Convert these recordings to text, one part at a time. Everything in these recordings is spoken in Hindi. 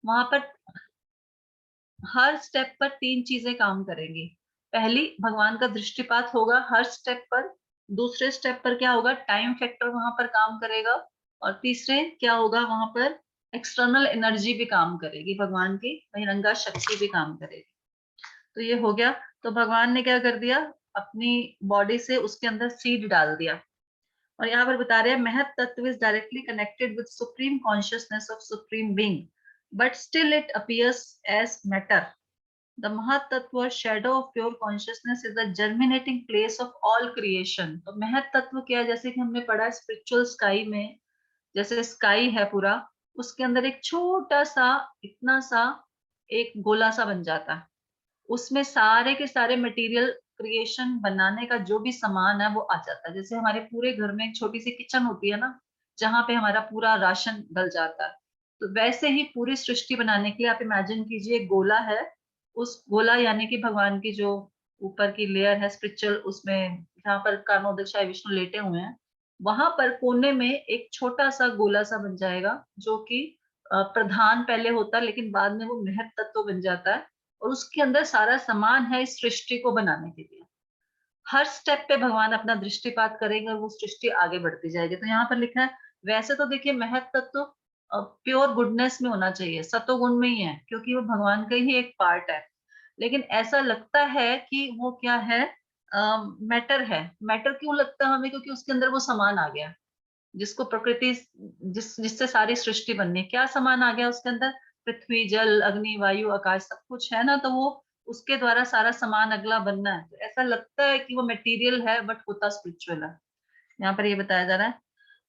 वहां पर हर स्टेप पर 3 चीजें काम करेंगी। पहली, भगवान का दृष्टिपात होगा हर स्टेप पर। दूसरे स्टेप पर क्या होगा, टाइम फैक्टर वहां पर काम करेगा। और तीसरे क्या होगा, वहां पर एक्सटर्नल एनर्जी भी काम करेगी, भगवान की बहिरंगा शक्ति भी काम करेगी। तो ये हो गया। तो भगवान ने क्या कर दिया, अपनी बॉडी से उसके अंदर सीड डाल दिया। और यहाँ पर बता रहे हैं, महत तत्व is directly connected with supreme consciousness of supreme being, but still it appears as matter. The mahat tattva, shadow of pure consciousness, is the germinating place of all creation. तो महत तत्व क्या है, जैसे कि हमने पढ़ा स्पिरिचुअल स्काई में, जैसे स्काई है पूरा, उसके अंदर एक छोटा सा, इतना सा एक गोला सा बन जाता है। उसमें सारे के सारे मटेरियल, क्रिएशन बनाने का जो भी सामान है वो आ जाता है। जैसे हमारे पूरे घर में एक छोटी सी किचन होती है ना, जहाँ पे हमारा पूरा राशन डल जाता है, तो वैसे ही पूरी सृष्टि बनाने के लिए आप इमेजिन कीजिए, एक गोला है। उस गोला यानी कि भगवान की जो ऊपर की लेयर है स्पिरिचुअल, उसमें जहाँ पर कानोदक विष्णु लेटे हुए हैं, वहां पर कोने में एक छोटा सा गोला सा बन जाएगा, जो कि प्रधान पहले होता है, लेकिन बाद में वो महत तत्व बन जाता है। और उसके अंदर सारा सामान है इस सृष्टि को बनाने के लिए। हर स्टेप पे भगवान अपना दृष्टिपात करेंगे और वो सृष्टि आगे बढ़ती जाएगी। तो यहाँ पर लिखा है, वैसे तो देखिए महत तत्व प्योर गुडनेस में होना चाहिए, सतोगुण में ही है, क्योंकि वो भगवान का ही एक पार्ट है। लेकिन ऐसा लगता है कि वो क्या है, मैटर है। मैटर क्यों लगता है हमें, क्योंकि उसके अंदर वो सामान आ गया जिसको प्रकृति, जिससे सारी सृष्टि बननी है। क्या सामान आ गया उसके अंदर, पृथ्वी, जल, अग्नि, वायु, आकाश, सब कुछ है ना, तो वो उसके द्वारा सारा सामान अगला बनना है। तो ऐसा लगता है कि वो मटेरियल है, बट होता स्पिरिचुअल है। यहाँ पर ये बताया जा रहा है,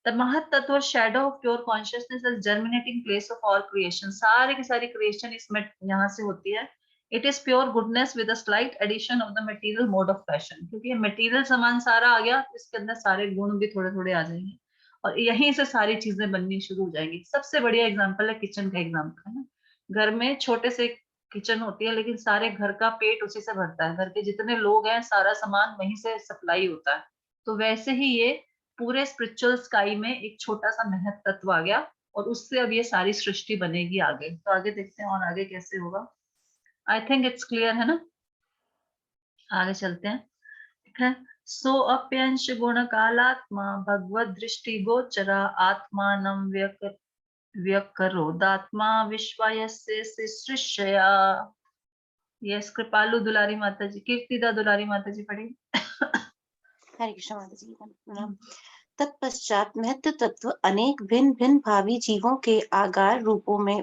the mahat tattva, shadow of pure consciousness, is germinating place of all creation. सारी की सारी क्रिएशन इस यहाँ से होती है। It is pure goodness with a slight addition of the material mode of fashion. क्योंकि मटेरियल सामान सारा आ गया, इसके अंदर सारे गुण भी थोड़े थोड़े आ जाएंगे, और यहीं से सारी चीजें बननी शुरू हो जाएंगी। सबसे बढ़िया एग्जाम्पल है किचन का, एग्जाम्पल है ना। घर में छोटे से किचन होती है, लेकिन सारे घर का पेट उसी से भरता है। घर के जितने लोग हैं, सारा सामान वहीं से सप्लाई होता है। तो वैसे ही ये पूरे स्पिरिचुअल स्काई में एक छोटा सा महत तत्व आ गया, और उससे अब ये सारी सृष्टि बनेगी आगे। तो आगे देखते हैं और आगे कैसे होगा। आई थिंक इट्स क्लियर है ना। आगे चलते हैं, ठीक है। सो अप्यंश गुण कालात्मा भगवत दृष्टि गोचरा आत्मानं व्यकरोदात्मा विश्वायस्य सृष्टया। यस, कृपालु दुलारी माता जी, कीर्तिदा दुलारी माता जी पढ़ी। हरे कृष्ण माता जी प्रणाम। तत्पश्चात महत्व तत्व अनेक भिन्न भिन्न भावी जीवों के आकार रूपों में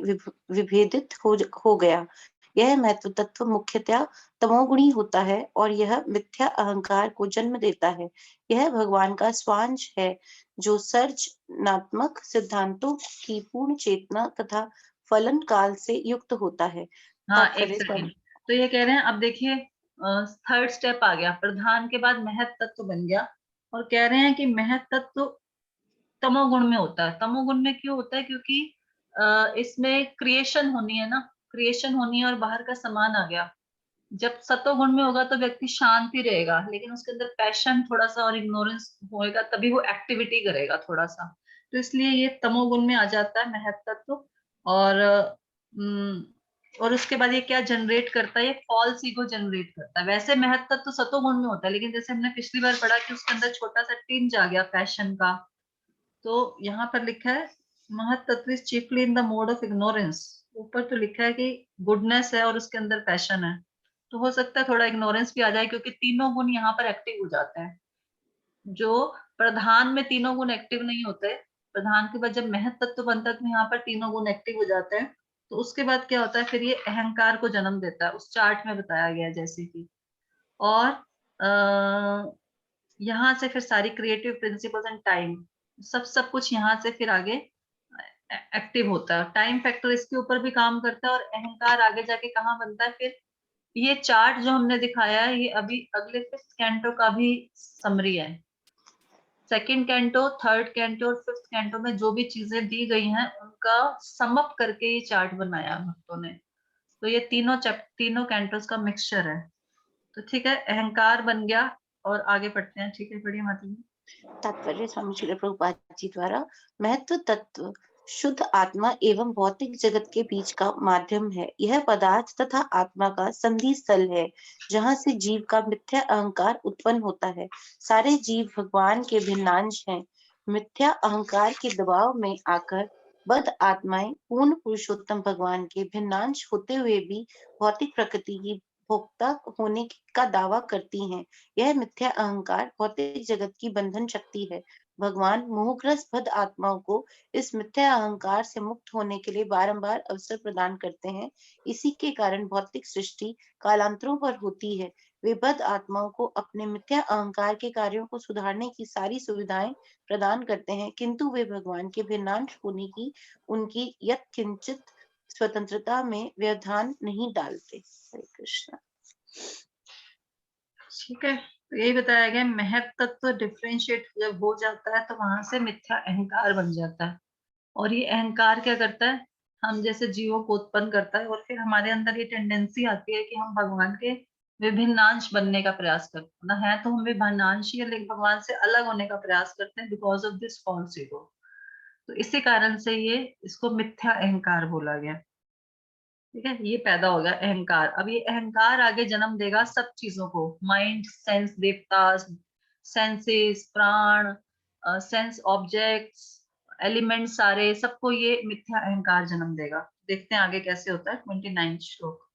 विभेदित हो गया। यह महत्व तत्व मुख्यतया तमोगुणी होता है और यह मिथ्या अहंकार को जन्म देता है। यह भगवान का स्वांश है जो सर्जनात्मक सिद्धांतों की पूर्ण चेतना तथा फलन काल से युक्त होता है। हाँ, एक तात्पर्य सेकेंड। स्वामी। तो ये कह रहे हैं, अब देखिए, थर्ड स्टेप आ गया, प्रधान के बाद महत तत्व बन गया। और कह रहे हैं कि महत तत्व तमोगुण में होता है। तमोगुण में क्यों होता है, क्योंकि इसमें क्रिएशन होनी है ना, क्रिएशन होनी है और बाहर का सामान आ गया। जब सतोगुण में होगा तो व्यक्ति शांति रहेगा, लेकिन उसके अंदर पैशन थोड़ा सा और इग्नोरेंस होएगा, तभी वो एक्टिविटी करेगा थोड़ा सा। तो इसलिए ये तमोगुण में आ जाता है महत तत्व। और और उसके बाद ये क्या जनरेट करता है, ये फॉल्स ईगो जनरेट करता है। वैसे महत तत्व तो सतोगुण में होता है, लेकिन जैसे हमने पिछली बार पढ़ा कि उसके अंदर छोटा सा टिंज आ गया पैशन का। तो यहाँ पर लिखा है, महत तत्व is chiefly in the mode of ignorance. ऊपर तो लिखा है कि गुडनेस है और उसके अंदर पैशन है, तो हो सकता है थोड़ा इग्नोरेंस भी आ जाए, क्योंकि तीनों गुण यहाँ पर एक्टिव हो जाते हैं। जो प्रधान में तीनों गुण एक्टिव नहीं होते, प्रधान के बाद जब महत तत्व बनता है तो यहाँ पर तीनों गुण एक्टिव हो जाते हैं। तो उसके बाद क्या होता है, फिर ये अहंकार को जन्म देता है, उस चार्ट में बताया गया है जैसे कि। और यहाँ से फिर सारी क्रिएटिव प्रिंसिपल्स एंड टाइम, सब सब कुछ यहाँ से फिर आगे एक्टिव होता है। टाइम फैक्टर इसके ऊपर भी काम करता है, और अहंकार आगे जाके कहाँ बनता है फिर। ये चार्ट जो हमने दिखाया है, ये अभी अगले 5th कैंटो का भी समरी है। सेकंड कैंटो, थर्ड कैंटो और 5th कैंटो में जो भी चीजें दी गई हैं, उनका समअप करके ये चार्ट बनाया भक्तों ने। तो ये तीनों कैंटोस का मिक्सचर है। तो ठीक है, अहंकार बन गया। और आगे पढ़ते हैं, ठीक है, पढ़िए माता जी। तात्पर्य स्वामी श्रील प्रभुपाद जी द्वारा महत्व तत्व शुद्ध आत्मा एवं भौतिक जगत के बीच का माध्यम है। यह पदार्थ तथा आत्मा का संधि स्थल है, जहाँ से जीव का मिथ्या अहंकार उत्पन्न होता है। सारे जीव भगवान के भिन्नांश हैं। मिथ्या अहंकार के दबाव में आकर बद्ध आत्माएं पूर्ण पुरुषोत्तम भगवान के भिन्नांश होते हुए भी भौतिक प्रकृति की भोक्ता होने का दावा करती हैं। यह मिथ्या अहंकार भौतिक जगत की बंधन शक्ति है। भगवान मोहग्रस्त बद्ध आत्माओं को इस मिथ्या अहंकार से मुक्त होने के लिए बारंबार अवसर प्रदान करते हैं। इसी के कारण भौतिक सृष्टि कालांतरों पर होती है। वे बद्ध आत्माओं को अपने मिथ्या अहंकार के कार्यों को सुधारने की सारी सुविधाएं प्रदान करते हैं, किंतु वे भगवान के भिन्नांश होने की उनकी यत्किंचित स्वतंत्रता में व्यवधान नहीं डालते। हरे कृष्ण। ठीक है, तो यही बताया गया, महत तत्व डिफरेंशिएट जब हो जाता है तो वहां से मिथ्या अहंकार बन जाता है। और ये अहंकार क्या करता है, हम जैसे जीवों को उत्पन्न करता है, और फिर हमारे अंदर ये टेंडेंसी आती है कि हम भगवान के विभिन्नांश बनने का प्रयास करते हैं ना, है तो हम विभिन्नांश ही है, लेकिन भगवान से अलग होने का प्रयास करते हैं because of this false ego. तो इसी कारण से ये इसको मिथ्या अहंकार बोला गया। ठीक है, ये पैदा हो गया अहंकार। अब ये अहंकार आगे जन्म देगा सब चीजों को, माइंड, सेंस देवता, सेंसेस, प्राण, सेंस ऑब्जेक्ट्स, एलिमेंट, सारे सबको ये मिथ्या अहंकार जन्म देगा। देखते हैं आगे कैसे होता है। 29 श्लोक।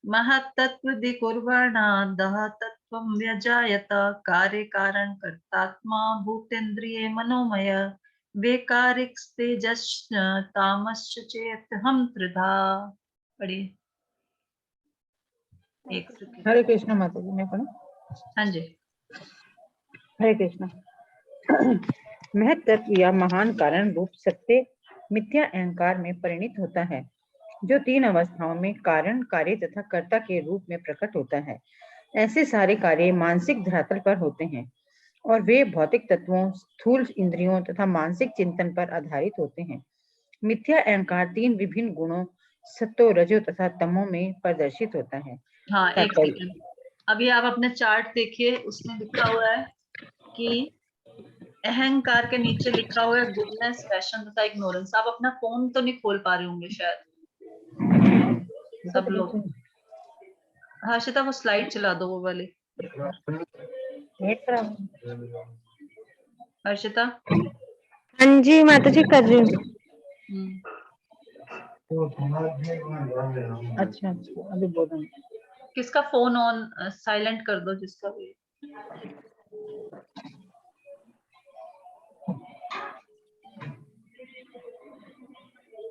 महत्तत्व दिकुर्वणा दह तत्व व्यजायत कार्य कारण कर्तात्मा भूतेन्द्रिये मनोमय वेकारिक तेजस् तामश्च चेत हम त्रिधा। पढ़िए। एक सेकंड। हरे कृष्ण माता जी, मैं पढ़ूं? हाँ जी। हरे कृष्ण। महत्त्व या महान कारण रूप सत्य मिथ्या अहंकार में परिणित होता है, जो तीन अवस्थाओं में कारण, कार्य तथा कर्ता के रूप में प्रकट होता है। ऐसे सारे कार्य मानसिक धरातल पर होते हैं और वे भौतिक तत्वों, स्थूल इंद्रियों तथा मानसिक चिंतन पर आधारित होते हैं। मिथ्या अहंकार तीन विभिन्न गुणों सत्तो, रजो तथा तमो में प्रदर्शित होता है। हाँ, एक सेकंड। अभी आप अपने चार्ट देखिए, उसमें लिखा हुआ है कि अहंकार के नीचे लिखा हुआ है गुडनेस, पैशन तथा इग्नोरेंस। आप अपना फोन तो नहीं खोल पा रहे होंगे शायद सब लोग। हर्षिता वो स्लाइड चला दो, वो वाली। हर्षिता। हाँ जी माता जी, कर रही हूँ। अच्छा अच्छा, अभी बोल रहा हूँ। किसका फोन ऑन, साइलेंट कर दो जिसका भी।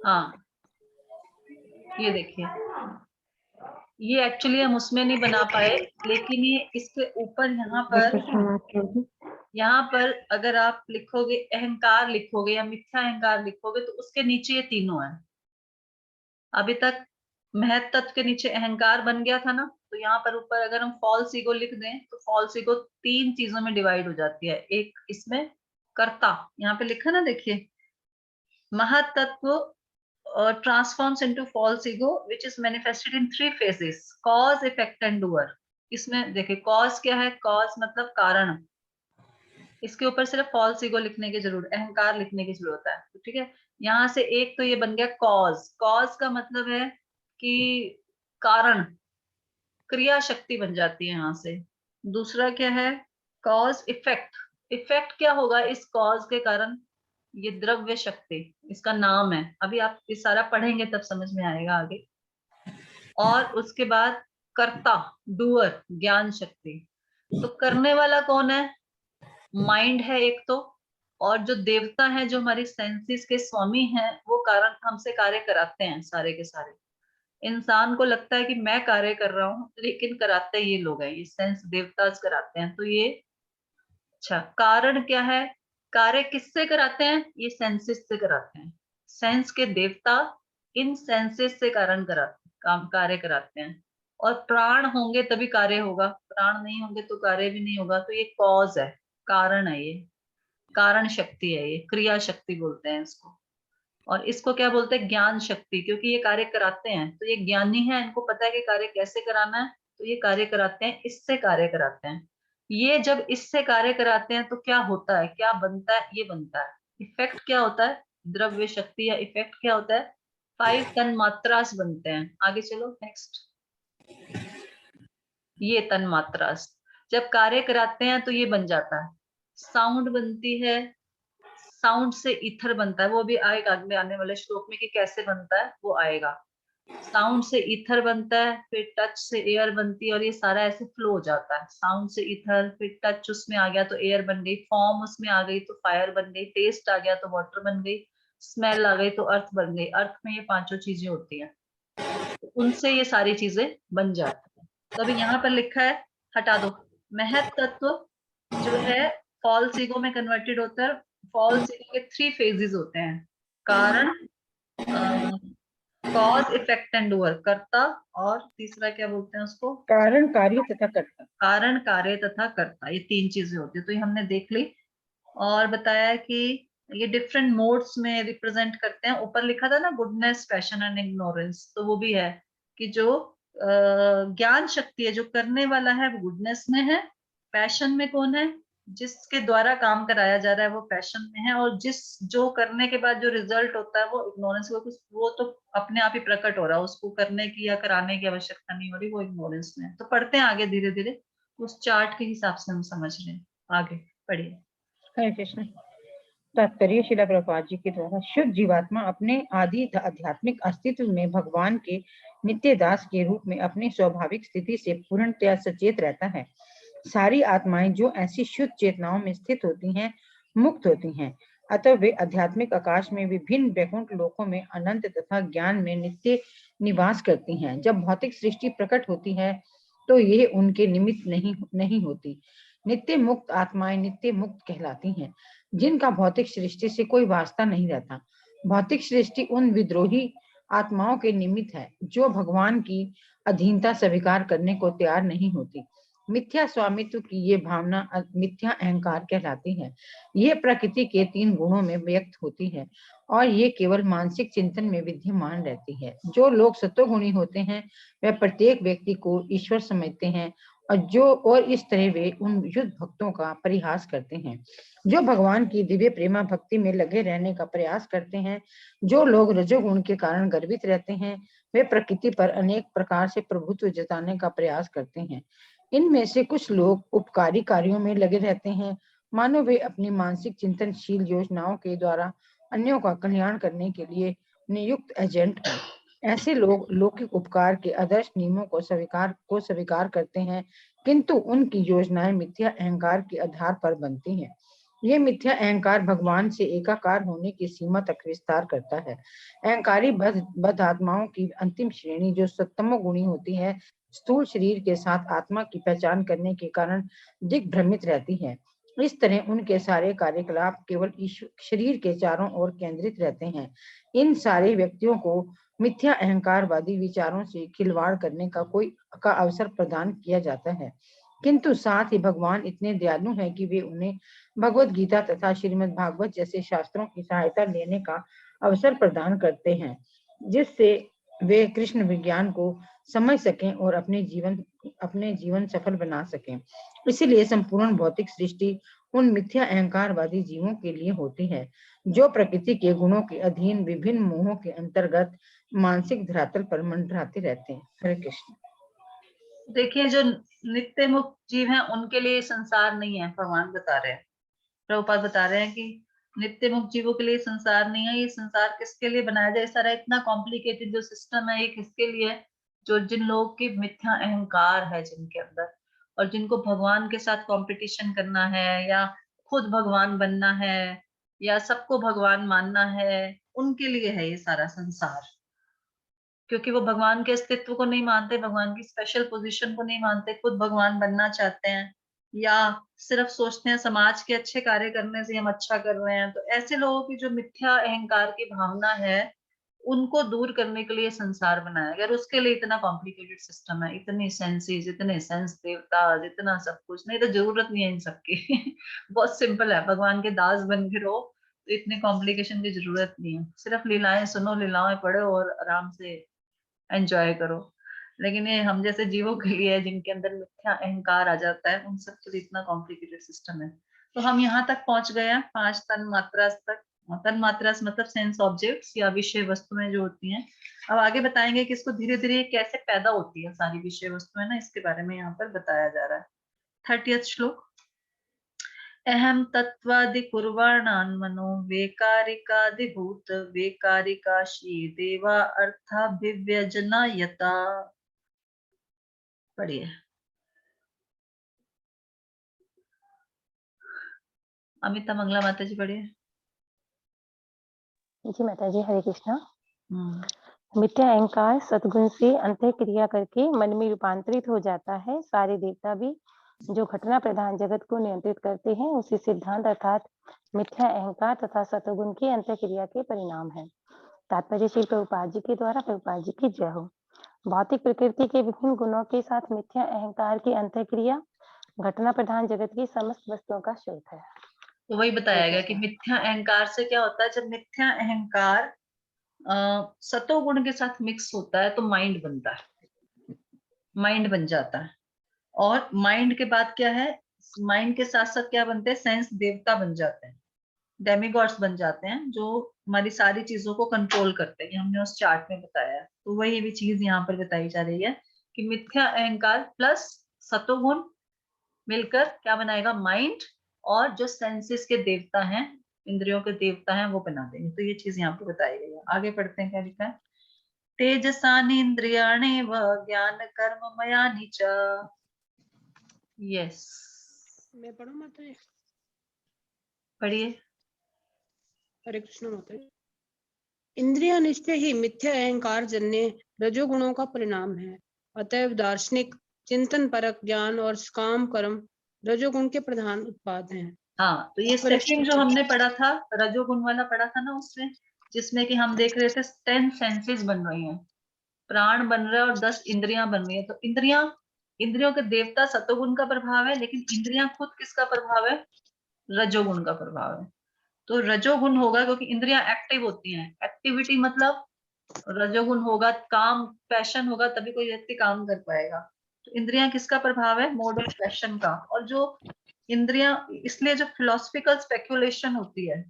हाँ, ये देखिए, ये एक्चुअली हम उसमें नहीं बना पाए, लेकिन ये इसके ऊपर यहाँ पर अगर आप लिखोगे अहंकार लिखोगे या मिथ्या अहंकार लिखोगे तो उसके नीचे ये तीनों है। अभी तक महत तत्व के नीचे अहंकार बन गया था ना, तो यहाँ पर ऊपर अगर हम फॉल्स ईगो लिख दें तो फॉल्स ईगो तीन चीजों में डिवाइड हो जाती है। एक इसमें कर्ता, यहाँ पे लिखा ना, देखिए, महत तत्व transforms into false ego which is manifested in three phases: cause, effect and doer। इसमें देखिए cause क्या है, cause मतलब कारण। इसके ऊपर सिर्फ फॉल्स ईगो लिखने की जरूरत, अहंकार लिखने की जरूरत है। तो ठीक है, यहाँ से एक तो ये बन गया कॉज। कॉज का मतलब है कि कारण, क्रिया शक्ति बन जाती है यहाँ से। दूसरा क्या है, कॉज इफेक्ट। इफेक्ट क्या होगा इस कॉज के कारण, ये द्रव्य शक्ति इसका नाम है। अभी आप ये सारा पढ़ेंगे तब समझ में आएगा आगे। और उसके बाद कर्ता, डूअर, ज्ञान शक्ति। तो करने वाला कौन है, माइंड है एक तो, और जो देवता है, जो हमारी सेंसेस के स्वामी हैं, वो कारण हमसे कार्य कराते हैं सारे के सारे। इंसान को लगता है कि मैं कार्य कर रहा हूँ, लेकिन कराते ये लोग हैं, ये सेंस देवताज कराते हैं। तो ये अच्छा, कारण क्या है, कार्य किससे कराते हैं, ये सेंसेस से कराते हैं। सेंस के देवता इन सेंसेस से कारण कराते, काम कार्य कराते हैं। और प्राण होंगे तभी कार्य होगा, प्राण नहीं होंगे तो कार्य भी नहीं होगा। तो ये कॉज है, कारण है, ये कारण शक्ति है, ये क्रिया शक्ति बोलते हैं इसको। और इसको क्या बोलते हैं, ज्ञान शक्ति, क्योंकि ये कार्य कराते हैं तो ये ज्ञानी है, इनको पता है कि कार्य कैसे कराना है, तो ये कार्य कराते हैं, इससे कार्य कराते हैं। ये जब इससे कार्य कराते हैं तो क्या होता है, क्या बनता है, ये बनता है। इफेक्ट क्या होता है, द्रव्य, शक्ति या इफेक्ट क्या होता है? 5 तन्मात्रास बनते हैं। आगे चलो नेक्स्ट। ये तन्मात्रास जब कार्य कराते हैं तो ये बन जाता है। साउंड बनती है, साउंड से ईथर बनता है, वो भी आएगा अगले आने वाले श्लोक में कि कैसे बनता है, वो आएगा। साउंड से ईथर बनता है, फिर टच से एयर बनती है, और ये सारा ऐसे फ्लो हो जाता है। साउंड से ईथर, फिर टच उसमें आ गया तो एयर बन गई, फॉर्म उसमें आ गई तो फायर बन गई, टेस्ट आ गया तो वाटर बन गई, स्मेल आ गई तो अर्थ बन गई। अर्थ में ये पांचों चीजें होती हैं, तो उनसे ये सारी चीजें बन जाती हैं। तो अभी यहाँ पर लिखा है, हटा दो। महत तत्व जो है फॉल्स ईगो में कन्वर्टेड होता है। फॉल्स ईगो के 3 फेजेस होते हैं, कारण, कॉज, इफेक्ट एंड डूअर, कर्ता, और तीसरा क्या बोलते हैं उसको? कारण, कार्य तथा कर्ता। कारण, कार्य तथा कर्ता, ये 3 चीजें होती है। तो ये हमने देख ली और बताया कि ये डिफरेंट मोड्स में रिप्रेजेंट करते हैं। ऊपर लिखा था ना गुडनेस, पैशन एंड इग्नोरेंस, तो वो भी है कि जो ज्ञान शक्ति है, जो करने वाला है, वो गुडनेस में है। पैशन में कौन है? जिसके द्वारा काम कराया जा रहा है, वो पैशन में है। और जो करने के बाद जो रिजल्ट होता है, वो इग्नोरेंस, वो तो अपने आप ही प्रकट हो रहा है, उसको करने की या कराने की आवश्यकता नहीं हो रही, वो इग्नोरेंस में है। तो पढ़ते हैं आगे धीरे धीरे, उस चार्ट के हिसाब से हम समझ रहे हैं। आगे पढ़िए। हरे कृष्ण। तात्पर्य शिला प्रभुपाद जी के द्वारा, शुद्ध जीवात्मा अपने आदि आध्यात्मिक अस्तित्व में भगवान के नित्य दास के रूप में अपनी स्वाभाविक स्थिति से पूर्णतया सचेत रहता है। सारी आत्माएं जो ऐसी शुद्ध चेतनाओं में स्थित होती हैं, मुक्त होती हैं, अतः वे आध्यात्मिक आकाश में विभिन्न वैकुंठ लोकों में अनंत तथा ज्ञान में नित्य निवास करती हैं। जब भौतिक सृष्टि प्रकट होती है तो ये उनके निमित्त नहीं होती। नित्य मुक्त आत्माएं नित्य मुक्त कहलाती हैं, जिनका भौतिक सृष्टि से कोई वास्ता नहीं रहता। भौतिक सृष्टि उन विद्रोही आत्माओं के निमित्त है जो भगवान की अधीनता स्वीकार करने को तैयार नहीं होती। मिथ्या स्वामित्व की ये भावना मिथ्या अहंकार कहलाती है। ये प्रकृति के 3 गुणों में व्यक्त होती है और ये केवल मानसिक चिंतन में विद्यमान रहती है। जो लोग सत्वगुणी होते हैं वे प्रत्येक व्यक्ति को ईश्वर समझते हैं और इस तरह वे उन युद्ध भक्तों का परिहास करते हैं जो भगवान की दिव्य प्रेमा भक्ति में लगे रहने का प्रयास करते हैं। जो लोग रजोगुण के कारण गर्वित रहते हैं वे प्रकृति पर अनेक प्रकार से प्रभुत्व जताने का प्रयास करते हैं। इनमें से कुछ लोग उपकारी कार्यों में लगे रहते हैं, मानो वे अपनी मानसिक चिंतनशील योजनाओं के द्वारा अन्यों का कल्याण करने के लिए नियुक्त एजेंट हैं। ऐसे लोग लौकिक उपकार के आदर्श नियमों को स्वीकार करते हैं, किंतु उनकी योजनाएं मिथ्या अहंकार के आधार पर बनती हैं। ये मिथ्या अहंकार भगवान से एकाकार होने की सीमा तक विस्तार करता है। अहंकारी बद आत्माओं की अंतिम श्रेणी जो सत्तमो गुणी होती है, स्थूल शरीर के साथ आत्मा की पहचान करने के कारण दिग्भ्रमित रहती है। इस तरह उनके सारे कार्यकलाप केवल शरीर के चारों ओर केंद्रित रहते हैं। इन सारे व्यक्तियों को मिथ्या अहंकारवादी विचारों से खिलवाड़ करने का अवसर प्रदान किया जाता है, किंतु साथ ही भगवान इतने दयालु हैं कि वे उन्हें भगवत गीता तथा श्रीमद् भागवत जैसे शास्त्रों की सहायता लेने का अवसर प्रदान करते हैं, जिससे वे कृष्ण विज्ञान को समझ सकें और अपने जीवन सफल बना सकें। इसीलिए संपूर्ण भौतिक सृष्टि उन मिथ्या अहंकारवादी जीवों के लिए होती है जो प्रकृति के गुणों के अधीन विभिन्न मोहों के अंतर्गत मानसिक धरातल पर मंडराते रहते हैं। हरे कृष्ण। देखिए, जो नित्य मुक्त जीव हैं उनके लिए संसार नहीं है, भगवान बता रहे हैं, प्रभुपाद बता रहे हैं कि नित्य मुक्त जीवों के लिए संसार नहीं है। ये संसार किसके लिए बनाया जाए? सारा इतना कॉम्प्लिकेटेड जो सिस्टम है, ये किसके लिए है? जो जिन लोगों की मिथ्या अहंकार है जिनके अंदर, और जिनको भगवान के साथ कंपटीशन करना है, या खुद भगवान बनना है, या सबको भगवान मानना है, उनके लिए है ये सारा संसार। क्योंकि वो भगवान के अस्तित्व को नहीं मानते, भगवान की स्पेशल पोजीशन को नहीं मानते, खुद भगवान बनना चाहते हैं, या सिर्फ सोचते हैं समाज के अच्छे कार्य करने से हम अच्छा कर रहे हैं। तो ऐसे लोगों की जो मिथ्या अहंकार की भावना है, उनको दूर करने के लिए संसार बनाया गया। और उसके लिए इतना कॉम्प्लिकेटेड सिस्टम है, इतनी सेंसेस, इतने सेंस देवता, इतना सब कुछ नहीं, तो जरूरत नहीं है इन सबकी। बहुत सिंपल है, भगवान के दास बन के रहो, तो इतने कॉम्प्लिकेशन की जरूरत नहीं है। सिर्फ लीलाएं सुनो, लीलाएं पढ़ो और आराम से एंजॉय करो। लेकिन ये हम जैसे जीवों के लिए है, जिनके अंदर मिथ्या अहंकार आ जाता है, उन सब के लिए इतना कॉम्प्लिकेटेड सिस्टम है। तो हम यहाँ तक पहुंच गए हैं, 5 तन मात्रा तक। तन्मात्रा मतलब सेंस ऑब्जेक्ट्स या विषय वस्तुएं जो होती हैं। अब आगे बताएंगे कि इसको धीरे धीरे कैसे पैदा होती है सारी विषय वस्तुएं ना, इसके बारे में यहाँ पर बताया जा रहा है। 30th श्लोक। अहम तत्वादि कुर्वाणान् मनो वेकारिकादिभूत वेकारिकाशी देवा अर्थाभिव्यजनायता। पढ़िए। अमिता मंगला माता जी पढ़िए। जी माता जी, हरे कृष्णा। मिथ्या अहंकार सद्गुण से अंतः क्रिया करके मन में रूपांतरित हो जाता है। सारे देवता भी जो घटना प्रधान जगत को नियंत्रित करते हैं उसी सिद्धांत अर्थात मिथ्या अहंकार तथा सतोगुण की अंतः क्रिया के परिणाम है। तात्पर्य श्री प्रभुपाद जी के द्वारा। प्रभुपाद जी की जय हो। भौतिक प्रकृति के विभिन्न गुणों के साथ मिथ्या अहंकार की अंतः क्रिया घटना प्रधान जगत की समस्त वस्तुओं का स्रोत है। तो वही बताया गया कि मिथ्या अहंकार से क्या होता है, जब मिथ्या अहंकार सतोगुण के साथ मिक्स होता है तो माइंड बनता है, माइंड बन जाता है। और माइंड के बाद क्या है, माइंड के साथ साथ क्या बनते हैं, सेंस देवता बन जाते हैं, डेमिगॉड्स बन जाते हैं जो हमारी सारी चीजों को कंट्रोल करते हैं। हमने उस चार्ट में बताया। तो वही भी चीज यहाँ पर बताई जा रही है कि मिथ्या अहंकार प्लस सतोगुण मिलकर क्या बनाएगा, माइंड, और जो सेंसेस के देवता हैं, इंद्रियों के देवता हैं, वो बना देंगे। तो ये चीज यहाँ पे बताई गई है। आगे पढ़ते हैं क्या लिखा है। तेजसानि इंद्रियाणि व ज्ञान कर्म मयानि च। यस, मैं पढ़ूं माता जी? पढ़िए। हरे कृष्ण माता जी। इंद्रिया निश्चय ही मिथ्या अहंकार जन्य रजोगुणों का परिणाम है। अतएव दार्शनिक चिंतन परक ज्ञान और काम कर्म रजोगुण के प्रधान उत्पाद हैं। हाँ, तो ये सेकंड जो हमने पढ़ा था, रजोगुण वाला पढ़ा था ना, उसमें जिसमें कि हम देख रहे थे 10 सेंसेस बन रही हैं, प्राण बन रहे हैं और 10 इंद्रियां बन रही है। तो इंद्रियों के देवता सतोगुण का प्रभाव है, लेकिन इंद्रियां खुद किसका प्रभाव है, रजोगुण का प्रभाव है। तो रजोगुण होगा क्योंकि इंद्रियां एक्टिव होती हैं, एक्टिविटी मतलब रजोगुण होगा, काम पैशन होगा तभी कोई व्यक्ति काम कर पाएगा। तो इंद्रियां किसका प्रभाव है, मोड ऑफ पैशन का। और जो इंद्रियां, इसलिए जो फिलोसफिकल स्पेक्युलेशन होती है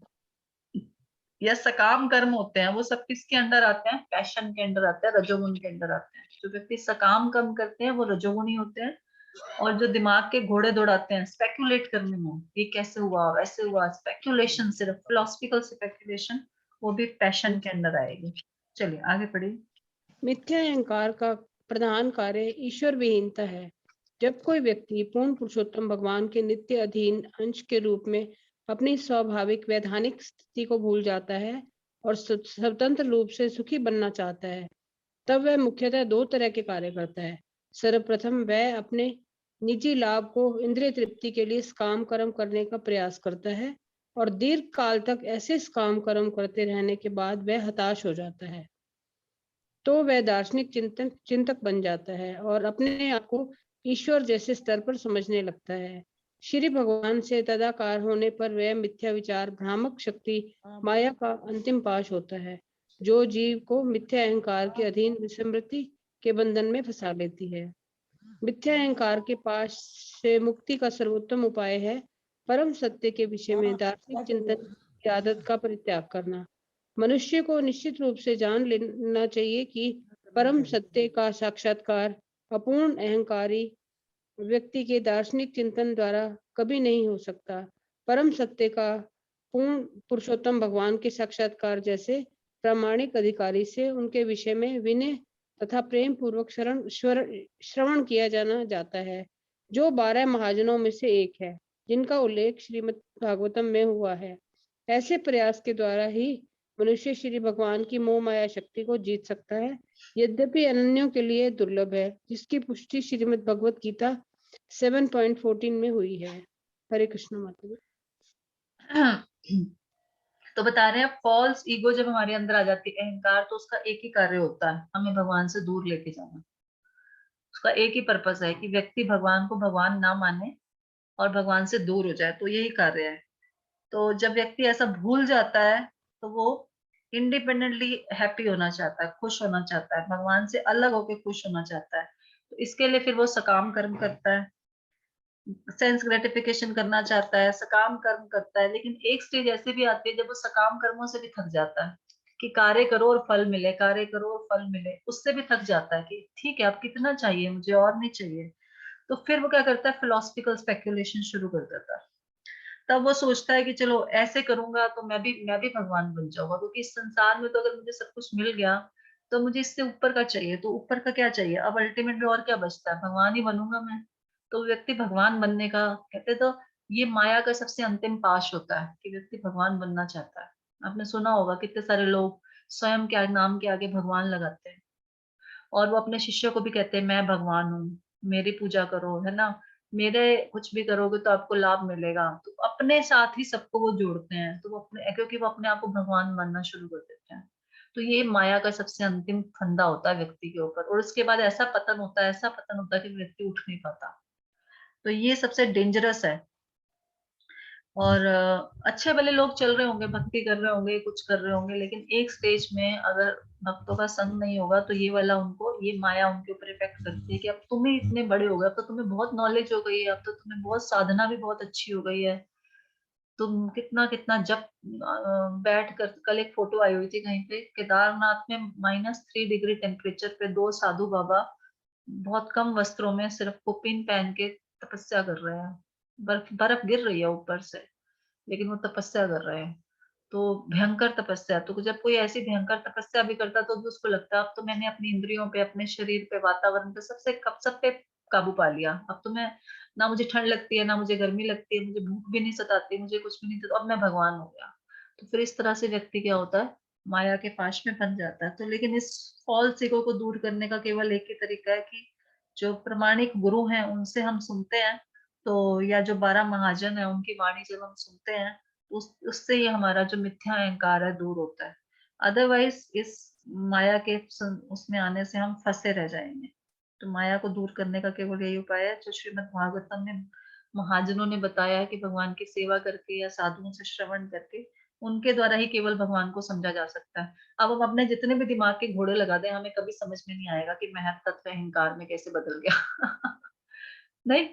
या सकाम कर्म होते हैं, वो सब किसके अंडर आते हैं, पैशन के अंडर आते हैं, रजोगुण के अंडर आते हैं। जो व्यक्ति सकाम कर्म करते हैं वो रजोगुणी होते हैं, और जो दिमाग के घोड़े दौड़ाते हैं स्पेक्युलेट करने में, ये कैसे हुआ वैसे हुआ, स्पेक्युलेशन, सिर्फ फिलोसफिकल स्पेक्युलेशन, वो भी पैशन के अंदर आएगी। चलिए आगे पढ़िए। मिथ्या अहंकार का प्रधान कार्य ईश्वर विहीनता है। जब कोई व्यक्ति पूर्ण पुरुषोत्तम भगवान के नित्य अधीन अंश के रूप में अपनी स्वाभाविक वैधानिक स्थिति को भूल जाता है और स्वतंत्र रूप से सुखी बनना चाहता है, तब वह मुख्यतः दो तरह के कार्य करता है। सर्वप्रथम वह अपने निजी लाभ को इंद्रिय तृप्ति के लिए काम कर्म करने का प्रयास करता है, और दीर्घ काल तक ऐसे काम कर्म करते रहने के बाद वह हताश हो जाता है। तो वह दार्शनिक चिंतक बन जाता है और अपने आप को ईश्वर जैसे स्तर पर समझने लगता है। श्री भगवान से तदाकार होने पर वह मिथ्या विचार भ्रामक शक्ति माया का अंतिम पाश होता है, जो जीव को मिथ्या अहंकार के अधीन विस्मृति के बंधन में फंसा लेती है। मिथ्या अहंकार के पास से मुक्ति का सर्वोत्तम उपाय है परम सत्य के विषय में दार्शनिक चिंतन की आदत का परित्याग करना। मनुष्य को निश्चित रूप से जान लेना चाहिए कि परम सत्य का साक्षात्कार अपूर्ण अहंकारी व्यक्ति के दार्शनिक चिंतन द्वारा कभी नहीं हो सकता। परम सत्य का पूर्ण पुरुषोत्तम भगवान के साक्षात्कार जैसे प्रामाणिक अधिकारी से उनके विषय में विनय तथा प्रेम पूर्वक श्रवण किया जाना जाता है, जो 12 महाजनों में से एक है, जिनका उल्लेख श्रीमद् भागवतम में हुआ है। ऐसे प्रयास के द्वारा ही मनुष्य श्री भगवान की मोह माया शक्ति को जीत सकता है, यद्यपि अनन्यों के लिए दुर्लभ है, जिसकी पुष्टि श्रीमद् भगवत गीता 7.14 में हुई है। हरे कृष्ण माता जी। तो बता रहे हैं फॉल्स ईगो जब हमारे अंदर आ जाती है, अहंकार, तो उसका एक ही कार्य होता है, हमें भगवान से दूर लेके जाना। उसका एक ही पर्पस है कि व्यक्ति भगवान को भगवान ना माने और भगवान से दूर हो जाए, तो यही कार्य है। तो जब व्यक्ति ऐसा भूल जाता है तो वो इंडिपेंडेंटली हैप्पी होना चाहता है, खुश होना चाहता है, भगवान से अलग होकर खुश होना चाहता है। तो इसके लिए फिर वो सकाम कर्म करता है, सेंस ग्रेटिफिकेशन करना चाहता है, सकाम कर्म करता है, लेकिन एक स्टेज ऐसी भी आती है जब वो सकाम कर्मों से भी थक जाता है कि कार्य करो और फल मिले, कार्य करो और फल मिले, उससे भी थक जाता है कि ठीक है अब कितना चाहिए मुझे, और नहीं चाहिए। तो फिर वो क्या करता है, फिलोसफिकल स्पेक्युलेशन शुरू कर देता है। तब वो सोचता है कि चलो ऐसे करूंगा तो मैं भी भगवान बन जाऊंगा, क्योंकि इस संसार में तो अगर मुझे सब कुछ मिल गया तो मुझे इससे ऊपर का चाहिए, तो ऊपर का क्या चाहिए, अब अल्टीमेट में और क्या बचता है, भगवान ही बनूंगा मैं। तो व्यक्ति भगवान बनने का कहते तो ये माया का सबसे अंतिम पाश होता है कि व्यक्ति भगवान बनना चाहता है। आपने सुना होगा कितने सारे लोग स्वयं के नाम के आगे भगवान लगाते हैं, और वो अपने शिष्यों को भी कहते हैं मैं भगवान हूँ, मेरी पूजा करो, है ना, मेरे कुछ भी करोगे तो आपको लाभ मिलेगा। तो अपने साथ ही सबको वो जोड़ते हैं, तो वो अपने, क्योंकि वो अपने आप को भगवान मानना शुरू कर देते हैं। तो ये माया का सबसे अंतिम फंदा होता है व्यक्ति के ऊपर, और उसके बाद ऐसा पतन होता है, ऐसा पतन होता है कि व्यक्ति उठ नहीं पाता। तो ये सबसे डेंजरस है। और अच्छे भले लोग चल रहे होंगे, भक्ति कर रहे होंगे, कुछ कर रहे होंगे, लेकिन एक स्टेज में अगर भक्तों का संग नहीं होगा तो ये वाला उनको, ये माया उनके ऊपर इफेक्ट करती है कि अब तुम ही इतने बड़े हो गए, अब तो तुम्हें बहुत नॉलेज हो गई है, अब तो तुम्हें बहुत साधना भी बहुत अच्छी हो गई है, तुम कितना कितना जब बैठ कर, कल एक फोटो आई हुई थी कहीं पे, केदारनाथ में -3 डिग्री टेम्परेचर पे दो साधु बाबा बहुत कम वस्त्रों में सिर्फ कुपिन पहन के तपस्या कर रहे हैं। बर्फ बर्फ गिर रही है ऊपर से, लेकिन वो तपस्या कर रहे हैं। तो भयंकर तपस्या, तो जब कोई ऐसी भयंकर तपस्या भी करता तो भी उसको लगता है अब तो मैंने अपनी इंद्रियों पे, अपने शरीर पे, वातावरण पे, सबसे कब सब पे काबू पा लिया, अब तो मैं, ना मुझे ठंड लगती है, ना मुझे गर्मी लगती है, मुझे भूख भी नहीं सताती, मुझे कुछ भी नहीं, तो अब मैं भगवान हो गया। तो फिर इस तरह से व्यक्ति क्या होता है, माया के पाश में बन जाता है। तो लेकिन इस फॉल्स ईगो को दूर करने का केवल एक ही तरीका है कि जो प्रमाणिक गुरु हैं उनसे हम सुनते हैं, तो या जो 12 महाजन है उनकी वाणी जब हम सुनते हैं, उससे ही हमारा जो मिथ्या अहंकार है दूर होता है। अदरवाइज इस माया के उसमें आने से हम फंसे रह जाएंगे। तो माया को दूर करने का केवल यही उपाय है जो श्रीमद् भागवतम में महाजनों ने बताया है कि भगवान की सेवा करके या साधुओं से श्रवण करके उनके द्वारा ही केवल भगवान को समझा जा सकता है। अब हम अपने जितने भी दिमाग के घोड़े लगा दें, हमें कभी समझ में नहीं आएगा कि महत तत्व अहंकार में कैसे बदल गया। नहीं,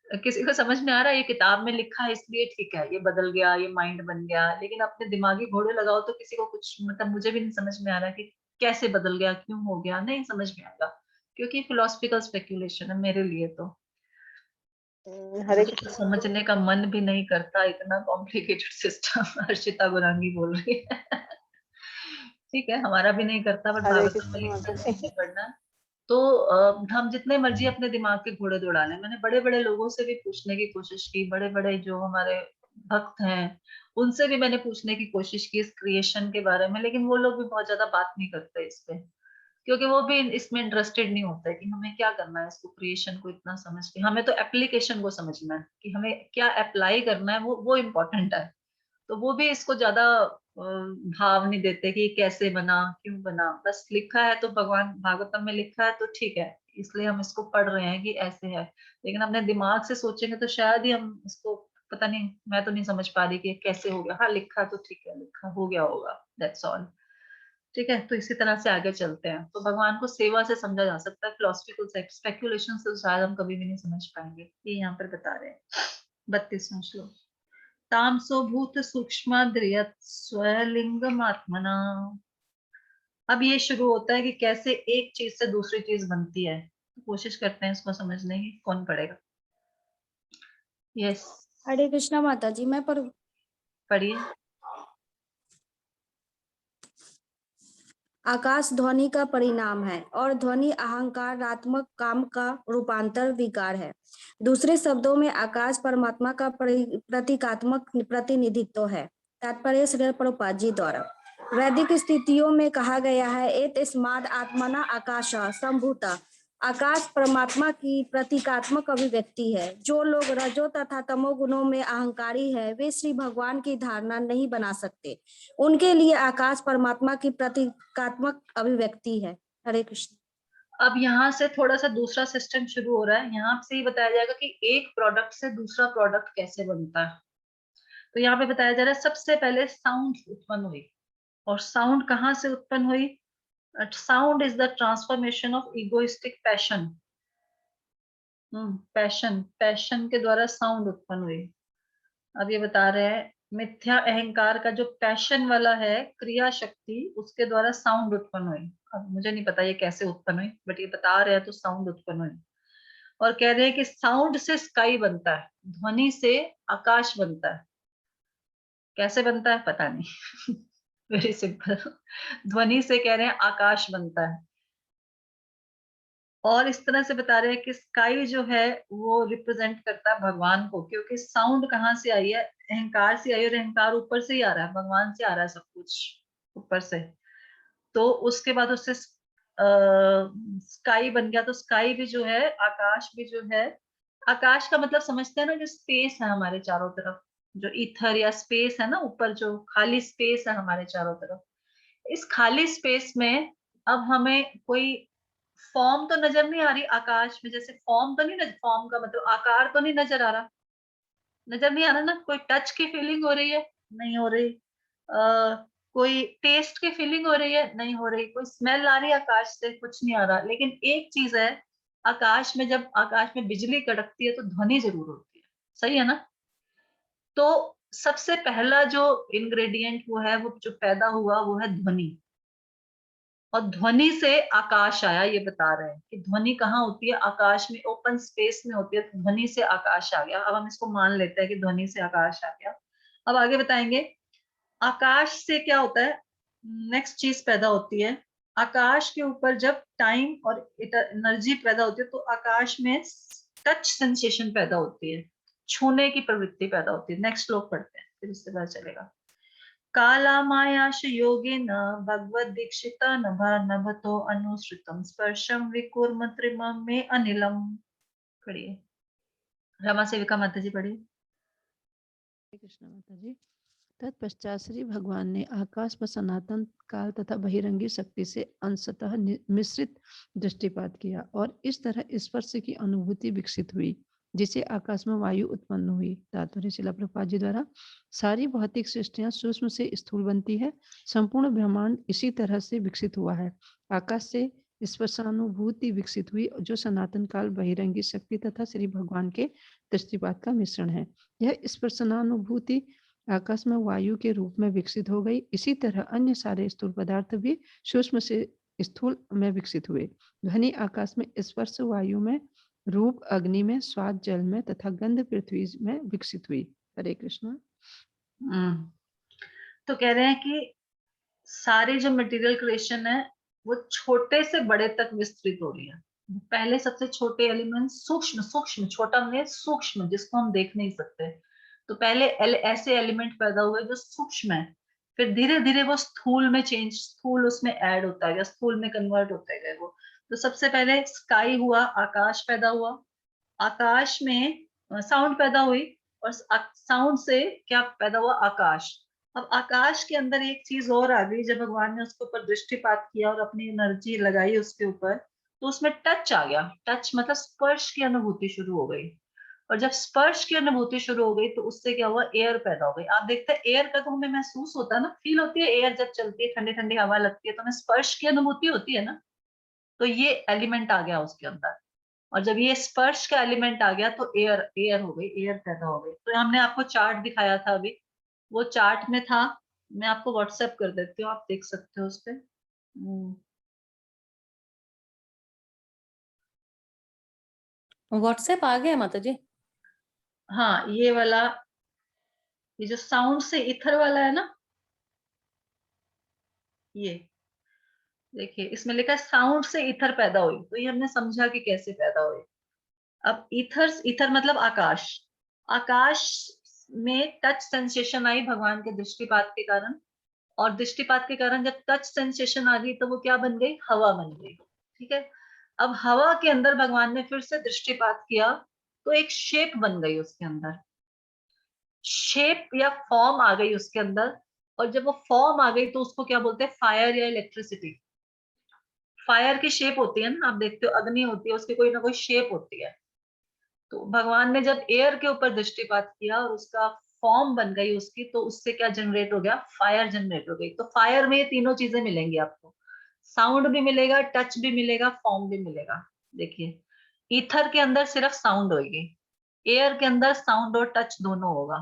किसी को समझ में आ रहा है ये किताब में लिखा है इसलिए ठीक है, ये बदल गया, ये माइंड बन गया, लेकिन अपने दिमागी घोड़े लगाओ तो किसी को कुछ, मतलब मुझे भी नहीं समझ में आ रहा कि कैसे बदल गया, क्यों हो गया, नहीं समझ में आएगा, क्योंकि फिलोसफिकल स्पेक्यूलेशन है मेरे लिए तो। हरे मुझे तो समझने का मन भी नहीं करता, इतना कॉम्प्लिकेटेड सिस्टम। हर्षिता गुरांगी बोल रही है। ठीक है, हमारा भी नहीं करता, बट हरे भागवत में कृष्ण लिखा माता है, जी। हमने पढ़ना है। तो हम जितने मर्जी अपने दिमाग के घोड़े दौड़ा लें, मैंने बड़े बड़े लोगों से भी पूछने की कोशिश की, बड़े बड़े जो हमारे भक्त हैं उनसे भी मैंने पूछने की कोशिश की इस क्रिएशन के बारे में, लेकिन वो लोग भी बहुत ज्यादा बात नहीं करते इस पे, क्योंकि वो भी इसमें इंटरेस्टेड नहीं होता है कि हमें क्या करना है इसको, क्रिएशन को इतना समझ के, हमें तो एप्लीकेशन को समझना है कि हमें क्या अप्लाई करना है, वो इम्पोर्टेंट है। तो वो भी इसको ज्यादा भाव नहीं देते कि ये कैसे बना, क्यों बना, बस लिखा है तो भगवान भागवतम में लिखा है तो ठीक है, इसलिए हम इसको पढ़ रहे हैं कि ऐसे है। लेकिन अपने दिमाग से सोचेंगे तो शायद ही हम इसको, पता नहीं, मैं तो नहीं समझ पा रही कि ये कैसे हो गया, हाँ लिखा तो ठीक है, लिखा हो गया होगा, दैट्स ऑल। ठीक है, तो इसी तरह से आगे चलते हैं। तो भगवान को सेवा से समझा जा सकता है, फिलोसफिकल स्पेक्यूलेशन से तो शायद हम कभी भी नहीं समझ पाएंगे। ये यहाँ पर बता रहे हैं 32वां श्लोक। तामसो भूत सूक्ष्माद्रियत स्वलिंगमात्मना। अब ये शुरू होता है कि कैसे एक चीज से दूसरी चीज बनती है, तो कोशिश करते हैं इसको समझने की। कौन पढ़ेगा? यस, हरे कृष्णा माता जी, मैं पर पढ़िए। आकाश ध्वनि का परिणाम है और ध्वनि अहंकारात्मक काम का रूपांतर विकार है। दूसरे शब्दों में आकाश परमात्मा का प्रतीकात्मक प्रतिनिधित्व है। तात्पर्य श्रील प्रभुपाद जी द्वारा। वैदिक स्थितियों में कहा गया है एतस्माद् आत्मना आकाश संभूता। आकाश परमात्मा की प्रतीकात्मक अभिव्यक्ति है। जो लोग रजो तथा तमो गुणों में अहंकारी है वे श्री भगवान की धारणा नहीं बना सकते। उनके लिए आकाश परमात्मा की प्रतीकात्मक अभिव्यक्ति है। हरे कृष्ण। अब यहाँ से थोड़ा सा दूसरा सिस्टम शुरू हो रहा है। यहाँ से ही बताया जाएगा कि एक प्रोडक्ट से दूसरा प्रोडक्ट कैसे बनता है। तो यहाँ पे बताया जा रहा है सबसे पहले साउंड उत्पन्न हुई, और साउंड कहाँ से उत्पन्न हुई? Sound is the transformation of egoistic passion. Passion, passion के द्वारा साउंड उत्पन्न हुई। अब ये बता रहे हैं मिथ्या अहंकार का जो पैशन वाला है क्रिया शक्ति, उसके द्वारा साउंड उत्पन्न हुई। अब मुझे नहीं पता ये कैसे उत्पन्न हुई, बट ये बता रहे हैं तो साउंड उत्पन्न हुई। और कह रहे हैं कि साउंड से स्काई बनता है, ध्वनि से आकाश बनता है। कैसे बनता है पता नहीं। Very simple. ध्वनि से कह रहे हैं आकाश बनता है। और इस तरह से बता रहे हैं कि स्काई जो है वो रिप्रेजेंट करता है भगवान को, क्योंकि साउंड कहाँ से आई है, अहंकार से आई है, और अहंकार ऊपर से ही आ रहा है, भगवान से आ रहा है सब कुछ ऊपर से। तो उसके बाद उससे स्काई बन गया, तो स्काई भी जो है, आकाश भी जो है, आकाश का मतलब समझते हैं ना, जो स्पेस है हमारे चारों तरफ, जो ईथर या स्पेस है ना, ऊपर जो खाली स्पेस है हमारे चारों तरफ, इस खाली स्पेस में अब हमें कोई फॉर्म तो नजर नहीं आ रही आकाश में, जैसे फॉर्म तो नहीं नजर, फॉर्म का मतलब आकार तो नहीं नजर आ रहा, नजर नहीं आ रहा ना। कोई टच की फीलिंग हो रही है, नहीं हो रही। कोई टेस्ट की फीलिंग हो रही है, नहीं हो रही। कोई स्मेल आ रही है आकाश से, कुछ नहीं आ रहा। लेकिन एक चीज है, आकाश में जब आकाश में बिजली कड़कती है तो ध्वनि जरूर होती है, सही है ना। तो सबसे पहला जो इंग्रेडिएंट वो है, वो जो पैदा हुआ वो है ध्वनि। और ध्वनि से आकाश आया, ये बता रहे हैं कि ध्वनि कहाँ होती है, आकाश में, ओपन स्पेस में होती है। तो ध्वनि से आकाश आ गया। अब हम इसको मान लेते हैं कि ध्वनि से आकाश आ गया। अब आगे बताएंगे आकाश से क्या होता है। नेक्स्ट चीज पैदा होती है आकाश के ऊपर, जब टाइम और एनर्जी पैदा होती है तो आकाश में टच सेंसेशन पैदा होती है, छूने की प्रवृत्ति पैदा होती है। नेक्स्ट श्लोक पढ़ते हैं, फिर इससे पता चलेगा। कालामायाश योगेन भगवद दीक्षिता नभतो अनुसृतम स्पर्शम विकुर्म त्रिमं मे अनिलम। पढ़िए, रमा सेविका माता जी पढ़िए। कृष्ण माता जी। तत्पश्चात श्री भगवान ने आकाश पर सनातन काल तथा बहिरंगी शक्ति से अंशतः मिश्रित दृष्टिपात किया और इस तरह स्पर्श की अनुभूति विकसित हुई, जिसे आकाश में वायु उत्पन्न हुई। तात्पर्य शिला प्रभुपाद जी द्वारा सारी भौतिक सृष्टियां सूक्ष्म से स्थूल बनती है, संपूर्ण ब्रह्मांड इसी तरह से विकसित हुआ है। आकाश से स्पर्शानुभूति विकसित हुई, जो सनातन काल, बहिरंगी शक्ति तथा श्री भगवान के दृष्टिपात का मिश्रण है। यह स्पर्शनानुभूति आकाश में वायु के रूप में विकसित हो गई। इसी तरह अन्य सारे स्थूल पदार्थ भी सूक्ष्म से स्थूल में विकसित हुए। ध्वनि आकाश में, स्पर्श वायु में, रूप अग्नि में, स्वाद जल में तथा गंध पृथ्वी में विकसित हुई। हरे कृष्ण। तो कह रहे हैं कि सारे जो मटेरियल क्रिएशन है वो छोटे से बड़े तक विस्तृत हो रही है। पहले सबसे छोटे एलिमेंट, सूक्ष्म, सूक्ष्म छोटा में सूक्ष्म, जिसको हम देख नहीं सकते, तो पहले ऐसे एलिमेंट पैदा हुए जो सूक्ष्म है। फिर धीरे धीरे वो स्थूल में चेंज, स्थूल उसमें ऐड होता गया, स्थूल में कन्वर्ट होते गए वो। तो सबसे पहले स्काई हुआ, आकाश पैदा हुआ। आकाश में साउंड पैदा हुई, और साउंड से क्या पैदा हुआ, आकाश। अब आकाश के अंदर एक चीज और आ गई, जब भगवान ने उसके ऊपर दृष्टिपात किया और अपनी एनर्जी लगाई उसके ऊपर, तो उसमें टच आ गया। टच मतलब स्पर्श की अनुभूति शुरू हो गई। और जब स्पर्श की अनुभूति शुरू हो गई तो उससे क्या हुआ, एयर पैदा हो गई। आप देखते हैं एयर का तो हमें महसूस होता है ना, फील होती है, एयर जब चलती है, ठंडी ठंडी हवा लगती है तो हमें स्पर्श की अनुभूति होती है ना। तो ये एलिमेंट आ गया उसके अंदर। और जब ये स्पर्श का एलिमेंट आ गया तो एयर, एयर हो गई, एयर पैदा हो गई। तो हमने आपको चार्ट दिखाया था अभी, वो चार्ट में था, मैं आपको व्हाट्सएप कर देती हूँ, आप देख सकते हो उस पे। व्हाट्सएप आ गया माता जी। हाँ, ये वाला, ये जो साउंड से इथर वाला है ना, ये देखिए इसमें लिखा है साउंड से इथर पैदा हुई। तो ये हमने समझा कि कैसे पैदा हुई। अब ईथर, ईथर मतलब आकाश। आकाश में टच सेंसेशन आई भगवान के दृष्टिपात के कारण, और दृष्टिपात के कारण जब टच सेंसेशन आ गई तो वो क्या बन गई, हवा बन गई। ठीक है। अब हवा के अंदर भगवान ने फिर से दृष्टिपात किया तो एक शेप बन गई उसके अंदर, शेप या फॉर्म आ गई उसके अंदर। और जब वो फॉर्म आ गई तो उसको क्या बोलते हैं, फायर या इलेक्ट्रिसिटी। फायर की शेप होती है ना, आप देखते हो अग्नि होती है, उसकी कोई ना कोई शेप होती है। तो भगवान ने जब एयर के ऊपर दृष्टिपात किया और उसका फॉर्म बन गई उसकी, तो उससे क्या जनरेट हो गया, फायर जनरेट हो गई। तो फायर में ये तीनों चीजें मिलेंगी आपको, साउंड भी मिलेगा, टच भी मिलेगा, फॉर्म भी मिलेगा। देखिए ईथर के अंदर सिर्फ साउंड होगी, एयर के अंदर साउंड और टच दोनों होगा,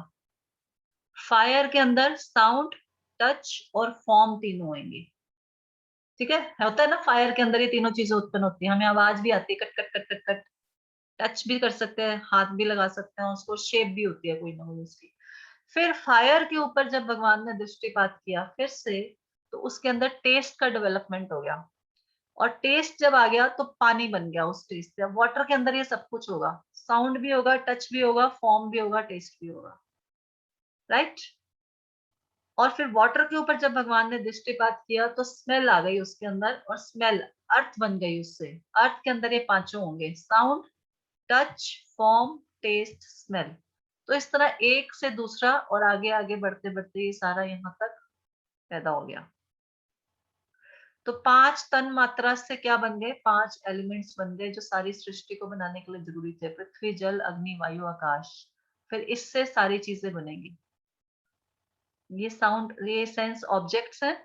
फायर के अंदर साउंड, टच और फॉर्म तीनों होंगे। ठीक है, होता है ना फायर के अंदर ये तीनों चीजें उत्पन्न होती है, हमें आवाज भी आती है cut cut cut cut cut, touch भी कर सकते हैं, हाथ भी लगा सकते हैं उसको, शेप भी होती है कोई ना कोई उसकी। फिर फायर के ऊपर जब भगवान ने दृष्टिपात किया फिर से, तो उसके अंदर टेस्ट का डेवलपमेंट हो गया, और टेस्ट जब आ गया तो पानी बन गया उस टेस्ट से। वाटर के अंदर ये सब कुछ होगा, साउंड भी होगा, टच भी होगा, फॉर्म भी होगा, टेस्ट भी होगा, राइट। और फिर वाटर के ऊपर जब भगवान ने दृष्टिपात किया तो स्मेल आ गई उसके अंदर, और स्मेल अर्थ बन गई उससे। अर्थ के अंदर ये पांचों होंगे, sound, touch, form, taste, smell. तो इस तरह एक से दूसरा और आगे आगे बढ़ते बढ़ते ये सारा यहाँ तक पैदा हो गया। तो 5 तन मात्रा से क्या बन गए, 5 एलिमेंट्स बन गए जो सारी सृष्टि को बनाने के लिए जरूरी थे, पृथ्वी, जल, अग्नि, वायु, आकाश। फिर इससे सारी चीजें बनेंगी। ये साउंड, ये सेंस ऑब्जेक्ट्स हैं,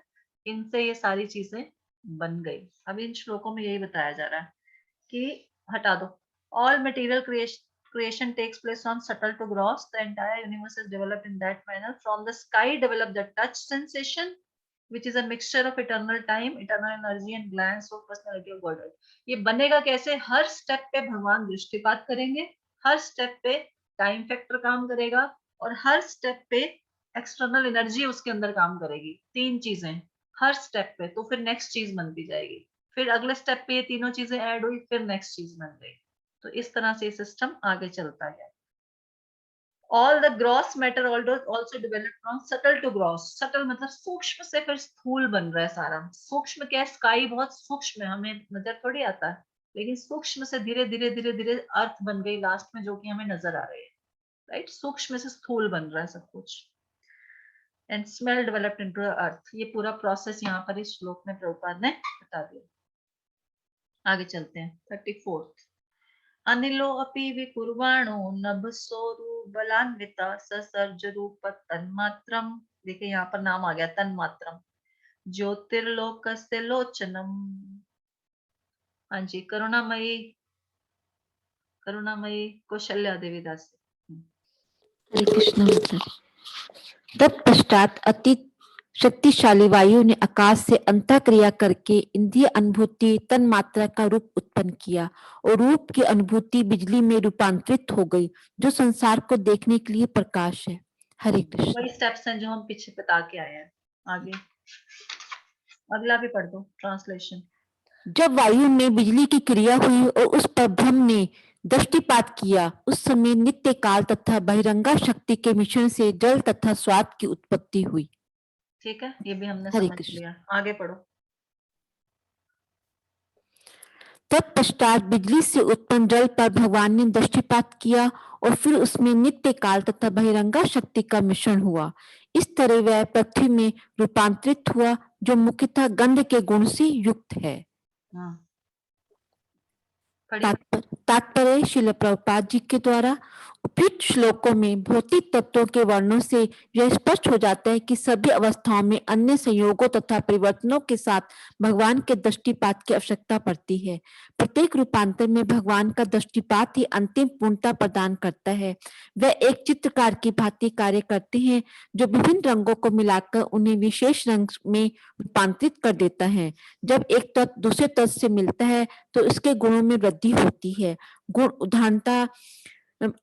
इनसे ये सारी चीजें बन गई। अब इन श्लोकों में यही बताया जा रहा है कि हटा दो, all material creation takes place from subtle to gross. The entire universe is developed in that manner. From the sky developed the touch sensation, which is a mixture of eternal time, eternal energy and glance of personality of Godhead. ये बनेगा कैसे, हर स्टेप पे भगवान दृष्टिपात करेंगे, हर स्टेप पे टाइम फैक्टर काम करेगा, और हर स्टेप पे एक्सटर्नल एनर्जी उसके अंदर काम करेगी। 3 चीजें हर स्टेप पे, तो फिर नेक्स्ट चीज बनती जाएगी। फिर अगले स्टेप पे ये तीनों चीजें ऐड हुई, फिर नेक्स्ट चीज बन गई। तो इस तरह से सिस्टम आगे चलता गया। All the gross matter also developed from subtle to gross. Subtle मतलब सूक्ष्म से फिर स्थूल बन रहा है सारा। सूक्ष्म क्या है, स्काई बहुत सूक्ष्म है, हमें नजर थोड़ी आता है, लेकिन सूक्ष्म से धीरे धीरे धीरे धीरे अर्थ बन गई लास्ट में, जो कि हमें नजर आ रही है, राइट। सूक्ष्म से स्थूल बन रहा है सब कुछ। एंड स्मेल डेवलप्ड इनटू अर्थ। ये पूरा प्रोसेस यहाँ पर इस श्लोक में प्रभुपाद ने बता दिया। आगे चलते हैं 34th। अनिलो अपि विकुर्वाणो नभसोरु बलान्विता ससर्ज रूप तन्मात्रम। देखिए यहाँ पर नाम आ गया तन्मात्रम। ज्योतिर्लोकस्य लोचनम। हाँ जी, करुणामयी कौशल्या देवी दास। हरे कृष्ण माता। तत्पश्चात अति शक्तिशाली वायु ने आकाश से अंतःक्रिया करके इंद्रिय अनुभूति तन मात्रा का रूप उत्पन्न किया, और रूप की अनुभूति बिजली में रूपांतरित हो गई, जो संसार को देखने के लिए प्रकाश है। हरे कृष्ण। वही स्टेप्स हैं जो हम पीछे बता के आए हैं। आगे अगला भी पढ़ दो ट्रांसलेशन। जब वायु में बिजली की क्रिया हुई और उस पर ब्रह्म ने दृष्टिपात किया, उस समय नित्य काल तथा बहिरंगा शक्ति के मिश्रण से जल तथा स्वाद की उत्पत्ति हुई। ठीक है, ये भी हमने हरे समझ कृष्ण। लिया। आगे पढ़ो। तत्पश्चात बिजली से उत्पन्न जल पर भगवान ने दृष्टिपात किया, और फिर उसमें नित्य काल तथा बहिरंगा शक्ति का मिश्रण हुआ। इस तरह वह पृथ्वी में रूपांतरित हुआ, जो मुख्यतः गंध के गुण से युक्त है। तात्पर्य श्रील प्रभुपाद जी के द्वारा उपयुक्त श्लोकों में भौतिक तत्वों के वर्णों से यह स्पष्ट हो जाता है कि सभी अवस्थाओं में अन्य संयोगों तथा परिवर्तनों के साथ भगवान के दृष्टिपात की आवश्यकता पड़ती है। प्रत्येक रूपांतर में भगवान का दृष्टिपात ही अंतिम पूर्णता प्रदान करता है। वह एक चित्रकार की भांति कार्य करते हैं, जो विभिन्न रंगों को मिलाकर उन्हें विशेष रंग में रूपांतरित कर देता है। जब एक तत्व दूसरे तत्व से मिलता है तो इसके गुणों में वृद्धि होती है। गुण उदाहरणता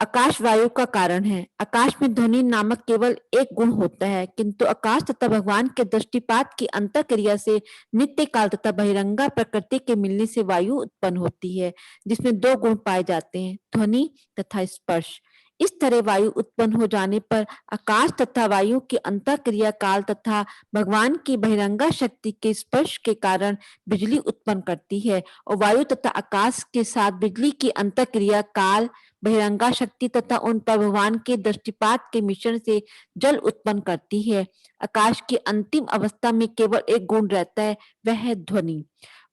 आकाश वायु का कारण है। आकाश में ध्वनि नामक केवल एक गुण होता है, किंतु आकाश तथा भगवान के दृष्टिपात की अंतःक्रिया से नित्य काल तथा बहिरंगा प्रकृति के मिलने से वायु उत्पन्न होती है, जिसमें 2 गुण पाए जाते हैं, ध्वनि तथा स्पर्श। इस तरह वायु उत्पन्न हो जाने पर आकाश तथा वायु की अंतःक्रिया काल तथा भगवान की बहिरंगा शक्ति के स्पर्श के कारण बिजली उत्पन्न करती है, और वायु तथा आकाश के साथ बिजली की अंतःक्रिया काल, बहिरंगा शक्ति तथा उन पर भगवान के दृष्टिपात के मिश्रण से जल उत्पन्न करती है। आकाश की अंतिम अवस्था में केवल एक गुण रहता है, वह है ध्वनि।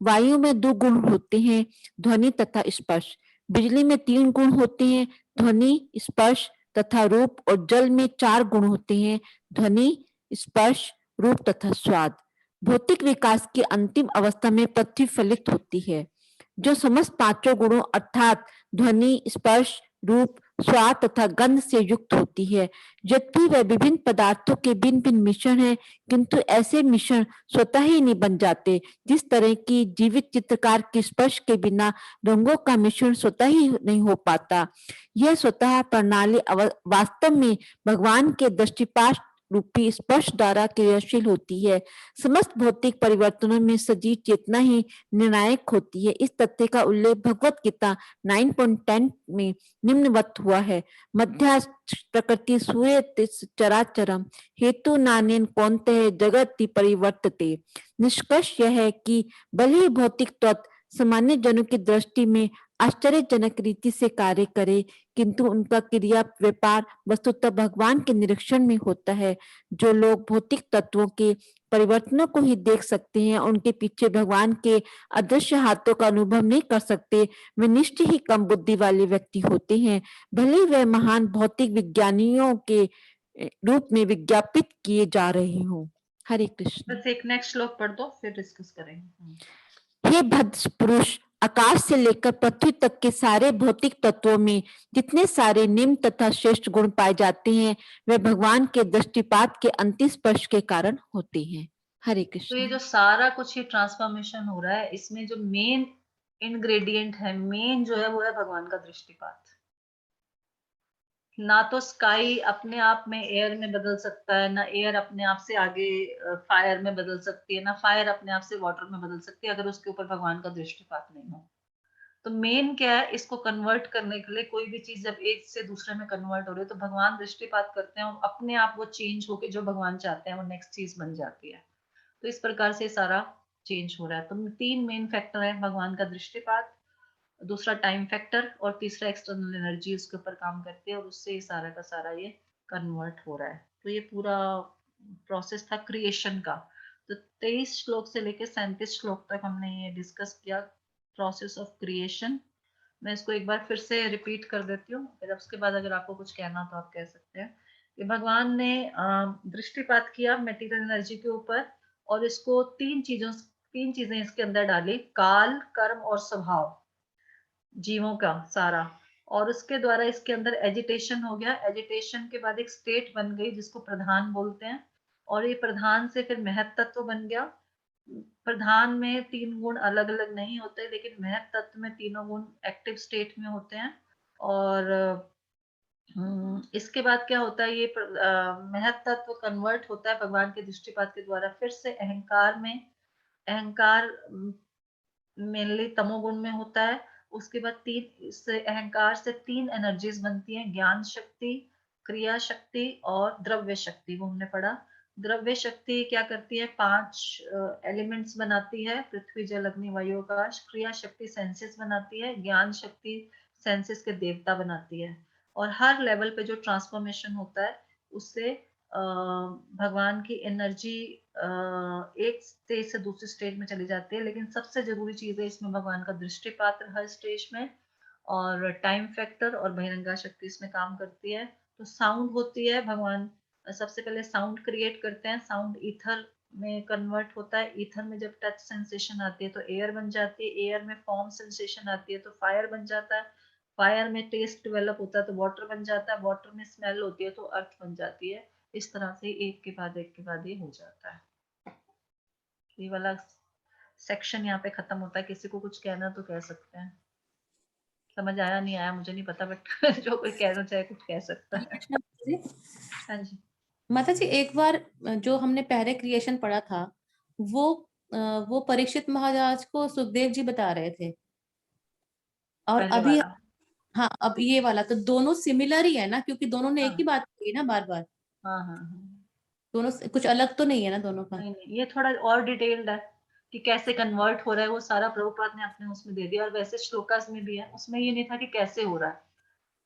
वायु में 2 गुण होते हैं, ध्वनि तथा स्पर्श। बिजली में 3 गुण होते हैं, ध्वनि, स्पर्श तथा रूप, और जल में 4 गुण होते हैं, ध्वनि, स्पर्श, रूप तथा स्वाद। भौतिक विकास की अंतिम अवस्था में पृथ्वी फलित होती है। जो समस्त पांचों गुणों अर्थात ध्वनि, स्पर्श, रूप, स्वाद तथा गंध से युक्त होती है। यद्यपि वह विभिन्न पदार्थों के भिन्न भिन्न मिश्रण है, किंतु ऐसे मिश्रण स्वतः ही नहीं बन जाते। जिस तरह की जीवित चित्रकार के स्पर्श के बिना रंगों का मिश्रण स्वतः ही नहीं हो पाता, यह स्वतः प्रणाली वास्तव में भगवान के दृष्टिपात रूपी स्पर्श द्वारा क्रियाशील होती है। समस्त भौतिक परिवर्तनों में सजीव चेतना ही निर्णायक होती है। इस तथ्य का उल्लेख भगवत गीता 9.10 में निम्नवत हुआ है। मध्याश्च प्रकृति सूर्य चराचरम हेतु नानेन कौन्तेय जगति परिवर्तते। निष्कर्ष यह है कि भले ही भौतिक तत्व सामान्य जनों की दृष्टि में आश्चर्यजनक रीति से कार्य करे, किंतु उनका क्रिया व्यापार वस्तुतः भगवान के निरीक्षण में होता है। जो लोग भौतिक तत्वों के परिवर्तनों को ही देख सकते हैं, उनके पीछे भगवान के अदृश्य हाथों का अनुभव नहीं कर सकते, वे निश्चय ही कम बुद्धि वाले व्यक्ति होते हैं। भले वे महान भौतिक विज्ञानियों के रूप में विज्ञापित किए जा रहे हों। हरे कृष्ण। बस एक नेक्स्ट श्लोक पढ़ दो, फिर डिस्कस करेंगे। हे भद्र पुरुष, आकाश से लेकर पृथ्वी तक के सारे भौतिक तत्वों में जितने सारे निम्न तथा श्रेष्ठ गुण पाए जाते हैं, वे भगवान के दृष्टिपात के अंतिम स्पर्श के कारण होते हैं। हरे तो कृष्ण। ये जो सारा कुछ ही ट्रांसफॉर्मेशन हो रहा है, इसमें जो मेन इंग्रेडिएंट है, मेन जो है वो है भगवान का दृष्टिपात। ना तो स्काई अपने आप में एयर में बदल सकता है, ना एयर अपने आप से आगे फायर में बदल सकती है, ना फायर अपने आप से वाटर में बदल सकती है, अगर उसके ऊपर भगवान का दृष्टिपात नहीं हो। तो मेन क्या है, इसको कन्वर्ट करने के लिए कोई भी चीज जब एक से दूसरे में कन्वर्ट हो रही है, तो भगवान दृष्टिपात करते हैं और अपने आप वो चेंज होके जो भगवान चाहते हैं वो नेक्स्ट चीज बन जाती है। तो इस प्रकार से सारा चेंज हो रहा है। तो तीन मेन फैक्टर है, भगवान का दृष्टिपात, दूसरा टाइम फैक्टर, और तीसरा एक्सटर्नल एनर्जी उसके ऊपर काम करती है, और उससे ये सारा का सारा ये कन्वर्ट हो रहा है। तो ये पूरा प्रोसेस था क्रिएशन का। तो 23 श्लोक से लेकर 37 श्लोक तक हमने ये डिस्कस किया, प्रोसेस ऑफ क्रिएशन। मैं इसको एक बार फिर से रिपीट कर देती हूँ, फिर उसके बाद अगर आपको कुछ कहना तो आप कह सकते हैं। कि भगवान ने दृष्टिपात किया मटेरियल एनर्जी के ऊपर, और इसको तीन चीजें इसके अंदर डाली, काल, कर्म और स्वभाव, जीवों का सारा। और उसके द्वारा इसके अंदर एजिटेशन हो गया, एजिटेशन के बाद एक स्टेट बन गई जिसको प्रधान बोलते हैं, और ये प्रधान से फिर महत तत्व बन गया। प्रधान में तीन गुण अलग अलग नहीं होते, लेकिन महत तत्व में तीनों गुण एक्टिव स्टेट में होते हैं। और इसके बाद क्या होता है, ये महत तत्व कन्वर्ट होता है भगवान के दृष्टिपात के द्वारा फिर से अहंकार में। अहंकार मेनली तमोगुण में होता है। उसके बाद अहंकार से तीन एनर्जीज बनती हैं, ज्ञान शक्ति, क्रिया शक्ति और द्रव्य शक्ति। वो हमने पढ़ा। द्रव्य शक्ति क्या करती है, 5 एलिमेंट्स बनाती है, पृथ्वी जल अग्नि वायु आकाश। क्रिया शक्ति सेंसेस बनाती है, ज्ञान शक्ति सेंसेस के देवता बनाती है। और हर लेवल पे जो ट्रांसफॉर्मेशन होता है उससे भगवान की एनर्जी एक स्टेज से दूसरे स्टेज में चली जाती है। लेकिन सबसे जरूरी चीज है इसमें भगवान का दृष्टिपात हर स्टेज में, और टाइम फैक्टर और बहिरंगा शक्ति इसमें काम करती है। तो साउंड होती है, भगवान सबसे पहले साउंड क्रिएट करते हैं, साउंड ईथर में कन्वर्ट होता है। ईथर में जब टच सेंसेशन आती है तो एयर बन जाती है, एयर में फॉर्म सेंसेशन आती है तो फायर बन जाता है, फायर में टेस्ट डेवलप होता है तो वाटर बन जाता है, वाटर में स्मेल होती है तो अर्थ बन जाती है। इस तरह से एक के बाद ये हो जाता है। ये वाला सेक्शन यहाँ पे खत्म होता है। किसी को कुछ कहना तो कह सकते हैं। समझ आया नहीं आया मुझे नहीं पता, बट जो कोई कहना चाहे कुछ कह सकता है। हाँ जी माता जी, एक बार जो हमने पहले क्रिएशन पढ़ा था वो परीक्षित महाराज को सुखदेव जी बता रहे थे, और पहले अभी वाला। हाँ अब ये वाला तो दोनों सिमिलर ही है ना, क्योंकि दोनों ने एक ही बात कही ना बार बार। हाँ हाँ हाँ, दोनों कुछ अलग तो नहीं है ना दोनों का। नहीं नहीं, ये थोड़ा और डिटेल्ड है कि कैसे कन्वर्ट हो रहा है, वो सारा प्रभुपाद ने अपने उसमें दे दिया। और वैसे श्लोकास में भी है, उसमें ये नहीं था कि कैसे हो रहा है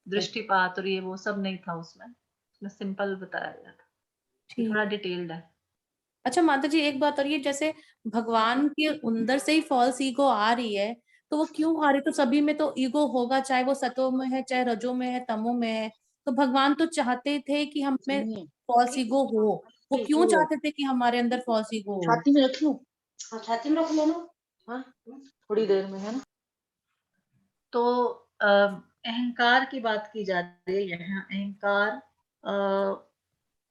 दृष्टिपात और ये वो सब नहीं था उसमें सिंपल बताया गया था। ये थोड़ा डिटेल्ड है। अच्छा माता जी, एक बात और, ये जैसे भगवान के अंदर से ही फॉल्स ईगो आ रही है, तो वो क्यों आ रही? तो सभी में तो ईगो होगा, चाहे वो सतो में है, चाहे रजो में है, तमो में है। तो भगवान तो चाहते थे कि हम में फॉल्स ईगो हो। वो क्यों चाहते थे कि हमारे अंदर फॉल्स ईगो हो? छाती में रख लूं? हाँ छाती में रख लो ना, हाँ थोड़ी देर में, है ना। तो अहंकार की बात की जा रही है यहाँ।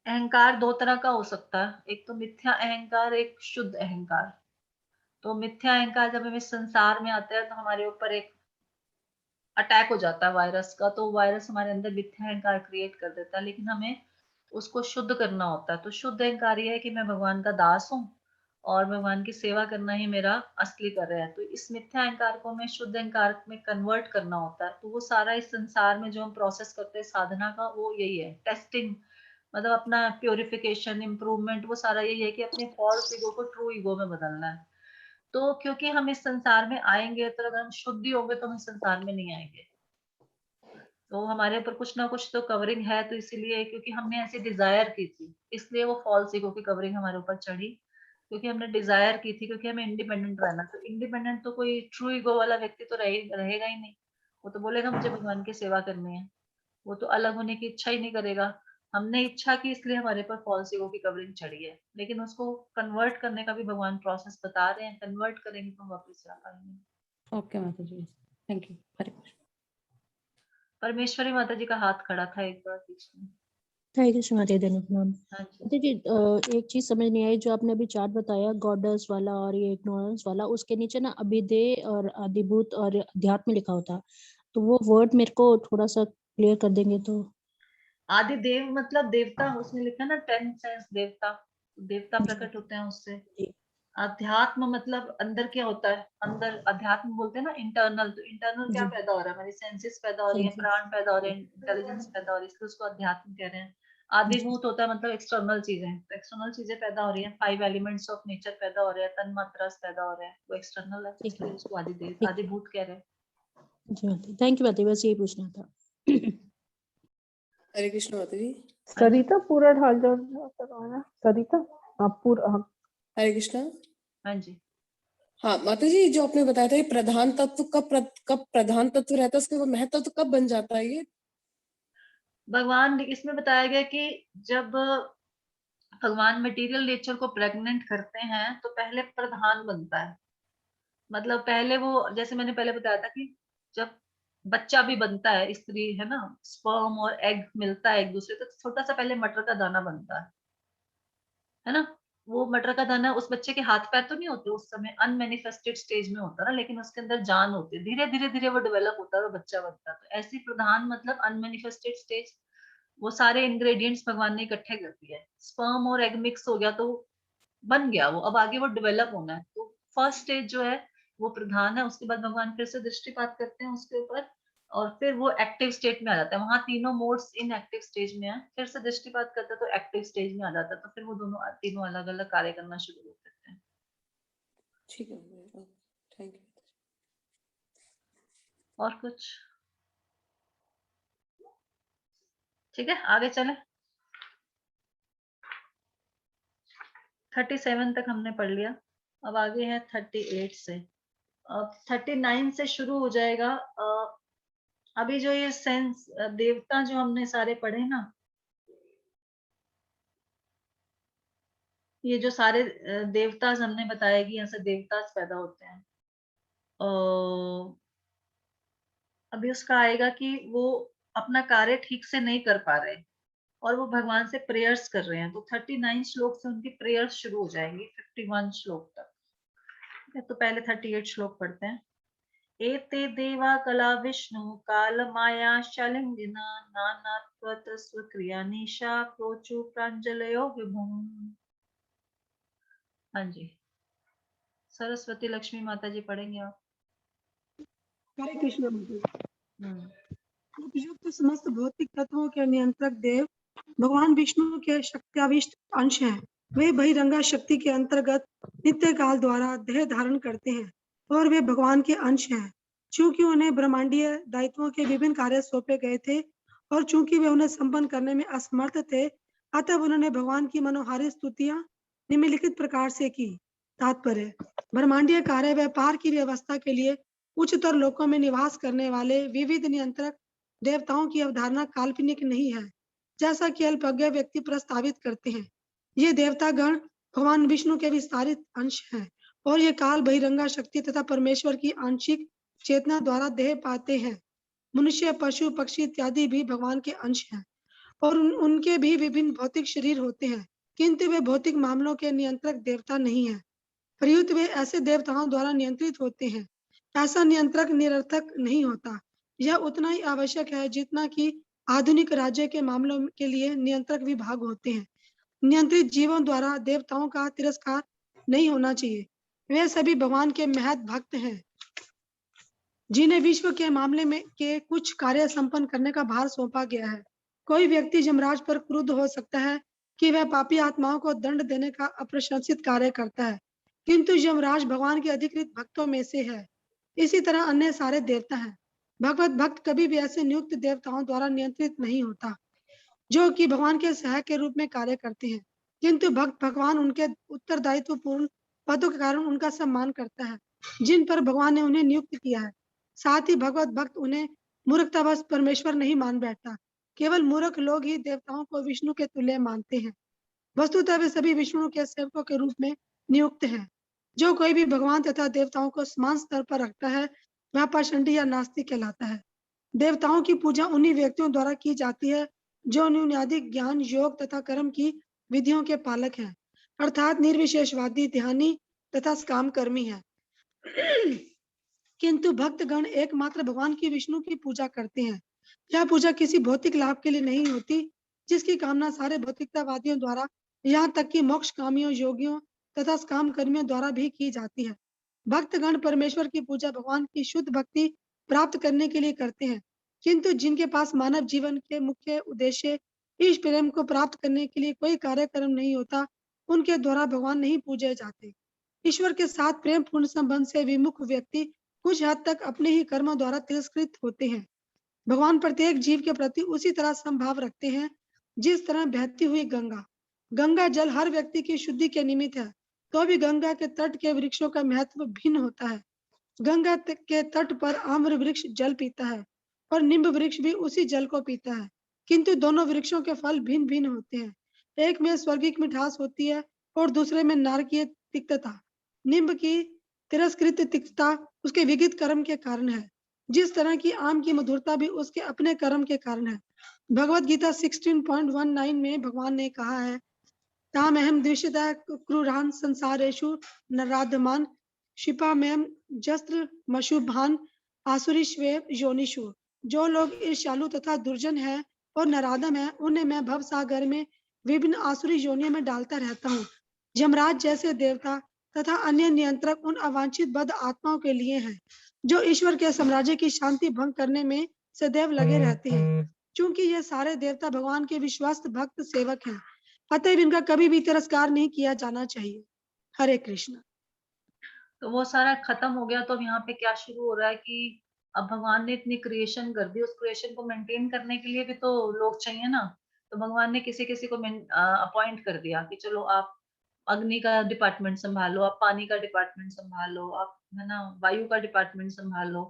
अहंकार दो तरह का हो सकता है, एक तो मिथ्या अहंकार, एक शुद्ध अहंकार। तो मिथ्या अहंकार जब हम इस संसार में आते हैं तो हमारे ऊपर एक अटैक हो जाता है वायरस का, तो वायरस हमारे अंदर मिथ्या अहंकार क्रिएट कर देता है, लेकिन हमें उसको शुद्ध करना होता है। तो शुद्ध अहंकार ये है कि मैं भगवान का दास हूँ और भगवान की सेवा करना ही मेरा असली कार्य है। तो इस मिथ्या अहंकार को हमें शुद्ध अहंकार में कन्वर्ट करना होता है। तो वो सारा इस संसार में जो हम प्रोसेस करते हैं साधना का, वो यही है, टेस्टिंग, मतलब अपना प्योरिफिकेशन, इम्प्रूवमेंट, वो सारा यही है कि अपने फॉल्स ईगो को ट्रू ईगो में बदलना है। तो क्योंकि हम इस संसार में आएंगे, तो अगर हम शुद्ध ही होंगे तो हम इस संसार में नहीं आएंगे। तो हमारे ऊपर कुछ ना कुछ तो कवरिंग है, तो इसीलिए क्योंकि हमने ऐसी डिजायर की थी, इसलिए वो फॉल्स ईगो की कवरिंग हमारे ऊपर चढ़ी, क्योंकि हमने डिजायर की थी, क्योंकि हमें इंडिपेंडेंट रहना। तो इंडिपेंडेंट तो कोई ट्रू ईगो वाला व्यक्ति तो रहेगा ही नहीं। वो तो बोलेगा मुझे भगवान की सेवा करनी है, वो तो अलग होने की इच्छा ही नहीं करेगा। हमने इच्छा की, इसलिए हमारे पर फॉल्स ईगो की कवरिंग चढ़ी है, लेकिन उसको कन्वर्ट करने का भी भगवान प्रोसेस बता रहे हैं। कन्वर्ट करेंगे तो हम वापस आ पाएंगे। ओके माता जी, थैंक यू। हरे कृष्ण। परमेश्वरी माता जी का हाथ खड़ा था एक बार बीच में। हरे कृष्ण माता जी, प्रणाम। हाँ जी। माता जी, एक चीज समझ नहीं आई, जो आपने अभी चार्ट बताया गॉडेस वाला और ये इग्नोरेंस वाला, उसके नीचे ना अभिधेय और आदिभूत और अध्यात्म लिखा होता, तो वो वर्ड मेरे को थोड़ा सा क्लियर कर देंगे तो। आदि देव मतलब देवता, उसने लिखा ना 10 सेंस देवता, देवता प्रकट होते हैं उससे। जी। अध्यात्म मतलब अंदर क्या होता है, अंदर अध्यात्म बोलते हैं ना, इंटरनल। तो इंटरनल क्या जी। पैदा हो रहा है, हमारी सेंसेस पैदा हो रही है, Senses, प्राण पैदा हो रहे हैं, जी। इंटेलिजेंस पैदा हो रही है, इसलिए उसको अध्यात्म कह रहे हैं। आदिभूत होता है मतलब एक्सटर्नल चीजें, तो एक्सटर्नल चीजें पैदा हो रही है, 5 एलिमेंट्स ऑफ नेचर पैदा हो रहे हैं, तन मात्रा पैदा हो रहे हैं, वो एक्सटर्नल है, ठीक है, इसलिए उसको आदिदेव ठीक। आदिभूत कह रहे हैं। जी माता, थैंक यू माता, बस यही पूछना था। हरे कृष्ण माता जी। सरिता पूरा ढाल जाओ सरिता, आप पूरा। हरे कृष्ण। हाँ जी। हाँ माता जी, जो आपने बताया था ये प्रधान तत्व कब प्रधान तत्व रहता है, उसका महत्व तत्व कब बन जाता है ये? भगवान इसमें बताया गया कि जब भगवान मटेरियल नेचर को प्रेग्नेंट करते हैं तो पहले प्रधान बनता है। मतलब पहले वो, जैसे मैंने पहले बताया था कि जब बच्चा भी बनता है, स्त्री है ना, स्पर्म और एग मिलता है एक दूसरे, तो छोटा सा पहले मटर का दाना बनता है ना। वो मटर का दाना, उस बच्चे के हाथ पैर तो नहीं होते उस समय, अनमैनिफेस्टेड स्टेज में होता है ना, लेकिन उसके अंदर जान होती है, धीरे धीरे धीरे वो डेवलप होता है, वो बच्चा बनता है। तो ऐसे प्रधान मतलब अनमैनिफेस्टेड स्टेज, वो सारे इंग्रेडिएंट्स भगवान ने इकट्ठे कर दिए, स्पर्म और एग मिक्स हो गया तो बन गया वो। अब आगे वो डेवलप होना है, तो फर्स्ट स्टेज जो है वो प्रधान है। उसके बाद भगवान फिर से दृष्टिपात करते हैं उसके ऊपर, और फिर वो एक्टिव स्टेट में आ जाता है। वहां तीनों मोड्स इन एक्टिव स्टेज में है, फिर से दृष्टिपात करते हैं तो एक्टिव स्टेज में आ जाता है, तो फिर वो दोनों तीनों अलग अलग कार्य करना शुरू हो करते हैं। ठीक है, थैंक यू। और कुछ? ठीक है, आगे चले। 37 तक हमने पढ़ लिया, अब आगे है 38 से। अब 39 से शुरू हो जाएगा। अभी जो ये सेंस देवता जो हमने सारे पढ़े ना, ये जो सारे देवता हमने बताया कि यहाँ से देवता पैदा होते हैं। अभी उसका आएगा कि वो अपना कार्य ठीक से नहीं कर पा रहे और वो भगवान से प्रेयर्स कर रहे हैं, तो 39 श्लोक से उनकी प्रेयर्स शुरू हो जाएंगी 51 श्लोक तक। ठीक है, तो पहले 38 श्लोक पढ़ते हैं। एते देवा कला विष्णु काल माया शालिंगिना नानात्वत स्वक्रिया निशा प्रोचु प्रांजलयो विभुम। हाँ जी, सरस्वती लक्ष्मी माता जी पढ़ेंगे आप। हरे कृष्ण माता जी। उपयुक्त समस्त भौतिक तत्वों के नियंत्रक देव भगवान विष्णु के शक्त्याविष्ट अंश हैं। वे बहिरंगा शक्ति के अंतर्गत नित्य काल द्वारा देह धारण करते हैं और वे भगवान के अंश हैं। चूंकि उन्हें ब्रह्मांडीय दायित्वों के विभिन्न कार्य सौंपे गए थे और चूंकि वे उन्हें संपन्न करने में असमर्थ थे, अतः उन्होंने भगवान की मनोहारी स्तुतियां निम्नलिखित प्रकार से की। तात्पर्य: ब्रह्मांडीय कार्य व्यापार की व्यवस्था के लिए उच्चतर लोकों में निवास करने वाले विविध नियंत्रक देवताओं की अवधारणा काल्पनिक नहीं है, जैसा कि अल्पज्ञ व्यक्ति प्रस्तावित करते हैं। ये देवता गण भगवान विष्णु के विस्तारित अंश हैं और ये काल बहिरंगा शक्ति तथा परमेश्वर की आंशिक चेतना द्वारा देह पाते हैं। मनुष्य, पशु, पक्षी इत्यादि भी भगवान के अंश हैं और उनके भी विभिन्न भौतिक शरीर होते हैं, किंतु वे भौतिक मामलों के नियंत्रक देवता नहीं है। प्रयुक्त वे ऐसे देवताओं द्वारा नियंत्रित होते हैं। ऐसा नियंत्रक निरर्थक नहीं होता। यह उतना ही आवश्यक है जितना कि आधुनिक राज्य के मामलों के लिए नियंत्रक विभाग होते हैं। नियंत्रित जीवों द्वारा देवताओं का तिरस्कार नहीं होना चाहिए। वे सभी भगवान के महत भक्त हैं, जिन्हें विश्व के मामले में के कुछ कार्य संपन्न करने का भार सौंपा गया है। कोई व्यक्ति यमराज पर क्रुद्ध हो सकता है कि वह पापी आत्माओं को दंड देने का अप्रशंसित कार्य करता है, किंतु यमराज भगवान के अधिकृत भक्तों में से है। इसी तरह अन्य सारे देवता हैं। भगवत भक्त कभी भी ऐसे नियुक्त देवताओं द्वारा नियंत्रित नहीं होता जो कि भगवान के सहायक के रूप में कार्य करते हैं, किंतु भक्त भगवान उनके उत्तरदायित्व पूर्ण पदों के कारण उनका सम्मान करता है जिन पर भगवान ने उन्हें नियुक्त किया है। साथ ही भगवत भक्त उन्हें मूर्खतावश परमेश्वर नहीं मान बैठता। केवल मूर्ख लोग ही देवताओं को विष्णु के तुल्य मानते हैं। वस्तुतः वे सभी विष्णु के सेवकों के रूप में नियुक्त हैं। जो कोई भी भगवान तथा देवताओं को समान स्तर पर रखता है वह पाषंडी या नास्तिक कहलाता है। देवताओं की पूजा उन्हीं व्यक्तियों द्वारा की जाती है जो न्यूनाधिक ज्ञान, योग तथा कर्म की विधियों के पालक हैं, अर्थात निर्विशेषवादी, ध्यानी तथा काम कर्मी है। किंतु भक्तगण एकमात्र भगवान की विष्णु की पूजा करते हैं। यह पूजा किसी भौतिक लाभ के लिए नहीं होती, जिसकी कामना सारे भौतिकतावादियों द्वारा, यहाँ तक कि मोक्ष कामियों, योगियों तथा काम कर्मियों द्वारा भी की जाती है। भक्तगण परमेश्वर की पूजा भगवान की शुद्ध भक्ति प्राप्त करने के लिए करते हैं, किंतु जिनके पास मानव जीवन के मुख्य उद्देश्य ईश प्रेम को प्राप्त करने के लिए कोई कार्यक्रम नहीं होता, उनके द्वारा भगवान नहीं पूजे जाते। ईश्वर के साथ प्रेम पूर्ण संबंध से विमुख व्यक्ति कुछ हद तक अपने ही कर्मों द्वारा तिरस्कृत होते हैं। भगवान प्रत्येक जीव के प्रति उसी तरह संभाव रखते हैं जिस तरह बहती हुई गंगा जल हर व्यक्ति की शुद्धि के निमित्त है, तो भी गंगा के तट के वृक्षों का महत्व भिन्न होता है। गंगा के तट पर आम्र वृक्ष जल पीता है और नींब वृक्ष भी उसी जल को पीता है, किंतु दोनों वृक्षों के फल भिन्न भिन्न होते हैं। एक में स्वर्गिक मिठास होती है और दूसरे में नारकीय तिक्तता। नींब की तिरस्कृत तिक्तता उसके विगित कर्म के कारण है, जिस तरह की आम की मधुरता भी उसके अपने कर्म के कारण है। भगवत गीता 16.19 में भगवान ने कहा है, ताम अहम द्विषदा क्रूरान संसारेषु नराधमान क्षिपामयम जस्त्र मशुभान आसुरीश्वेव योनिषु। जो लोग ईर्ष्यालु तथा दुर्जन है और नराधम है, उन्हें मैं भव सागर में विभिन्न आसुरी योनियों में डालता रहता हूँ। यमराज जैसे देवता तथा अन्य नियंत्रक उन अवांछित बद आत्माओं के लिए हैं जो ईश्वर के साम्राज्य की शांति भंग करने में सदैव लगे रहते हैं। चूंकि ये सारे देवता भगवान के विश्वास भक्त सेवक हैं, अतएव इनका कभी भी तिरस्कार नहीं किया जाना चाहिए। हरे कृष्ण। तो वो सारा खत्म हो गया, तो अब यहाँ पे क्या शुरू हो रहा है कि अब भगवान ने इतनी क्रिएशन कर दी, उस क्रिएशन को मेंटेन करने के लिए भी तो लोग चाहिए ना। तो भगवान ने किसी किसी को अपॉइंट कर दिया कि चलो आप अग्नि का डिपार्टमेंट संभालो, आप पानी का डिपार्टमेंट संभालो, आप है ना वायु का डिपार्टमेंट संभालो।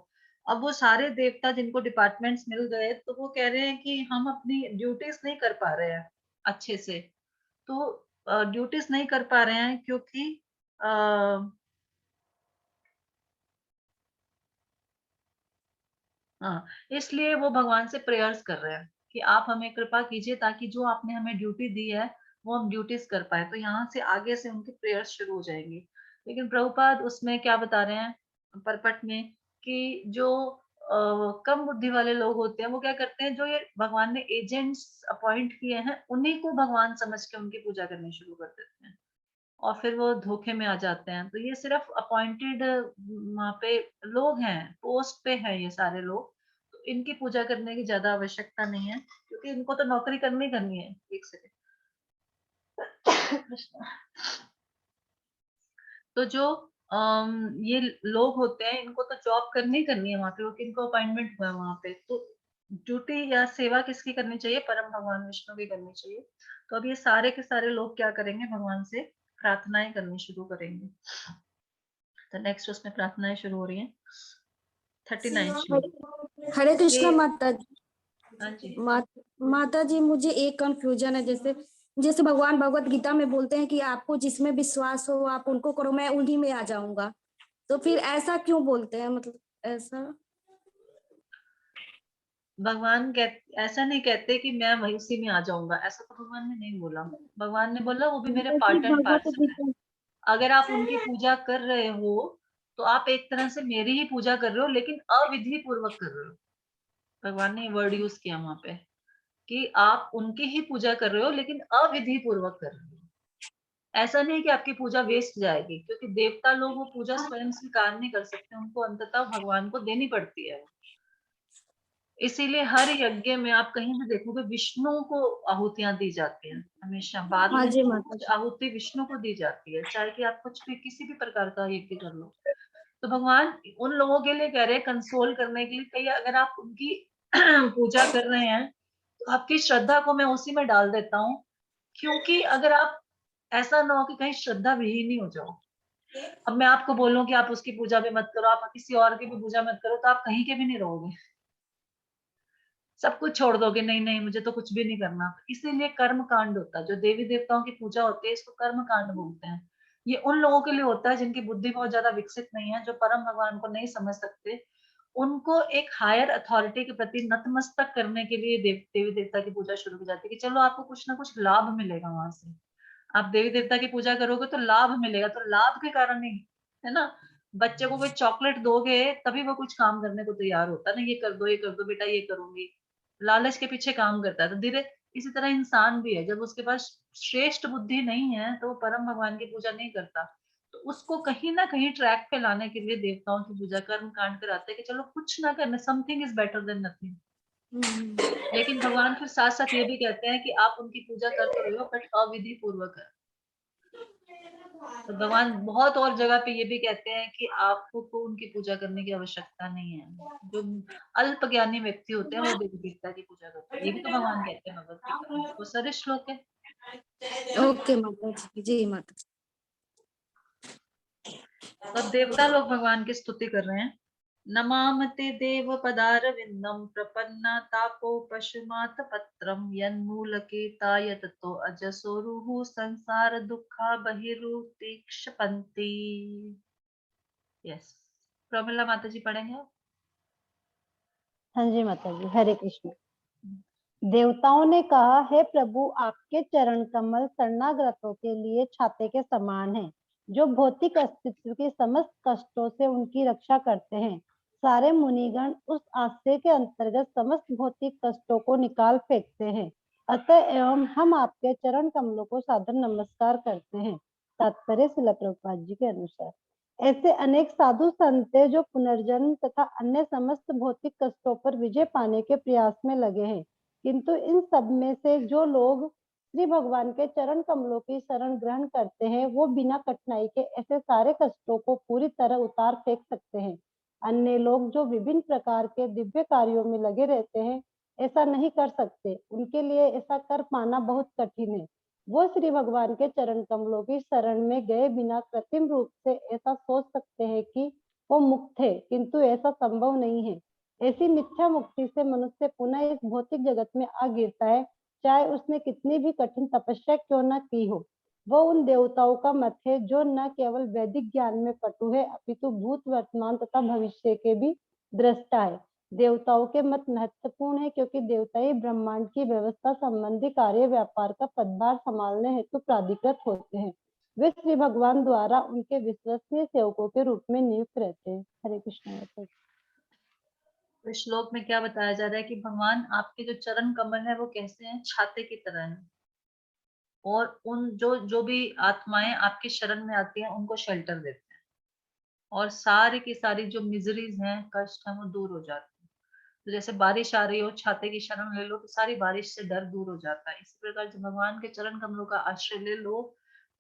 अब वो सारे देवता जिनको डिपार्टमेंट्स मिल गए, तो वो कह रहे हैं कि हम अपनी ड्यूटीज नहीं कर पा रहे हैं अच्छे से। तो ड्यूटीज नहीं कर पा रहे हैं क्योंकि हाँ, इसलिए वो भगवान से प्रेयर्स कर रहे हैं कि आप हमें कृपा कीजिए ताकि जो आपने हमें ड्यूटी दी है वो हम ड्यूटीज कर पाए। तो यहाँ से आगे से उनकी प्रेयर्स शुरू हो जाएंगी। लेकिन प्रभुपाद उसमें क्या बता रहे हैं परपट में कि जो कम बुद्धि वाले लोग होते हैं वो क्या करते हैं, जो ये भगवान ने एजेंट्स अपॉइंट किए हैं उन्हीं को भगवान समझ के उनकी पूजा करनी शुरू कर देते हैं और फिर वो धोखे में आ जाते हैं। तो ये सिर्फ अपॉइंटेड वहाँ पे लोग हैं, पोस्ट पे है ये सारे लोग, तो इनकी पूजा करने की ज्यादा आवश्यकता नहीं है क्योंकि इनको तो नौकरी करनी है। एक सेकंड। तो जो ये लोग होते हैं इनको तो जॉब करनी है वहाँ पे, क्योंकि इनको अपॉइंटमेंट हुआ है वहाँ पे। तो ड्यूटी या सेवा किसकी करनी चाहिए? परम भगवान विष्णु की करनी चाहिए। तो अब ये सारे के सारे लोग क्या करेंगे, भगवान से प्रार्थनाएं करनी शुरू करेंगे। तो नेक्स्ट उसमें प्रार्थनाएं शुरू हो रही हैं 39। हरे कृष्णा माता जी। हाँ जी माता जी, मुझे एक कंफ्यूजन है। जैसे भगवान भगवत गीता में बोलते हैं कि आपको जिसमें विश्वास हो आप उनको करो, मैं उन्हीं में आ जाऊंगा। तो फिर ऐसा क्यों बोलते हैं? मतलब ऐसा भगवान ऐसा नहीं कहते कि मैं वही उसी में आ जाऊंगा, ऐसा तो भगवान ने नहीं बोला। भगवान ने बोला वो भी मेरे पार्ट एंड पार्सल है। अगर आप उनकी पूजा कर रहे हो तो आप एक तरह से मेरी ही पूजा कर रहे हो, लेकिन अविधि पूर्वक कर रहे हो। भगवान ने वर्ड यूज किया वहां पे कि आप उनकी ही पूजा कर रहे हो लेकिन अविधि पूर्वक कर रहे हो। ऐसा नहीं कि आपकी पूजा वेस्ट जाएगी, क्योंकि देवता लोग वो पूजा स्वयं स्वीकार नहीं कर सकते, उनको अंततः भगवान को देनी पड़ती है। इसीलिए हर यज्ञ में आप कहीं भी देखोगे विष्णु को आहुतियां दी जाती हैं हमेशा। बाद हाँ में जी सब माता कुछ जी। आहुति विष्णु को दी जाती है, चाहे कि आप कुछ भी किसी भी प्रकार का यज्ञ कर लो। तो भगवान उन लोगों के लिए कह रहे हैं, कंसोल करने के लिए, कहीं अगर आप उनकी पूजा कर रहे हैं तो आपकी श्रद्धा को मैं उसी में डाल देता हूँ, क्योंकि अगर आप ऐसा ना हो कि कहीं श्रद्धा विहीन ही हो जाओ। अब मैं आपको बोलूं कि आप उसकी पूजा भी मत करो, आप किसी और की भी पूजा मत करो, तो आप कहीं के भी नहीं रहोगे, सब कुछ छोड़ दोगे, नहीं नहीं मुझे तो कुछ भी नहीं करना। इसीलिए कर्म कांड होता है, जो देवी देवताओं की पूजा होती है इसको कर्म कांड बोलते हैं। ये उन लोगों के लिए होता है जिनकी बुद्धि बहुत ज्यादा विकसित नहीं है, जो परम भगवान को नहीं समझ सकते। उनको एक हायर अथॉरिटी के प्रति नतमस्तक करने के लिए देवी देवता की पूजा शुरू की जाती है कि चलो आपको कुछ ना कुछ लाभ मिलेगा वहां से। आप देवी देवता की पूजा करोगे तो लाभ मिलेगा, तो लाभ के कारण ही, है ना। बच्चे को कोई चॉकलेट दोगे तभी वो कुछ काम करने को तैयार होता है ना, ये कर दो बेटा, ये करूंगी। लालच के पीछे काम करता है। तो धीरे इसी तरह इंसान भी है, जब उसके पास श्रेष्ठ बुद्धि नहीं है तो वो परम भगवान की पूजा नहीं करता। तो उसको कहीं ना कहीं ट्रैक पे लाने के लिए देवताओं की पूजा कर्म कांड कराते हैं कि चलो कुछ ना करने, something is better than nothing. लेकिन भगवान फिर साथ साथ ये भी कहते हैं कि आप उनकी पूजा कर तो रहे हो बट अविधि पूर्वक है। तो भगवान बहुत और जगह पे ये भी कहते हैं कि आपको उनकी पूजा करने की आवश्यकता नहीं है। जो अल्प ज्ञानी व्यक्ति होते हैं वो देवी देवता की पूजा करते हैं, ये भी तो भगवान कहते हैं भगवत गीता में, वो सारे श्लोक है। ओके माता जी। जी माता जी। तो अब देवता लोग भगवान की स्तुति कर रहे हैं। नमामते देव पदारविंदम प्रपन्ना तापो पशुमात पत्रम यन्मूलके ताय ततो अजसो रुहु संसार दुखा बहिरुतीक्षपन्ति। यस, प्रमिला माता जी पढ़ेंगे आप? हाँ जी माता जी, हरे कृष्ण। देवताओं ने कहा, हे प्रभु, आपके चरण कमल शरणागतों के लिए छाते के समान हैं, जो भौतिक अस्तित्व के समस्त कष्टों से उनकी रक्षा करते हैं। सारे मुनिगण उस आश्रय के अंतर्गत समस्त भौतिक कष्टों को निकाल फेंकते हैं। अतः एवं हम आपके चरण कमलों को सादर नमस्कार करते हैं। तात्पर्य श्रील प्रभुपाद जी के अनुसार। ऐसे अनेक साधु संत हैं जो पुनर्जन्म तथा अन्य समस्त भौतिक कष्टों पर विजय पाने के प्रयास में लगे हैं, किंतु इन सब में से जो लोग श्री भगवान के चरण कमलों की शरण ग्रहण करते हैं वो बिना कठिनाई के ऐसे सारे कष्टों को पूरी तरह उतार फेंक सकते हैं। अन्य लोग जो विभिन्न प्रकार के दिव्य कार्यों में लगे रहते हैं ऐसा नहीं कर सकते, उनके लिए ऐसा कर पाना बहुत कठिन है। वो श्री भगवान के चरण कमलों की शरण में गए बिना कृत्रिम रूप से ऐसा सोच सकते हैं कि वो मुक्त है, किंतु ऐसा संभव नहीं है। ऐसी मिथ्या मुक्ति से मनुष्य पुनः इस भौतिक जगत में आ गिरता है, चाहे उसने कितनी भी कठिन तपस्या क्यों न की हो। वो उन देवताओं का मत है जो न केवल वैदिक ज्ञान में पटु है, अपितु भूत वर्तमान तथा भविष्य के भी दृष्टा है। देवताओं के मत महत्वपूर्ण है क्योंकि देवता ही ब्रह्मांड की व्यवस्था संबंधी कार्य व्यापार का पदभार संभालने हेतु प्राधिकृत होते हैं। वे श्री भगवान द्वारा उनके विश्वसनीय सेवकों के रूप में नियुक्त रहते हैं। हरे कृष्ण। तो श्लोक में क्या बताया जा रहा है कि भगवान आपके जो चरण कमल है वो कैसे हैं, छाते की तरह हैं, और उन जो भी आत्माएं आपके शरण में आती हैं उनको शेल्टर देते हैं, और सारी की सारी जो मिजरीज हैं, कष्ट हैं, वो दूर हो जाते हैं। तो जैसे बारिश आ रही हो, छाते की शरण ले लो तो सारी बारिश से डर दूर हो जाता है। इसी प्रकार जब भगवान के चरण कमलों का आश्रय ले लो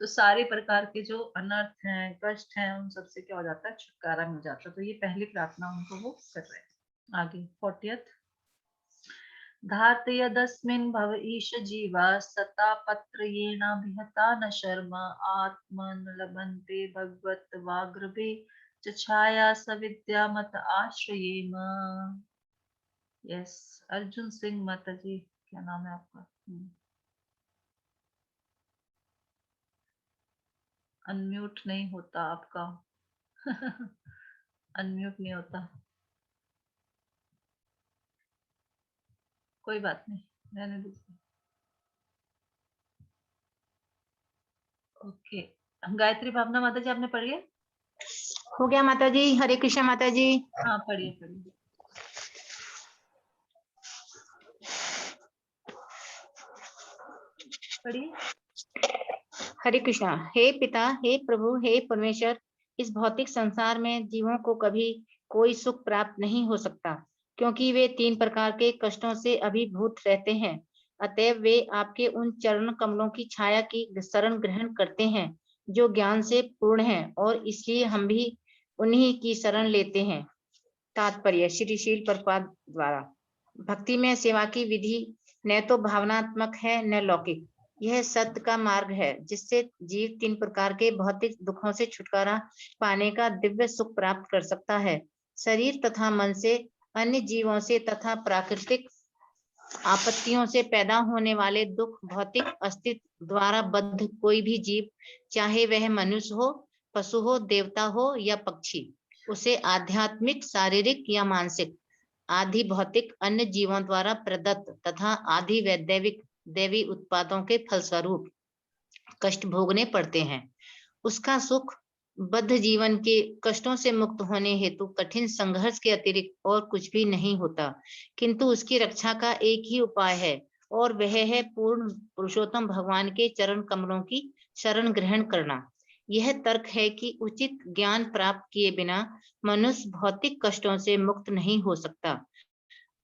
तो सारे प्रकार के जो अनर्थ हैं, कष्ट हैं, उन सबसे क्या हो जाता है, छुटकारा मिल जाता है। तो ये पहली प्रार्थना उनको वो कर रहे हैं। आगे 40th। धात यदस्मिन् भव ईश जीवा सता पत्रयेणाभिहता न शर्म आत्मन लभन्ते भगवत वाग्रभे च छाया सविद्या मत आश्रयेम। यस, अर्जुन सिंह माता जी, क्या नाम है आपका? अनम्यूट नहीं होता आपका। अनम्यूट नहीं होता। कोई बात नहीं, रहने दीजिए। ओके, गायत्री भावना माता जी आपने पढ़ लिया? हो गया माता जी। हरे कृष्ण माता जी। हाँ पढ़िए पढ़िए। पढ़िए। हरे कृष्णा। हे पिता, हे प्रभु, हे परमेश्वर, इस भौतिक संसार में जीवों को कभी कोई सुख प्राप्त नहीं हो सकता, क्योंकि वे 3 प्रकार के कष्टों से अभिभूत रहते हैं। अतएव वे आपके उन चरण कमलों की छाया की शरण ग्रहण करते हैं, जो ज्ञान से पूर्ण है, और इसलिए हम भी उन्हीं की शरण लेते हैं। तात्पर्य श्री शील प्रपाद द्वारा। भक्ति में सेवा की विधि न तो भावनात्मक है न लौकिक। यह सत्य का मार्ग है, जिससे जीव 3 प्रकार के भौतिक दुखों से छुटकारा पाने का दिव्य सुख प्राप्त कर सकता है। शरीर तथा मन से, अन्य जीवों से तथा प्राकृतिक आपत्तियों से पैदा होने वाले दुख भौतिक अस्तित्व द्वारा बद्ध कोई भी जीव, चाहे वह मनुष्य हो, पशु हो, देवता हो या पक्षी, उसे आध्यात्मिक, शारीरिक या मानसिक, आधि भौतिक अन्य जीवों द्वारा प्रदत्त तथा आधि वैदैविक दैवी उत्पादों के फलस्वरूप कष्ट भोगने पड़ते हैं। उसका सुख बद्ध जीवन के कष्टों से मुक्त होने हेतु कठिन संघर्ष के अतिरिक्त और कुछ भी नहीं होता, किंतु उसकी रक्षा का एक ही उपाय है, और वह है पूर्ण पुरुषोत्तम भगवान के चरण कमलों की शरण ग्रहण करना। यह तर्क है कि उचित ज्ञान प्राप्त किए बिना मनुष्य भौतिक कष्टों से मुक्त नहीं हो सकता।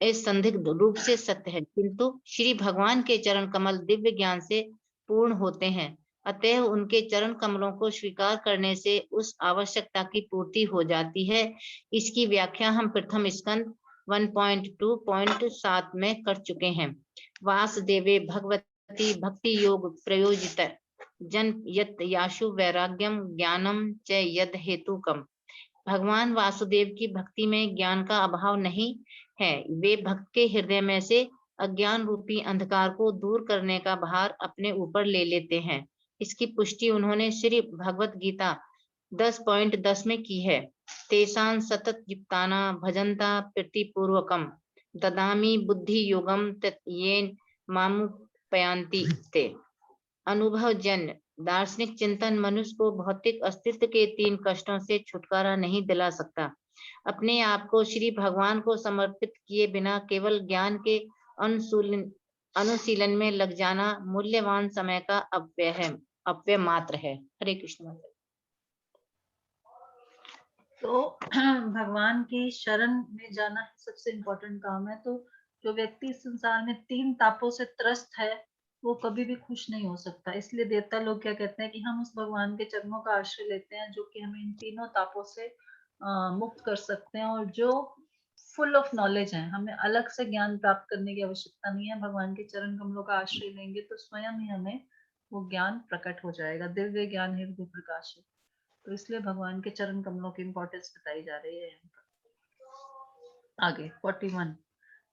इस संदिग्ध रूप से सत्य है, किंतु श्री भगवान के चरण कमल दिव्य ज्ञान से पूर्ण होते हैं। अतः उनके चरण कमलों को स्वीकार करने से उस आवश्यकता की पूर्ति हो जाती है। इसकी व्याख्या हम प्रथम स्कंद 1.2.7 में कर चुके हैं। वासुदेवे भगवती भक्ति योग प्रयोजित जन यत याशु वैराग्यम ज्ञानम च यद हेतुकम। भगवान वासुदेव की भक्ति में ज्ञान का अभाव नहीं है। वे भक्त के हृदय में से अज्ञान रूपी अंधकार को दूर करने का भार अपने ऊपर ले लेते हैं। इसकी पुष्टि उन्होंने श्री भगवत गीता 10.10 में की है। तेषां सतत युक्ताना भजन्ता प्रीतिपूर्वकम ददामि बुद्धि योगम येन मामुपयान्ति ते। अनुभव जन्य दार्शनिक चिंतन मनुष्य को भौतिक अस्तित्व के 3 कष्टों से छुटकारा नहीं दिला सकता। अपने आप को श्री भगवान को समर्पित किए बिना केवल ज्ञान के अनुशीलन में लग जाना मूल्यवान समय का अपव्यय मात्र है। हरे कृष्ण। तो भगवान की शरण में जाना सबसे इम्पोर्टेंट काम है। तो जो व्यक्ति इस संसार में 3 तापों से त्रस्त है, वो कभी भी खुश नहीं हो सकता। इसलिए देवता लोग क्या कहते हैं कि हम उस भगवान के चरणों का आश्रय लेते हैं, जो कि हमें इन तीनों तापों से मुक्त कर सकते हैं, और जो फुल ऑफ नॉलेज है। हमें अलग से ज्ञान प्राप्त करने की आवश्यकता नहीं है। भगवान के चरण कमलों का आश्रय लेंगे तो स्वयं ही हमें वो ज्ञान प्रकट हो जाएगा। दिव्य ज्ञान हृदय प्रकाश है। तो इसलिए भगवान के चरण कमलों की इंपॉर्टेंस बताई जा रही है यहाँ पर। आगे 41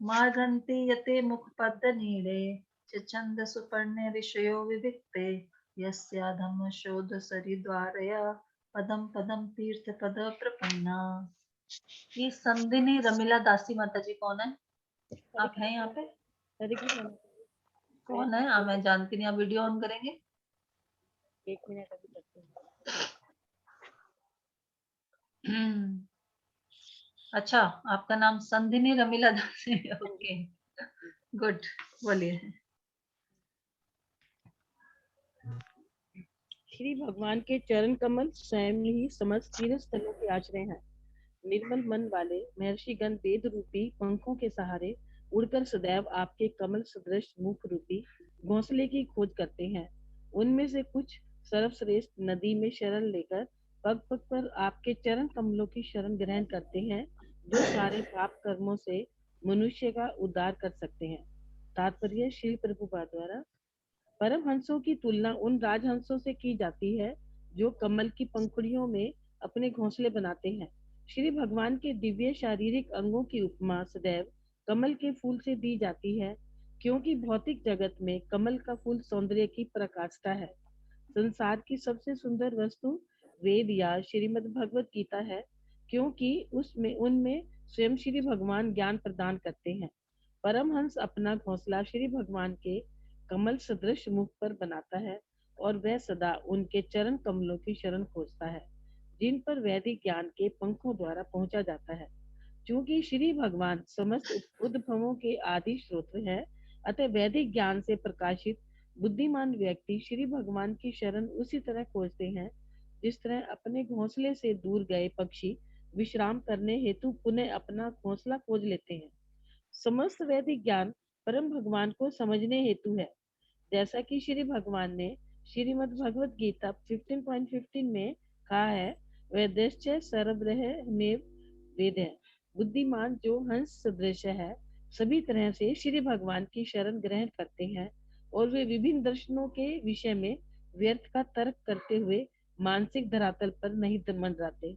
मार्गन्ति यते मुखपद नीड़े छंद सुपर्ण ऋषयो विविक्ते यस्याधम शोध सरिद्वारया पदम पदम तीर्थ पद प्रपन्ना। ये संदिनी रमीला दासी माता जी कौन है? आप हैं यहाँ पे? हरे कृष्ण। कौन है? मैं जानती नहीं। आप वीडियो ऑन करेंगे? 1 मिनट अभी करते हैं। अच्छा, आपका नाम संधिनी रमीला दास है। ओके गुड, बोलिए। श्री भगवान के चरण कमल स्वयं ही समस्त तीर्थ स्थलों के आश्रय हैं। निर्मल मन वाले महर्षिगण वेद रूपी पंखों के सहारे उड़कर सदैव आपके कमल सदृश मुख रूपी घोंसले की खोज करते हैं। उनमें से कुछ सर्वश्रेष्ठ नदी में शरण लेकर पग पग पर आपके चरण कमलों की शरण ग्रहण करते हैं, जो सारे पाप कर्मों से मनुष्य का उद्धार कर सकते हैं। तात्पर्य श्री प्रभुपाद द्वारा। परमहंसों की तुलना उन राजहंसों से की जाती है, जो कमल की पंखुड़ियों में अपने घोंसले बनाते हैं। श्री भगवान के दिव्य शारीरिक अंगों की उपमा सदैव कमल के फूल से दी जाती है, क्योंकि भौतिक जगत में कमल का फूल सौंदर्य की प्रकाष्ठा है। संसार की सबसे सुंदर वस्तु वेद या श्रीमद् भगवत गीता है, क्योंकि उनमें स्वयं श्री भगवान ज्ञान प्रदान करते हैं। परमहंस अपना घोंसला श्री भगवान के कमल सदृश मुख पर बनाता है और वह सदा उनके चरण कमलों की शरण खोजता है, जिन पर वैदिक ज्ञान के पंखों द्वारा पहुंचा जाता है। क्योंकि श्री भगवान समस्त उद्भवों के आदि स्रोत है, अतः वैदिक ज्ञान से प्रकाशित बुद्धिमान व्यक्ति श्री भगवान की शरण उसी तरह खोजते हैं जिस तरह अपने घोंसले से दूर गए पक्षी विश्राम करने हेतु पुनः अपना घोंसला खोज लेते हैं। समस्त वैदिक ज्ञान परम भगवान को समझने हेतु है, जैसा कि श्री भगवान ने श्रीमद् भगवत गीता 15.15 में कहा है, वेदश्च सर्वब्रह्ममेव वेद है। बुद्धिमान जो हंस सदृश है सभी तरह से श्री भगवान की शरण ग्रहण करते हैं और वे विभिन्न दर्शनों के विषय में व्यर्थ का तर्क करते हुए मानसिक धरातल पर नहीं मंडराते।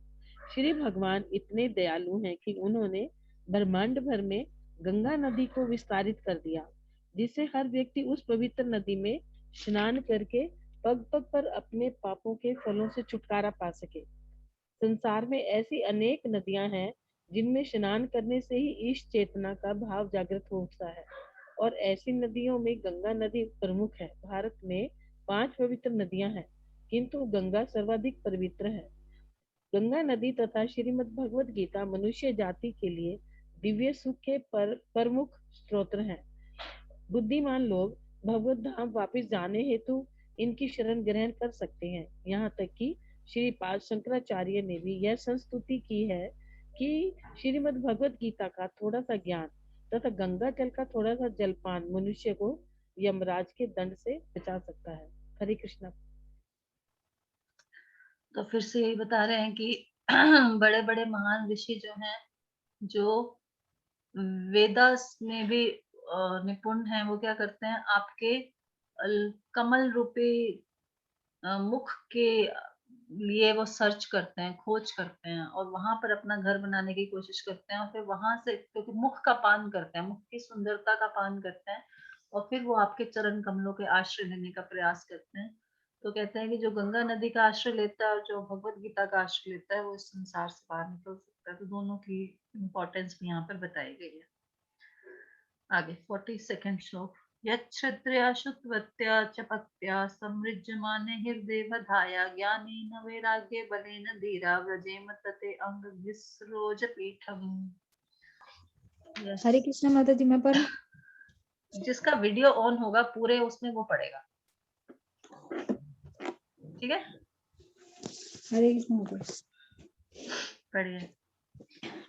श्री भगवान इतने दयालु हैं कि उन्होंने ब्रह्मांड भर में गंगा नदी को विस्तारित कर दिया, जिससे हर व्यक्ति उस पवित्र नदी में स्नान करके पग पग पर अपने पापों के फलों से छुटकारा पा सके। संसार में ऐसी अनेक नदियां हैं जिनमें स्नान करने से ही ईश चेतना का भाव जागृत हो उठता है, और ऐसी नदियों में गंगा नदी प्रमुख है। भारत में 5 पवित्र नदियां हैं, किंतु गंगा सर्वाधिक पवित्र है। गंगा नदी तथा श्रीमद् भगवत गीता मनुष्य जाति के लिए दिव्य सुख के प्रमुख स्रोत हैं। बुद्धिमान लोग भगवत धाम वापिस जाने हेतु इनकी शरण ग्रहण कर सकते हैं। यहाँ तक कि श्रीपाद शंकराचार्य ने भी यह संस्तुति की है कि श्रीमद् भगवत गीता का थोड़ा सा ज्ञान तथा गंगा जल का थोड़ा सा जलपान मनुष्य को यमराज के दंड से बचा सकता है। हरे कृष्णा। तो फिर से यही बता रहे हैं कि बड़े बड़े महान ऋषि जो हैं, जो वेदास में भी निपुण हैं, वो क्या करते हैं, आपके कमल रूपी मुख के लिए वो सर्च करते हैं, खोज करते हैं और वहां पर अपना घर बनाने की कोशिश करते हैं, और फिर वहां से, क्योंकि मुख का पान करते हैं, मुख की सुंदरता का पान करते हैं, और फिर वो आपके चरण कमलों के आश्रय लेने का प्रयास करते हैं। तो कहते हैं कि जो गंगा नदी का आश्रय लेता है और जो भगवत गीता का आश्रय लेता है, वो इस संसार से बाहर निकल सकता है। तो दोनों की इम्पोर्टेंस भी यहाँ पर बताई गई है। आगे 42nd श्लोक। यच्छ्रद्धया श्रुतवत्या च पत्या समृज्यमाने हृदयवधाया ज्ञानेन वैराग्ये बलेन धीरा व्रजेम तते अंगविसरोज पीठम। हरे कृष्ण माता जी, मैं पढ़ूं? जिसका वीडियो ऑन होगा पूरे उसमें वो पढ़ेगा, ठीक है? हरे कृष्ण माता जी। पढ़िए।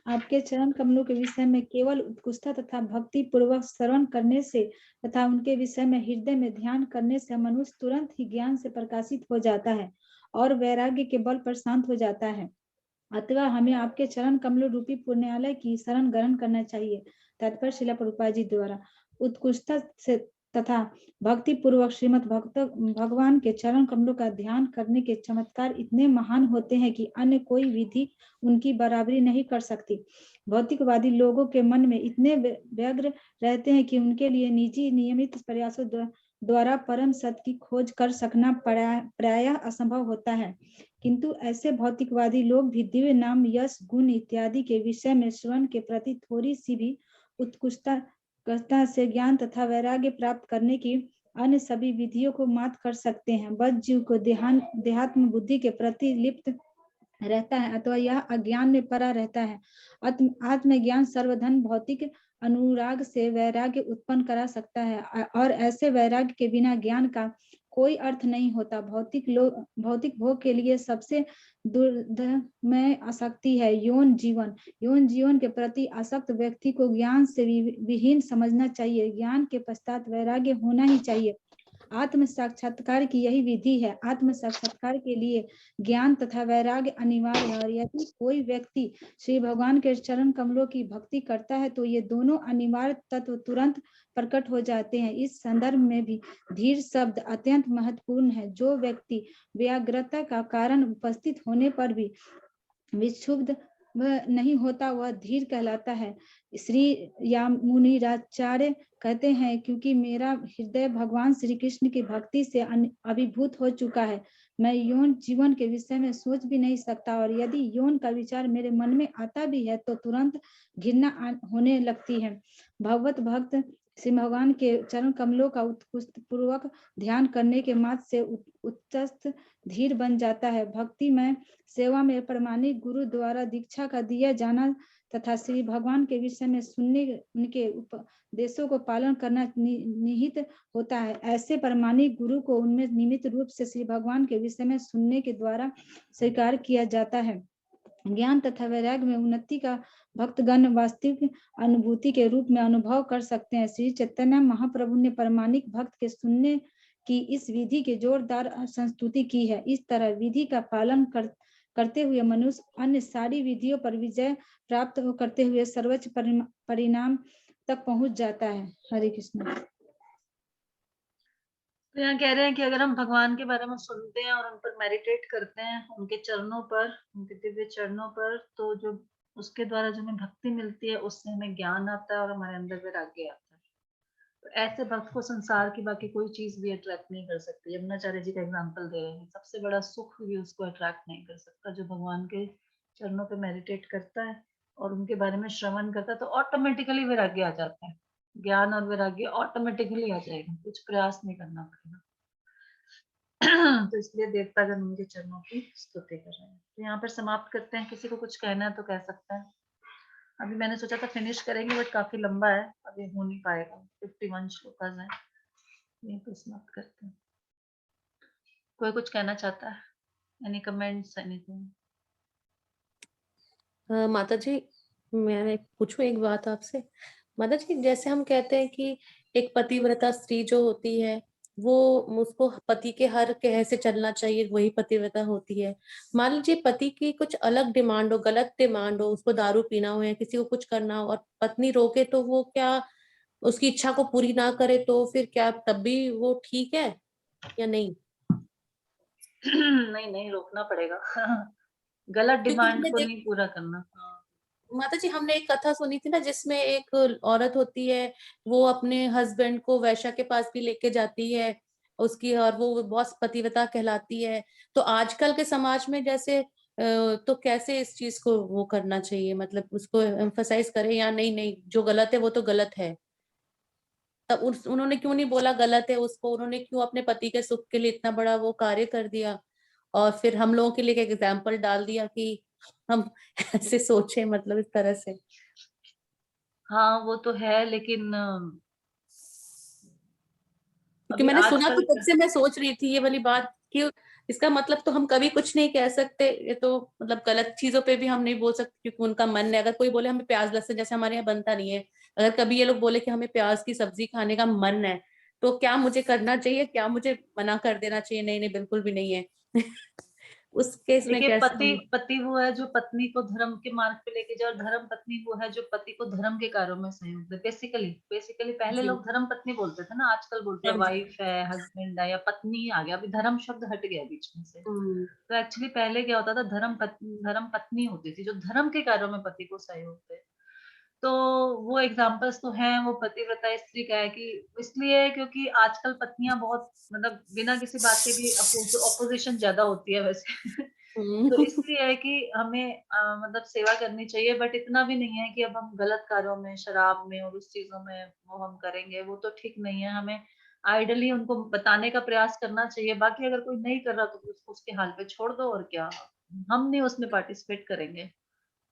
आपके चरण कमलों के विषय में केवल उत्कृष्टता तथा भक्ति पूर्वक श्रवण करने से तथा उनके विषय में हृदय में ध्यान करने से मनुष्य तुरंत ही ज्ञान से प्रकाशित हो जाता है और वैराग्य के बल पर शांत हो जाता है। अतः हमें आपके चरण कमलों रूपी पुण्यालय की शरण ग्रहण करना चाहिए। तात्पर्य श्रील प्रभुपाद जी द्वारा। उत्कृष्टता से तथा भक्ति पूर्वक श्रीमद् भगवान के चरण कमलों का ध्यान करने के चमत्कार इतने महान होते हैं कि अन्य कोई विधि उनकी बराबरी नहीं कर सकती। भौतिकवादी लोगों के मन में इतने व्यग्र रहते हैं कि उनके लिए निजी नियमित प्रयासों द्वारा परम सत्य की खोज कर सकना प्रायः असंभव होता है, किंतु ऐसे भौतिकवादी लोग भी दिव्य नाम, यश, गुण इत्यादि के विषय में श्रवण के प्रति थोड़ी सी भी उत्कृष्टता से ज्ञान तथा वैराग्य प्राप्त करने की अन्य सभी विधियों को मात कर सकते हैं। बद्ध जीव को देहात्म बुद्धि के प्रति लिप्त रहता है अथवा यह अज्ञान में पड़ा रहता है। आत्मज्ञान सर्वधन भौतिक अनुराग से वैराग्य उत्पन्न करा सकता है, और ऐसे वैराग्य के बिना ज्ञान का कोई अर्थ नहीं होता। भौतिक भोग के लिए सबसे दुर्धमय आसक्ति है यौन जीवन। यौन जीवन के प्रति आसक्त व्यक्ति को ज्ञान से विहीन समझना चाहिए। ज्ञान के पश्चात वैराग्य होना ही चाहिए। आत्म साक्षात्कार की यही विधि है। आत्म साक्षात्कार के लिए ज्ञान तथा वैराग्य अनिवार्य है, और यदि कोई व्यक्ति श्री भगवान के चरण कमलों की भक्ति करता है तो ये दोनों अनिवार्य तत्व तुरंत प्रकट हो जाते हैं। इस संदर्भ में भी धीर शब्द अत्यंत महत्वपूर्ण है। जो व्यक्ति व्याग्रता का कारण उपस्थित होने पर भी विक्षुब्ध नहीं होता वह धीर कहलाता है। श्री यामुनीराचार्य कहते हैं, क्योंकि मेरा हृदय भगवान श्री कृष्ण की भक्ति से अभिभूत हो चुका है, मैं यौन जीवन के विषय में सोच भी नहीं सकता, और यदि यौन का विचार मेरे मन में आता भी है तो तुरंत घृणा होने लगती है। भगवत भक्त श्री भगवान के चरण कमलों का उत्कृष्ट पूर्वक ध्यान करने के मात्र से उच्चस्थ धीर बन जाता है। भक्ति में सेवा में प्रमाणिक गुरु द्वारा दीक्षा का दिया जाना तथा श्री भगवान के विषय में सुनने, उनके उपदेशों को पालन करना निहित होता है। ऐसे प्रमाणिक गुरु को उनमें नियमित रूप से श्री भगवान के विषय में सुनने के द्वारा स्वीकार किया जाता है। ज्ञान तथा वैराग्य में उन्नति का भक्तगण वास्तविक अनुभूति के रूप में अनुभव कर सकते हैं। श्री चैतन्य महाप्रभु ने प्रामाणिक भक्त के सुनने की इस विधि की जोरदार संस्तुति की है। इस तरह विधि का पालन करते हुए मनुष्य अन्य सारी विधियों पर विजय प्राप्त करते हुए सर्वोच्च परिणाम तक पहुंच जाता है। हरे कृष्ण। तो यहाँ कह रहे हैं कि अगर हम भगवान के बारे में सुनते हैं और उन पर मेडिटेट करते हैं, उनके चरणों पर, उनके दिव्य चरणों पर, तो जो उसके द्वारा जो हमें भक्ति मिलती है उससे हमें ज्ञान आता है और हमारे अंदर वैराग्य आता है। तो ऐसे भक्त को संसार की बाकी कोई चीज भी अट्रैक्ट नहीं कर सकती। यमुनाचार्य जी का एग्जाम्पल दे रहे हैं, सबसे बड़ा सुख भी उसको अट्रैक्ट नहीं कर सकता। जो भगवान के चरणों पे मेडिटेट करता है और उनके बारे में श्रवण करता है तो ऑटोमेटिकली वैराग्य आ जाता है। ज्ञान और वैराग्य ऑटोमेटिकली आ जाएगा, कुछ प्रयास नहीं करना पड़ेगा। तो इसलिए देवतागण उनके चरणों की स्तुति कर रहे हैं। तो यहाँ पर समाप्त करते हैं। किसी को कुछ कहना है तो कह सकते हैं। अभी मैंने सोचा था फिनिश करेंगे बट काफी लंबा है, अभी हो नहीं पाएगा। 51 श्लोकास हैं, यहीं पर समाप्त करते हैं। कोई कुछ कहना चाहता है? Any comments, anything? माता जी, मैं पूछूं एक बात आपसे। माता जी, जैसे हम कहते हैं कि एक पतिव्रता स्त्री जो होती है वो उसको पति के हर कहे से चलना चाहिए, वही पतिव्रता होती है। मान लीजिए पति की कुछ अलग डिमांड हो, गलत डिमांड हो, उसको दारू पीना हो या किसी को कुछ करना हो और पत्नी रोके तो वो क्या उसकी इच्छा को पूरी ना करे तो फिर क्या तब भी वो ठीक है या नहीं? नहीं, रोकना पड़ेगा। गलत क्योंकि डिमांड हमने को नहीं पूरा करना। माता जी, हमने एक कथा सुनी थी ना जिसमें एक औरत होती है, वो अपने हस्बैंड को वैश्या के पास भी लेके जाती है उसकी, और वो बहुत पतिव्रता कहलाती है। तो आजकल के समाज में जैसे तो कैसे इस चीज को वो करना चाहिए, मतलब उसको एम्फसाइज करें या नहीं नहीं जो गलत है वो तो गलत है? तब उन्होंने क्यों नहीं बोला गलत है उसको? उन्होंने क्यों अपने पति के सुख के लिए इतना बड़ा वो कार्य कर दिया और फिर हम लोगों के लिए एक एग्जाम्पल डाल दिया कि हम ऐसे सोचे, मतलब इस तरह से। हाँ वो तो है, लेकिन क्योंकि अभी मैंने सुना तो आजकल तब से मैं सोच रही थी ये वाली बात कि इसका मतलब तो हम कभी कुछ नहीं कह सकते, ये तो मतलब गलत चीजों पे भी हम नहीं बोल सकते क्योंकि उनका मन है। अगर कोई बोले हमें प्याज लहसुन, जैसे हमारे यहाँ बनता नहीं है, अगर कभी ये लोग बोले कि हमें प्याज की सब्जी खाने का मन है तो क्या मुझे करना चाहिए, क्या मुझे मना कर देना चाहिए? नहीं नहीं बिल्कुल भी नहीं है। उस केस में देखिए, कैसे पति वो है जो पत्नी को धर्म के मार्ग पे लेके जाए और धर्म पत्नी वो है जो पति को धर्म के कार्यों में सहयोग दे। बेसिकली पहले जी। लोग धर्म पत्नी बोलते थे ना, आजकल बोलते हैं हाँ जी। वाइफ है, हस्बैंड है या पत्नी ही आ गया। अभी धर्म शब्द हट गया बीच में से। तो एक्चुअली पहले क्या होता था, धर्म पत्नी होती थी जो धर्म के कार्यों में पति को सहयोग दे। तो वो एग्जाम्पल्स तो हैं, वो पतिव्रता स्त्री का है कि इसलिए क्योंकि आजकल पत्नियां बहुत मतलब बिना किसी बात के भी अपोजिशन ज्यादा होती है वैसे। तो इसलिए है कि हमें मतलब सेवा करनी चाहिए, बट इतना भी नहीं है कि अब हम गलत कार्यों में, शराब में और उस चीजों में वो हम करेंगे, वो तो ठीक नहीं है। हमें आइडली उनको बताने का प्रयास करना चाहिए। बाकी अगर कोई नहीं कर रहा तो उसको उसके हाल पे छोड़ दो, और क्या, हम नहीं उसमें पार्टिसिपेट करेंगे।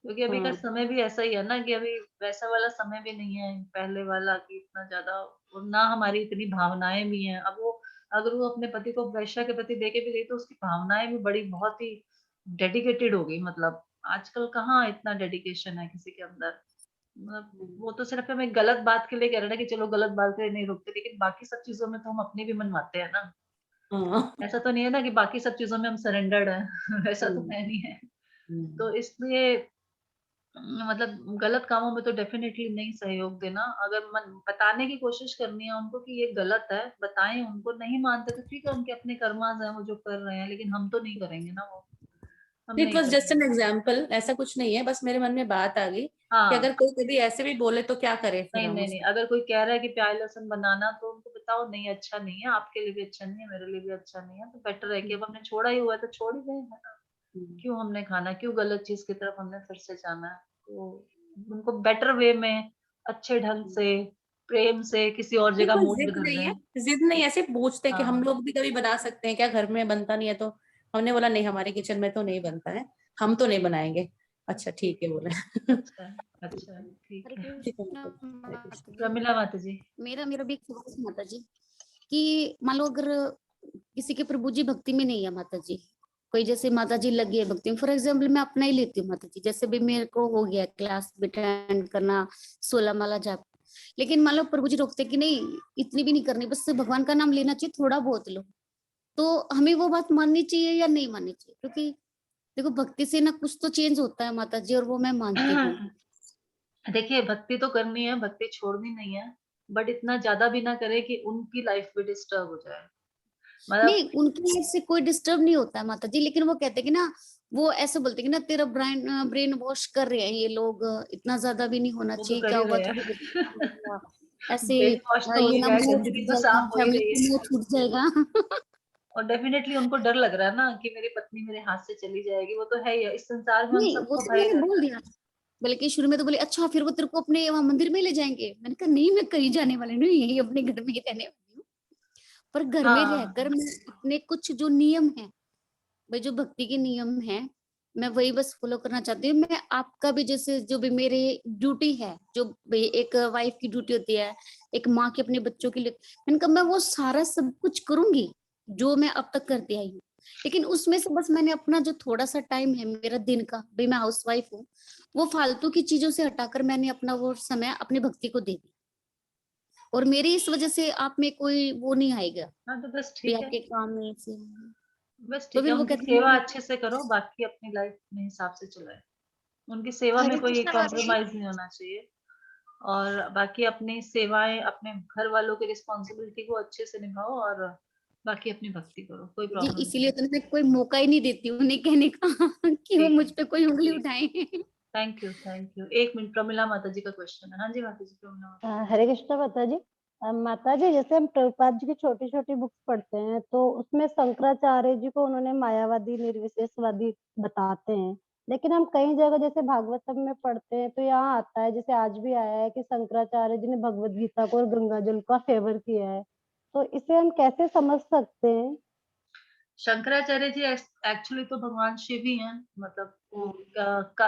क्योंकि अभी का समय भी ऐसा ही है ना कि अभी वैसा वाला समय भी नहीं है पहले वाला कि इतना ज्यादा, और ना हमारी इतनी भावनाएं भी हैं। अब वो अगर वो अपने पति को वैश्या के प्रति देके भी गई तो उसकी भावनाएं भी बड़ी बहुत ही डेडिकेटेड हो गई। मतलब आजकल कहाँ इतना डेडिकेशन है किसी के अंदर। मतलब वो तो सिर्फ हमें गलत बात के लिए कह रहे हैं कि चलो गलत बात के लिए नहीं रोकते, लेकिन बाकी सब चीजों में तो हम अपनी भी मनवाते हैं ना। ऐसा तो नहीं है ना कि बाकी सब चीजों में हम सरेंडर्ड हैं। वैसा तो है नहीं है। तो इसलिए मतलब गलत कामों में तो डेफिनेटली नहीं सहयोग देना। अगर बताने की कोशिश करनी है उनको कि ये गलत है, बताएं उनको। नहीं मानते तो ठीक है, उनके अपने कर्मास हैं, वो जो कर रहे हैं, लेकिन हम तो नहीं करेंगे ना वो। हम इट नहीं वॉज जस्ट एन करेंगे। एग्जाम्पल, ऐसा कुछ नहीं है, बस मेरे मन में बात आ गई कि हाँ अगर कोई कभी ऐसे भी बोले तो क्या करे फिर नहीं हम नहीं नहीं, अगर कोई कह रहा है कि प्याज लहसुन बनाना तो उनको बताओ नहीं अच्छा नहीं है, आपके लिए भी अच्छा नहीं है, मेरे लिए भी अच्छा नहीं है, तो बेटर है कि अब हमने छोड़ा ही हुआ है तो छोड़ ही दें, है ना। क्यों हमने खाना, क्यों गलत चीज की तरफ हमने फिर से जाना है। तो उनको बेटर वे में अच्छे ढंग से प्रेम से किसी और जगह कोई मूव जिद कर नहीं है, दें। जिद नहीं, ऐसे पूछते हैं कि हम हाँ लोग भी कभी बना सकते हैं क्या, घर में बनता नहीं है तो हमने बोला नहीं हमारे किचन में तो नहीं बनता है, हम तो नहीं बनाएंगे। अच्छा ठीक है बोले। अच्छा अच्छा ठीक हरे है। ठीक है कृष्णा माता जी। माता जी। प्रमिला माता जी। मेरा भी एक सवाल है माता जी, कि मान लो अगर किसी के प्रभु जी भक्ति में नहीं है माता जी, कोई जैसे माता जी लगी है भक्ति में, फॉर एग्जाम्पल मैं अपना ही लेती हूँ माता जी, जैसे भी मेरे को हो गया क्लास अटेंड करना 16 माला जाप, लेकिन मान लो प्रभु जी रोकते कि नहीं इतनी भी नहीं करनी, बस भगवान का नाम लेना चाहिए, थोड़ा बहुत लो, तो हमें वो बात माननी चाहिए या नहीं माननी चाहिए? क्योंकि देखो भक्ति से ना कुछ तो चेंज होता है माता जी, और वो मैं मानती हूँ। देखिए भक्ति तो करनी है, भक्ति छोड़नी नहीं है, बट इतना ज्यादा भी ना करे कि उनकी लाइफ भी डिस्टर्ब हो जाए। मतलब नहीं उनकी लाइफ से कोई डिस्टर्ब नहीं होता है माता जी, लेकिन वो कहते हैं कि ना, वो ऐसे बोलते हैं कि ना तेरा ब्रेन वॉश कर रहे हैं ये लोग, इतना ज्यादा भी नहीं होना वो तो चाहिए, कर क्या ही होगा रहे थोड़ी हैं। ऐसे ब्रेन वॉश तो हो ये ही ना रहा है, मुंह छूट गंदगी तो जाएगा, साफ हो ही फैमिली रही का मुंह है। छूट जाएगा। और डेफिनेटली उनको डर लग रहा है ना कि मेरी पत्नी मेरे हाथ से चली जाएगी, वो तो है ही, इस संसार में हम नहीं वो सबको सब भय मैंने बोल रहता है। दिया, बल्कि शुरू में तो बोले अच्छा फिर वो तेरे को अपने वहां मंदिर में ले जाएंगे, मैंने कहा नहीं मैं कहीं जाने वाली नहीं, यही अपने घर में ही रहने वाली हूँ, पर घर में रहकर हाँ मैं अपने कुछ जो नियम है, भाई जो भक्ति के नियम है, मैं वही बस फॉलो करना चाहती हूँ। मैं आपका भी जैसे जो भी मेरे ड्यूटी है, जो भाई एक वाइफ की ड्यूटी होती है, एक माँ की अपने बच्चों के लिए, मैंने कहा मैं वो सारा सब कुछ करूंगी जो मैं अब तक करती आई हूँ, लेकिन उसमें से बस मैंने अपना जो थोड़ा सा टाइम है मेरा दिन का, भाई मैं हाउस वाइफ हूँ, वो फालतू की चीजों से हटाकर मैंने अपना वो समय अपनी भक्ति को दे दी, और मेरी इस वजह से आप में कोई वो नहीं आएगा हाँ तो बस भी ठीक है, आपके काम में से, बस तो ठीक है, फिर वो उनकी कहते सेवा हैं अच्छे से करो, बाकी अपनी लाइफ में हिसाब से चलाए। उनकी सेवा में हरे कोई कृष्णा माता जी। कॉम्प्रोमाइज नहीं होना चाहिए, और बाकी अपनी सेवाएं अपने घर वालों की रिस्पॉन्सिबिलिटी को अच्छे से निभाओ, और बाकी अपनी भक्ति करो, कोई जी प्रॉब्लम नहीं इसीलिए है। तो मैं कोई मौका ही नहीं देती हूँ उन्हें कहने का कि वो ठीक मुझ है, पे कोई उंगली उठाए। Thank you thank you. एक मिनट, प्रमिला माता जी का क्वेश्चन है। हाँ जी माता जी, प्रमिला माता हरे कृष्ण माता जी। माता जी जैसे हम प्रभुपाद जी की छोटी छोटी बुक्स पढ़ते हैं तो उसमें शंकराचार्य जी को उन्होंने मायावादी निर्विशेषवादी बताते हैं, लेकिन हम कई जगह जैसे भागवतम में पढ़ते हैं तो यहाँ आता है, जैसे आज भी आया है कि शंकराचार्य जी ने भगवत गीता को और गंगा जल का फेवर किया है, तो इसे हम कैसे समझ सकते हैं? शंकराचार्य जी एक्चुअली तो भगवान शिव ही हैं, मतलब वो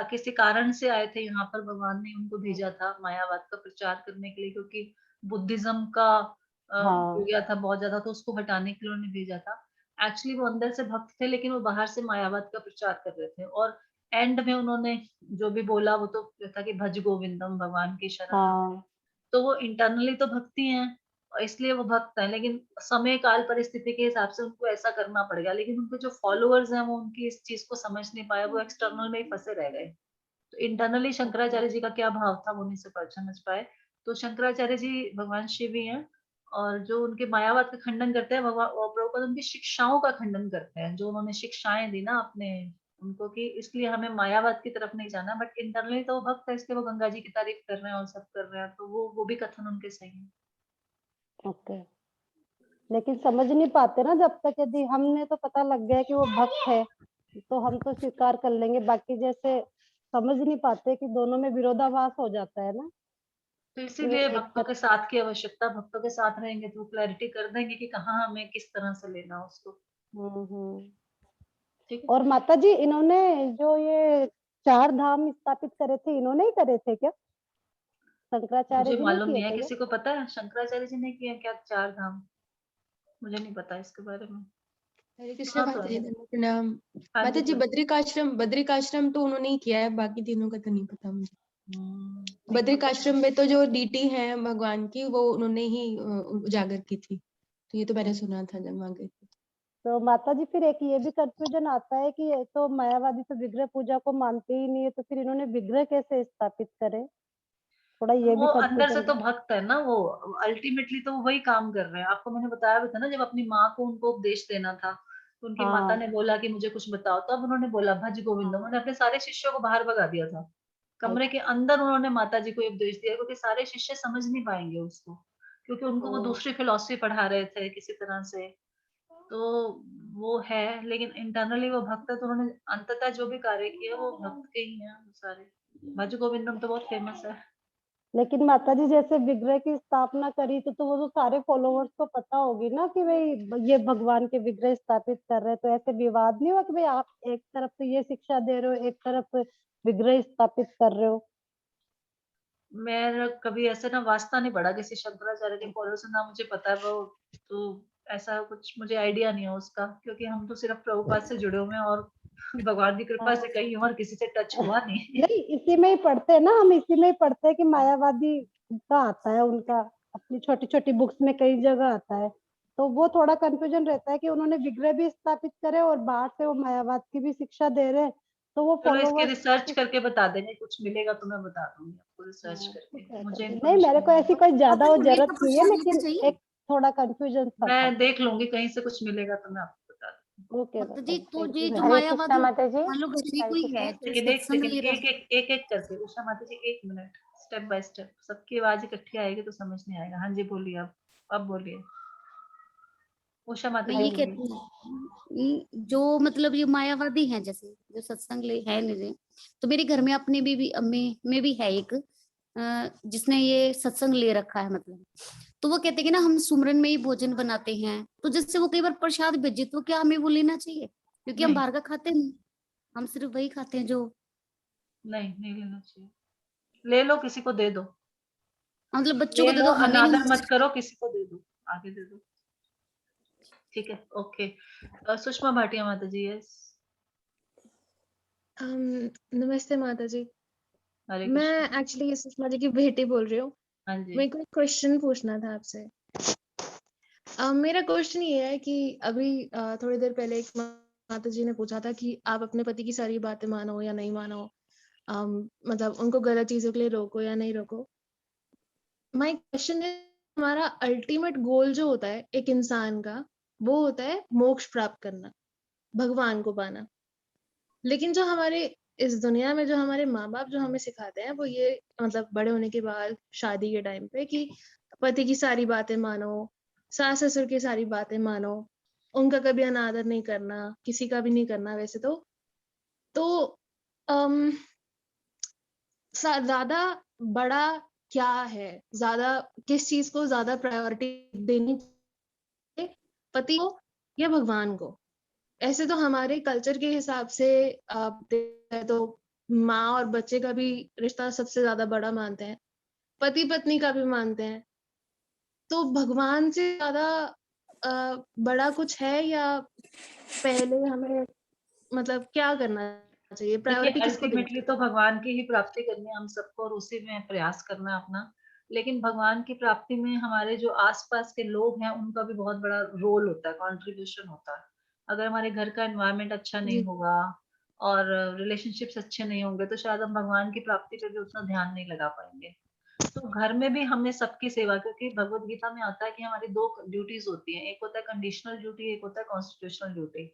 किसी कारण से आए थे यहाँ पर, भगवान ने उनको भेजा था मायावाद का प्रचार करने के लिए, क्योंकि बुद्धिज्म का हो हाँ गया था बहुत ज्यादा, तो उसको हटाने के लिए उन्होंने भेजा था। एक्चुअली वो अंदर से भक्त थे, लेकिन वो बाहर से मायावाद का प्रचार कर रहे थे, और एंड में उन्होंने जो भी बोला वो तो था कि भज गोविंदम, भगवान की शरण लो। हाँ तो वो इंटरनली तो भक्ति हैं, और इसलिए वो भक्त हैं, लेकिन समय काल परिस्थिति के हिसाब से उनको ऐसा करना पड़ेगा, लेकिन उनके जो फॉलोअर्स हैं वो उनकी इस चीज को समझ नहीं पाए, वो एक्सटर्नल में ही फंसे रह गए। तो इंटरनली शंकराचार्य जी का क्या भाव था वो नहीं समझ पाए। तो शंकराचार्य जी भगवान शिव ही हैं, और जो उनके मायावाद का खंडन करते हैं भगवान, और प्रभुपाद उनकी शिक्षाओं का खंडन करते हैं, जो उन्होंने शिक्षाएं दी ना अपने उनको, कि इसलिए हमें मायावाद की तरफ नहीं जाना, बट इंटरनली तो वो भक्त है, इसलिए वो गंगा जी की तारीफ कर रहे हैं और सब कर रहे हैं, तो वो भी कथन उनके सही है। ओके, लेकिन समझ नहीं पाते ना, जब तक यदि हमने तो पता लग गया कि वो भक्त है तो हम तो स्वीकार कर लेंगे, बाकी जैसे समझ नहीं पाते कि दोनों में विरोधाभास हो जाता है ना, तो कि वो इसीलिए एक भक्तों के साथ की आवश्यकता, भक्तों के साथ रहेंगे तो क्लैरिटी कर देंगे कि कहाँ हमें किस तरह से लेना उसको। ठीक है। और माता जी इन्होंने जो ये 4 धाम स्थापित करे थे, इन्होंने ही करे थे क्या? शंकराचार्य मुझे जी ने मालूम किए नहीं है, थे क्या? किसी को पता है शंकराचार्य जी ने किया क्या 4 धाम? मुझे नहीं पता इसके बारे में। हरे कृष्णा सुना तो माता जी, है। प्रणाम। हाँ माता जी जी बोलो। बद्रिकाश्रम तो उन्होंने ही किया है, बाकी तीनों का तो नहीं पता मुझे। नहीं पता। बद्रिकाश्रम में तो जो डीटी है भगवान की, वो उन्होंने ही उजागर की थी, तो ये तो मैंने सुना था जब वहां गई थी। तो माता जी फिर एक ये भी कंफ्यूजन आता है कि ये तो मायावादी तो विग्रह पूजा को मानते ही नहीं है, तो फिर इन्होंने विग्रह कैसे स्थापित करे? थोड़ा ये भी वो अंदर से कंफ्यूजन तो है। भक्त है ना वो, अल्टीमेटली तो वो वही काम कर रहे हैं। आपको मैंने बताया भी था ना, जब अपनी माँ को उनको उपदेश देना था, तो उनकी माता हाँ ने बोला कि मुझे कुछ बताओ, तो अब उन्होंने बोला भज गोविंदम, उन्होंने अपने सारे शिष्यों को बाहर भगा दिया था, कमरे के अंदर उन्होंने माता जी को उपदेश दिया, क्योंकि सारे शिष्य समझ नहीं पाएंगे उसको, क्योंकि उनको वो दूसरी फिलॉसफी पढ़ा रहे थे किसी तरह से, तो वो है। लेकिन इंटरनली वो भक्त है, तो उन्होंने अंततः जो भी कार्य किया वो भक्त के ही हैं वो सारे। भज गोविंदम तो बहुत फेमस है। लेकिन माता जी जैसे विग्रह की स्थापना करी तो वो तो सारे फॉलोवर्स को पता होगी ना कि भाई ये भगवान के विग्रह स्थापित कर रहे हैं, तो ऐसे विवाद नहीं हुआ कि भाई आप एक तरफ तो ये शिक्षा दे रहे हो, एक तरफ विग्रह स्थापित कर रहे हो? मैं कभी ऐसे ना वास्ता नहीं पड़ा किसी शंकराचार्य के फॉलो से, ना मुझे पता है वो, तो ऐसा कुछ मुझे आइडिया नहीं है उसका, क्योंकि हम तो सिर्फ प्रभुपाद से जुड़े हुए हैं और भगवान की कृपा से कहीं और किसी से टच हुआ नहीं। नहीं, इसी में ही पढ़ते हैं ना, हम इसी में ही पढ़ते हैं कि मायावादी का आता है उनका, अपनी छोटी छोटी बुक्स में कई जगह आता है। तो वो थोड़ा कंफ्यूजन रहता है कि उन्होंने विग्रह भी स्थापित करे और बाहर से वो मायावाद की भी शिक्षा दे रहे हैं, तो वो चलो इसके फॉलोवर्स रिसर्च करके बता देंगे, कुछ मिलेगा तो मैं बता दूंगी आपको रिसर्च करके, मुझे नहीं, मेरे को ऐसी इन्फॉर्मेशन कोई ज्यादा वो विग्रह जरूरत का नहीं है, प्रसाद लेना लेकिन चाहिए। एक थोड़ा कंफ्यूजन था। मैं देख लूंगी, कहीं से कुछ मिलेगा तो मैं आपको बता दूंगी। ओके माता जी, तो थैंक ये यू। जो हरे कृष्णा मायावादी माता जी, मान लो घर में हरे कोई कृष्णा। है जो लेकिन एक सत्संग सेकंड, ले रहा है, एक करके उषा माता जी, 1 मिनट, स्टेप बाय स्टेप, सबकी आवाज इकट्ठी आएगी तो समझ नहीं आएगा। हाँ जी बोलिए, अब बोलिए उषा माता मैं जी, ये बोलिए। कहती हूँ जो मतलब ये मायावादी हैं, जैसे जो सत्संग ले है ले रहे, तो मेरे घर में अपने भी में भी है एक जिसने ये सत्संग ले रखा है, मतलब तो वो कहते हैं कि ना हम सुमरन में ही भोजन बनाते हैं, तो जिससे वो कई बार प्रसाद भेजे, तो क्या हमें वो लेना चाहिए? क्योंकि हम नहीं बाहर का खाते नहीं, हम सिर्फ वही खाते हैं जो नहीं लेना चाहिए, ले लो, किसी को दे दो, मतलब बच्चों ले को दे लो, दो, हमें अनादर नहीं। मत करो, किसी को दे दो, आगे दे दो, ठीक है, ओके। सुषमा भाटिया माता जी, यस। नमस्ते माता जी। हरे मैं कृष्ण। एक्चुअली सुषमा जी की बेटी बोल रही हूँ। हाँ जी। मेरे को एक क्वेश्चन पूछना था आपसे। मेरा क्वेश्चन ये है कि अभी थोड़ी देर पहले एक माता जी ने पूछा था कि आप अपने पति की सारी बातें मानो या नहीं मानो, मतलब उनको गलत चीजों के लिए रोको या नहीं रोको। माय क्वेश्चन है, हमारा अल्टीमेट गोल जो होता है एक इंसान का, वो होता है मोक्ष प्राप्त करना, भगवान को पाना। लेकिन जो हमारे इस दुनिया में जो हमारे माँ बाप जो हमें सिखाते हैं वो ये, मतलब बड़े होने के बाद शादी के टाइम पे, कि पति की सारी बातें मानो, सास ससुर की सारी बातें मानो, उनका कभी अनादर नहीं करना, किसी का भी नहीं करना वैसे तो अम ज्यादा बड़ा क्या है, ज्यादा किस चीज को ज्यादा प्रायोरिटी देनी चाहिए, पति को या भगवान को? ऐसे तो हमारे कल्चर के हिसाब से आप देखें तो माँ और बच्चे का भी रिश्ता सबसे ज्यादा बड़ा मानते हैं, पति पत्नी का भी मानते हैं, तो भगवान से ज्यादा बड़ा कुछ है, या पहले हमें मतलब क्या करना चाहिए, देखिए, प्रायोरिटी किसको देनी अल्टीमेटली चाहिए? तो भगवान की ही प्राप्ति करनी है हम सबको, और उसी में प्रयास करना है अपना। लेकिन भगवान की प्राप्ति में हमारे जो आसपास के लोग हैं उनका भी बहुत बड़ा रोल होता है, कंट्रीब्यूशन होता है। अगर हमारे घर का एनवायरनमेंट अच्छा नहीं जी होगा और रिलेशनशिप्स अच्छे नहीं होंगे, तो शायद हम भगवान की प्राप्ति पे भी उतना ध्यान नहीं लगा पाएंगे। तो घर में भी हमने सबकी सेवा, क्योंकि भगवत गीता में आता है कि हमारी 2 ड्यूटीज होती हैं, एक होता है कंडीशनल ड्यूटी, एक होता है कॉन्स्टिट्यूशनल ड्यूटी।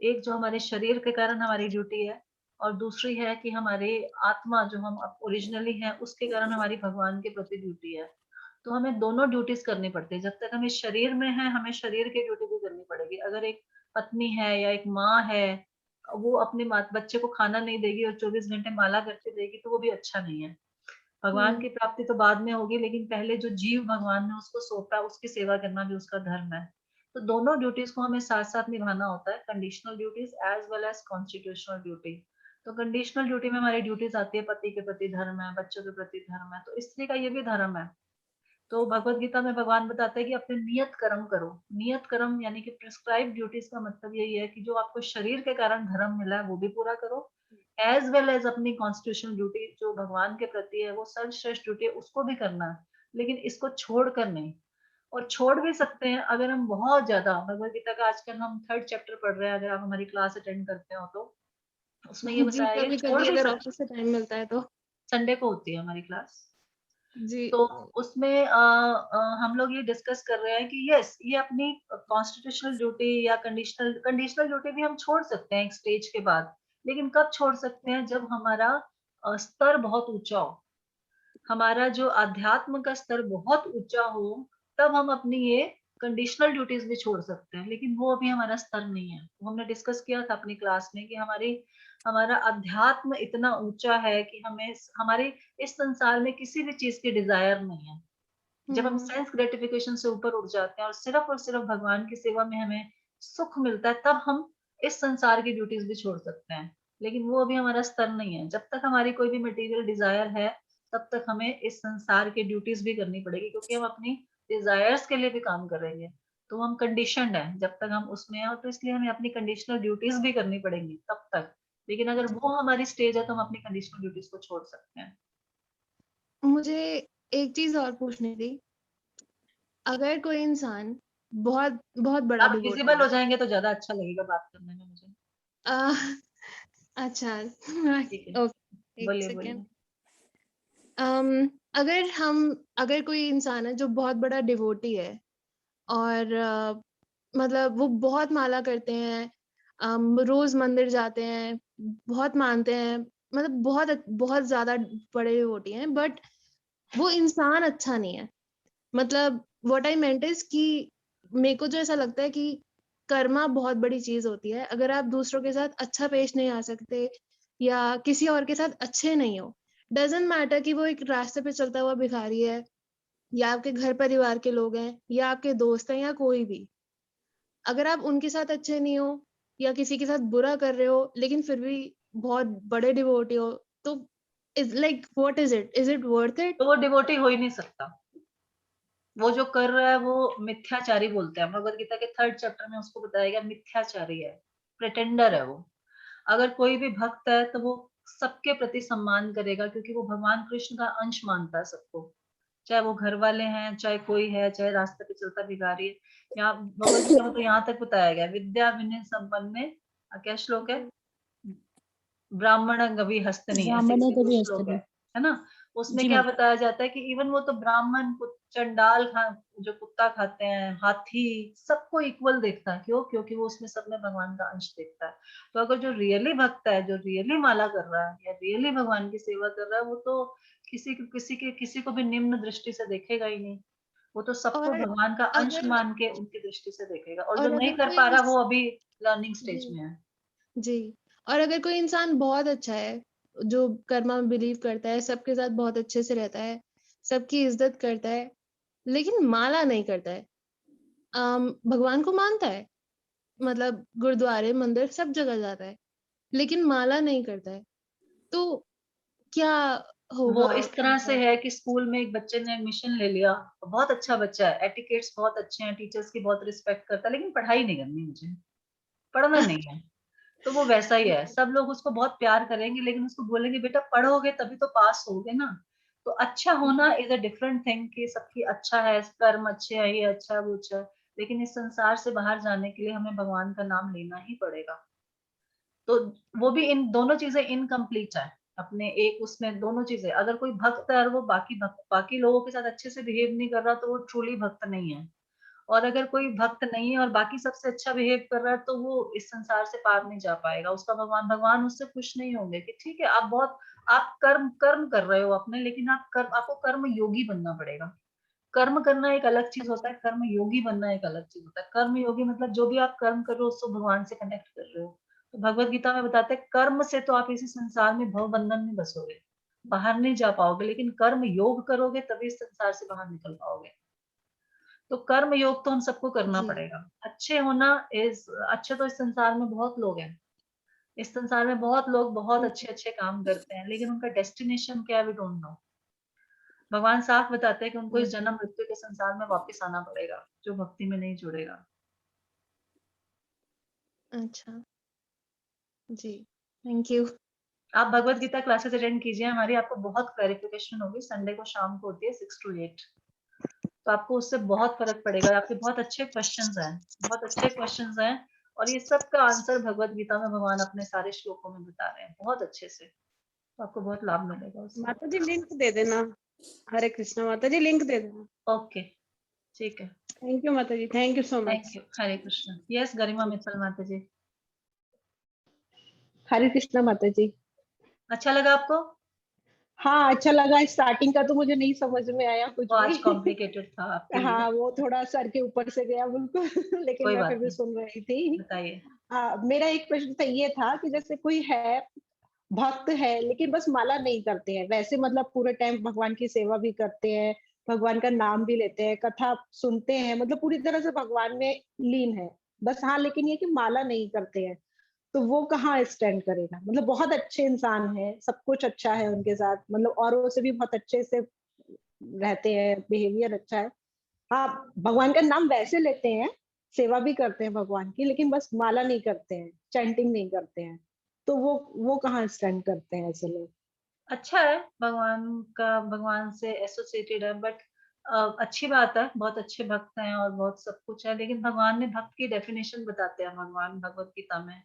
एक जो हमारे शरीर के कारण हमारी ड्यूटी है, और दूसरी है कि हमारे आत्मा जो हम ओरिजिनली हैं उसके कारण हमारी भगवान के प्रति ड्यूटी है। तो हमें दोनों ड्यूटीज करनी पड़ती है। जब तक हमें शरीर में है, हमें शरीर की ड्यूटी भी करनी पड़ेगी। अगर एक पत्नी है या एक माँ है, वो अपने बच्चे को खाना नहीं देगी और 24 घंटे माला करके देगी, तो वो भी अच्छा नहीं है। भगवान की प्राप्ति तो बाद में होगी, लेकिन पहले जो जीव भगवान ने उसको सौंपा, उसकी सेवा करना भी उसका धर्म है। तो दोनों ड्यूटीज को हमें साथ साथ निभाना होता है, conditional duties as well as constitutional duty. तो कंडीशनल ड्यूटी में हमारी ड्यूटीज आती है, पति के प्रति धर्म है, बच्चों के प्रति धर्म है, तो स्त्री का ये भी धर्म है। तो भगवत गीता में भगवान बताते हैं कि अपने नियत कर्म करो। नियत कर्म यानी कि प्रिस्क्राइब ड्यूटीज का मतलब यही है कि जो आपको शरीर के कारण धर्म मिला है वो भी पूरा करो, एज वेल एज अपनी कॉन्स्टिट्यूशनल ड्यूटी जो भगवान के प्रति है, वो सर्वश्रेष्ठ ड्यूटी है, उसको भी करना है। लेकिन इसको छोड़कर नहीं। और छोड़ भी सकते हैं अगर हम बहुत ज्यादा, भगवत गीता का आजकल हम 3rd चैप्टर पढ़ रहे हैं, अगर आप हमारी क्लास अटेंड करते हो तो उसमें ये जी, बताया गया, कभी छोड़ कभी भी अगर सकते। ऑफिस से टाइम मिलता है तो। संडे को होती है हमारी क्लास। जी तो उसमें हम लोग ये डिस्कस कर रहे हैं कि यस, ये अपनी कॉन्स्टिट्यूशनल ड्यूटी या कंडीशनल ड्यूटी भी हम छोड़ सकते हैं एक स्टेज के बाद। लेकिन कब छोड़ सकते हैं? जब हमारा स्तर बहुत ऊंचा हो, हमारा जो अध्यात्म का स्तर बहुत ऊंचा हो, तब हम अपनी ये कंडीशनल ड्यूटीज भी छोड़ सकते हैं, लेकिन वो अभी हमारा स्तर नहीं है। वो हमने डिस्कस किया था अपनी क्लास में कि हमारा अध्यात्म इतना ऊंचा है कि हमें हमारे इस संसार में किसी भी चीज की डिजायर नहीं है। जब हम सेंस ग्रेटिफिकेशन से ऊपर उठ जाते हैं और सिर्फ भगवान की सेवा में हमें सुख मिलता है, तब हम इस संसार की ड्यूटीज भी छोड़ सकते हैं। लेकिन वो अभी हमारा स्तर नहीं है। जब तक हमारी कोई भी मटेरियल डिजायर है, तब तक हमें इस संसार की ड्यूटीज भी करनी पड़ेगी, क्योंकि हम अपनी डिजायर्स के लिए भी काम करेंगे। तो हम कंडीशनड है जब तक हम उसमें हैं, तो इसलिए हमें अपनी कंडीशनल ड्यूटीज भी करनी पड़ेंगी तब तक। लेकिन अगर वो हमारी स्टेज है तो हम अपनी कंडीशनल ड्यूटीज को छोड़ सकते हैं। मुझे एक चीज और पूछनी थी। अगर कोई इंसान बहुत बहुत बड़ा आप डिवोटी विजिबल हो है, जाएंगे तो ज्यादा अच्छा लगेगा बात करने में मुझे। अच्छा ठीक है, ओके, एक बोलिए सेकेंड। बोलिए। अगर कोई इंसान है जो बहुत बड़ा डिवोटी है और मतलब वो बहुत माला करते हैं, रोज मंदिर जाते हैं, बहुत मानते हैं, मतलब बहुत बहुत ज्यादा बड़े डिवोटी हैं, बट वो इंसान अच्छा नहीं है। मतलब व्हाट आई मेंट इज कि मेरे को जो ऐसा लगता है कि कर्मा बहुत बड़ी चीज होती है। अगर आप दूसरों के साथ अच्छा पेश नहीं आ सकते या किसी और के साथ अच्छे नहीं हो, डजेंट मैटर कि वो एक रास्ते पे चलता हुआ भिखारी है या आपके घर परिवार के लोग हैं या आपके दोस्त हैं या कोई भी, अगर आप उनके साथ अच्छे नहीं हो या किसी के साथ बुरा कर रहे हो लेकिन फिर भी बहुत बड़े डिवोटी हो, तो is like what is it worth it? तो वो डिवोटी हो ही नहीं सकता। वो जो कर रहा है वो मिथ्याचारी बोलते हैं। भगवद गीता के 3rd चैप्टर में उसको बताया गया, मिथ्याचारी है, प्रिटेंडर है वो। अगर कोई भी भक्त है तो वो सबके प्रति सम्मान करेगा, क्योंकि वो भगवान कृष्ण का अंश मानता है सबको, चाहे वो घर वाले हैं, चाहे कोई है, चाहे रास्ते पे चलता भिखारी है। यहाँ भगवद गीता में तो यहाँ तक बताया गया, विद्या विनय संपन्ने, क्या श्लोक है, ब्राह्मण गवि हस्तनी, ऐसे ब्राह्मण करके को कुछ भी श्लोक हंसते है ना। उसमें जी क्या मैम। बताया जाता है कि इवन वो तो ब्राह्मण चंडाल जो कुत्ता खाते हैं, हाथी, सबको इक्वल देखता है। क्यों? क्योंकि वो उसमें सब में भगवान का अंश देखता है। तो अगर जो रियली भक्त है, जो रियली माला कर रहा है या रियली भगवान की सेवा कर रहा है, वो तो किसी को भी निम्न दृष्टि से देखेगा ही नहीं। वो तो सबको और भगवान का अंश अगर मान के उनकी दृष्टि से देखेगा, और जो और नहीं अगर कर कोई पा रहा वो अभी लर्निंग स्टेज जी में है। जी और अगर कोई इंसान बहुत अच्छा है, जो कर्मा में बिलीव करता है, सबके साथ बहुत अच्छे से रहता है, सबकी इज्जत करता है, लेकिन माला नहीं करता है, भगवान को मानता है, मतलब गुरुद्वारे मंदिर सब जगह जाता है, लेकिन माला नहीं करता है, तो क्या वो होगा इस तरह से उनका? है कि स्कूल में एक बच्चे ने एडमिशन ले लिया, बहुत अच्छा बच्चा है, एटिकेट्स बहुत अच्छे हैं, टीचर्स की बहुत रिस्पेक्ट करता है, लेकिन पढ़ाई नहीं करनी, मुझे पढ़ना नहीं है। तो वो वैसा ही है। सब लोग उसको बहुत प्यार करेंगे, लेकिन उसको बोलेंगे बेटा पढ़ोगे तभी तो पास होगे ना। तो अच्छा होना इज अ डिफरेंट थिंग, कि सबकी अच्छा है, कर्म अच्छे है, ये अच्छा है, वो अच्छा है, लेकिन इस संसार से बाहर जाने के लिए हमें भगवान का नाम लेना ही पड़ेगा। तो वो भी, इन दोनों चीजें इनकम्प्लीट है अपने एक उसमें, दोनों चीजें। अगर कोई भक्त है और वो बाकी लोगों के साथ अच्छे से बिहेव नहीं कर रहा, तो वो ट्रूली भक्त नहीं है। और अगर कोई भक्त नहीं है और बाकी सबसे अच्छा बिहेव कर रहा है, तो वो इस संसार से पार नहीं जा पाएगा। उसका भगवान उससे खुश नहीं होंगे कि ठीक है, आप कर्म कर्म कर रहे हो अपने, लेकिन आपको कर्म योगी बनना पड़ेगा। कर्म करना एक अलग चीज होता है, कर्म योगी बनना एक अलग चीज होता है। कर्म योगी मतलब जो भी आप कर्म कर रहे हो उसको भगवान से कनेक्ट कर रहे हो। तो भगवत गीता में बताते हैं, कर्म से तो आप इसी संसार में भव बंधन में बसोगे, बाहर नहीं जा पाओगे, लेकिन कर्म योग करोगे तभी इस संसार से बाहर निकल पाओगे। तो कर्म योग तो हम सबको करना जी पड़ेगा। अच्छे होना इज अच्छे, तो इस संसार में बहुत लोग हैं, इस संसार में बहुत लोग बहुत अच्छे अच्छे काम करते हैं, लेकिन उनका डेस्टिनेशन क्या है, वी डोंट नो। भगवान साफ बताते हैं कि उनको इस जन्म मृत्यु के संसार में वापस आना पड़ेगा, जो भक्ति में नहीं जुड़ेगा। अच्छा जी, थैंक यू। आप भगवत गीता क्लासेस अटेंड कीजिए हमारी, आपको बहुत क्लैरिफिकेशन होगी। संडे को शाम को होती है 6 to 8, तो आपको उससे बहुत फर्क पड़ेगा। आपके बहुत अच्छे क्वेश्चंस हैं, बहुत अच्छे क्वेश्चंस हैं, और ये सब का आंसर भगवत गीता में भगवान अपने सारे श्लोकों में बता रहे हैं बहुत अच्छे से। तो आपको बहुत लाभ मिलेगा उससे। माता जी लिंक दे देना। हरे कृष्णा माता जी, लिंक दे देना। ओके, ठीक है। थैंक यू माता जी, thank you so thank much. You. Hare Krishna. Yes, Garima Mittal माता जी। हरे कृष्णा माता जी। अच्छा लगा आपको? हाँ, अच्छा लगा। स्टार्टिंग का तो मुझे नहीं समझ में आया कुछ वो आज भी। कॉम्प्लिकेटेड था आपके लिए। हाँ, वो थोड़ा सर के ऊपर से गया बिल्कुल। लेकिन कोई मैं फिर बात भी नहीं, सुन रही थी। बताइए। मेरा एक प्रश्न तो ये था कि जैसे कोई है, भक्त है, लेकिन बस माला नहीं करते हैं, वैसे मतलब पूरे टाइम भगवान की सेवा भी करते हैं, भगवान का नाम भी लेते हैं, कथा सुनते हैं, मतलब पूरी तरह से भगवान में लीन है, बस हाँ, लेकिन ये कि माला नहीं करते हैं, तो वो कहाँ स्टैंड करेगा? मतलब बहुत अच्छे इंसान है, सब कुछ अच्छा है उनके साथ, मतलब औरों से भी बहुत अच्छे से रहते हैं, बिहेवियर अच्छा है। हाँ, भगवान का नाम वैसे लेते हैं, सेवा भी करते हैं भगवान की, लेकिन बस माला नहीं करते हैं, चैंटिंग नहीं करते हैं। तो वो कहाँ स्टैंड करते हैं ऐसे लोग? अच्छा है, भगवान से एसोसिएटेड है, बट अच्छी बात है, बहुत अच्छे भक्त हैं और बहुत सब कुछ है, लेकिन भगवान ने भक्त की डेफिनेशन बताते हैं भगवान भगवत गीता में,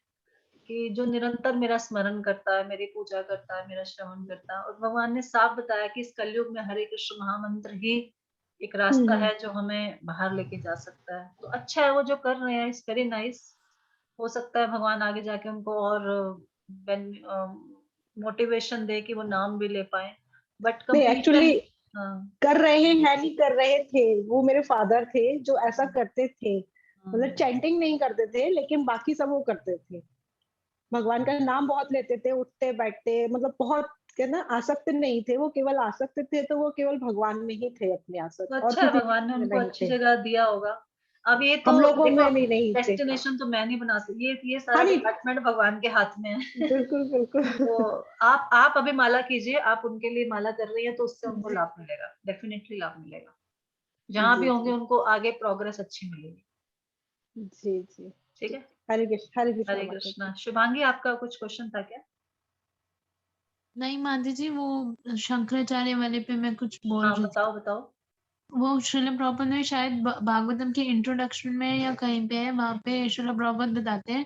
कि जो निरंतर मेरा स्मरण करता है, मेरी पूजा करता है, मेरा श्रवण करता है, और भगवान ने साफ बताया कि इस कलयुग में हरे कृष्ण महामंत्र ही एक रास्ता है जो हमें बाहर लेके जा सकता है। तो अच्छा है वो जो कर रहे हैं, इट्स वेरी नाइस। हो सकता है भगवान आगे जाके उनको और मोटिवेशन दे कि वो नाम भी ले पाए, बट नहीं, एक्चुअली कंप्लीशन। हाँ। कर रहे हैं, नहीं कर रहे थे, वो मेरे फादर थे जो ऐसा करते थे, मतलब चैंटिंग नहीं करते थे, लेकिन बाकी सब वो करते थे। भगवान का नाम बहुत लेते थे, उठते बैठते, मतलब बहुत कहते ना आसक्त नहीं थे, वो केवल आसक्त थे तो वो केवल भगवान में ही थे अपने तो आसक्त, और अच्छा है, किसी भगवान ने में उनको नहीं अच्छी थे। जगह दिया होगा। अब ये तो हम लोगों देखो, में भी नहीं थे। डेस्टिनेशन तो मैं नहीं बना सकती, ये हाँ सारा नहीं, डिपार्टमेंट भगवान के हाथ में है। बिल्कुल बिल्कुल। तो आप अभी माला कीजिए, आप उनके लिए माला कर रही हैं तो उससे उनको जी लाभ मिलेगा, डेफिनेटली लाभ मिलेगा। जहाँ भी जी होंगे जी उनको आगे प्रोग्रेस अच्छी मिलेगी। जी जी। ठीक है। हरे कृष्णा हरे माता जी। कृष्णा। शुभांगी, आपका कुछ क्वेश्चन था क्या? नहीं माता जी, वो शंकराचार्य वाले पे मैं कुछ बोल हाँ, रही थी। बताओ बताओ। वो श्रील प्रभुपाद ने शायद भागवतम के इंट्रोडक्शन में या कहीं पे है, वहां पे श्रील प्रभुपाद बताते हैं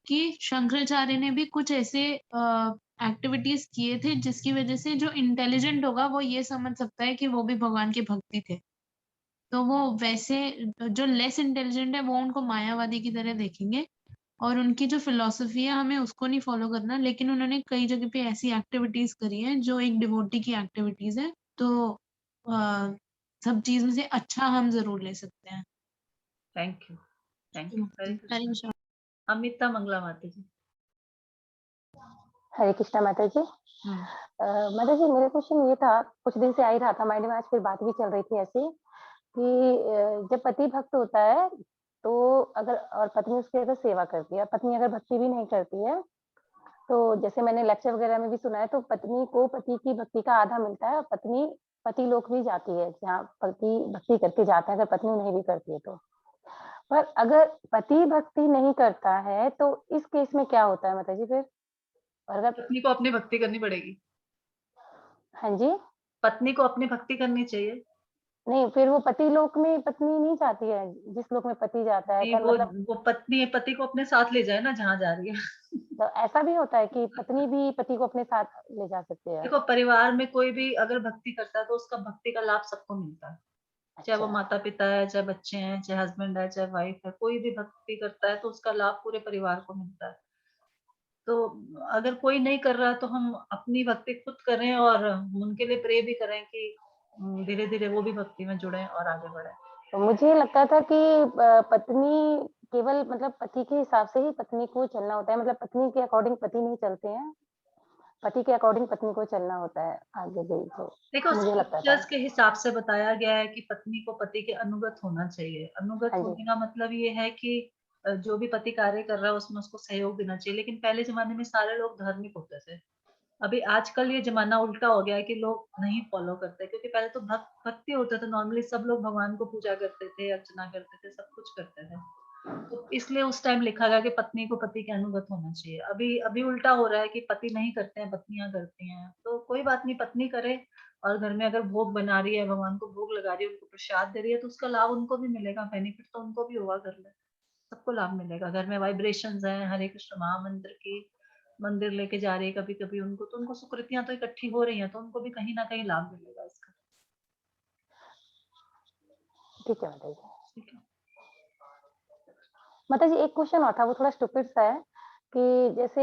कि शंकराचार्य ने भी कुछ ऐसे एक्टिविटीज किए थे जिसकी वजह से जो इंटेलिजेंट होगा वो ये समझ सकता है कि वो भी भगवान के भक्ति थे। तो वो वैसे जो लेस इंटेलिजेंट है वो उनको मायावादी की तरह देखेंगे, और उनकी जो फिलॉसफी है हमें उसको नहीं फॉलो करना, लेकिन उन्होंने कई जगह पे ऐसी एक्टिविटीज करी है जो एक डिवोटी की एक्टिविटीज है। तो सब चीजों से अच्छा हम जरूर ले सकते हैं। Thank you. हरे हरे कृष्णा। कृष्णा। अमिता मंगला माता जी। हरे कृष्णा माता जी। माता जी, मेरा क्वेश्चन ये था, कुछ दिन से आ ही रहा था माइंड में, आज फिर बात भी चल रही थी ऐसी कि जब पति भक्त होता है तो अगर, और पत्नी उसकी अगर सेवा करती है, पत्नी अगर भक्ति भी नहीं करती है, तो जैसे मैंने लेक्चर वगैरह में भी सुना है, तो पत्नी को पति की भक्ति का आधा मिलता है, और पत्नी पति लोक भी जाती है जहाँ पति भक्ति करके जाता है, अगर पत्नी नहीं भी करती है तो। पर अगर पति भक्ति नहीं करता है तो इस केस में क्या होता है माता जी फिर? और अगर पत्नी को अपनी भक्ति करनी पड़ेगी। हाँ जी, पत्नी को अपनी भक्ति करनी चाहिए। नहीं, फिर वो पति लोक में पत्नी नहीं जाती है, जिस लोक में पति जाता है, नहीं, क्या मतलब? वो पत्नी पति को अपने साथ ले जाए ना जहाँ जा रही है। तो ऐसा भी होता है कि पत्नी भी पति को अपने साथ ले जा सकती है? देखो, परिवार में कोई भी अगर भक्ति करता है तो उसका भक्ति का लाभ सबको मिलता है, चाहे वो अच्छा, माता पिता है, चाहे बच्चे हैं, चाहे हस्बैंड है, चाहे वाइफ है, कोई भी भक्ति करता है तो उसका लाभ पूरे परिवार को मिलता है। तो अगर कोई नहीं कर रहा तो हम अपनी भक्ति खुद करें और उनके लिए प्रे भी करें कि धीरे धीरे वो भी भक्ति में जुड़े और आगे बढ़े। तो मुझे लगता था कि पत्नी केवल मतलब पति के हिसाब से ही पत्नी को चलना होता है, मतलब पत्नी के अकॉर्डिंग पति नहीं चलते हैं, पति के अकॉर्डिंग पत्नी को चलना होता है आगे भी, तो देखो, मुझे लगता था। स्क्रिप्चर्स के हिसाब से बताया गया है कि पत्नी को पति के अनुगत होना चाहिए। अनुगत हाँ जी, होने का मतलब ये है कि जो भी पति कार्य कर रहा है उसमें उसको सहयोग देना चाहिए, लेकिन पहले जमाने में सारे लोग धार्मिक होते थे। अभी आजकल ये जमाना उल्टा हो गया है कि लोग नहीं फॉलो करते, क्योंकि पहले तो भक्ति होता था, नॉर्मली सब लोग भगवान को पूजा करते थे, अर्चना करते थे, सब कुछ करते थे। तो इसलिए उस टाइम लिखा गया कि पत्नी को पति के अनुगत होना चाहिए। अभी अभी उल्टा हो रहा है कि पति नहीं करते हैं, पत्नियां करती हैं। तो कोई बात नहीं, पत्नी करे, और घर में अगर भोग बना रही है, भगवान को भोग लगा रही है, उनको प्रसाद दे रही है, तो उसका लाभ उनको भी मिलेगा, बेनिफिट तो उनको भी होगा, घर में सबको लाभ मिलेगा। घर में वाइब्रेशंस हैं, हरे कृष्ण महामंत्र की मंदिर लेके जा रही है कभी कभी उनको, तो उनको सुकृतियां तो इकट्ठी हो रही हैं, तो उनको भी कहीं ना कहीं लाभ मिलेगा इसका। ठीक है माता जी। ठीक है। माता जी, एक क्वेश्चन और था, वो थोड़ा स्टूपिड सा है कि जैसे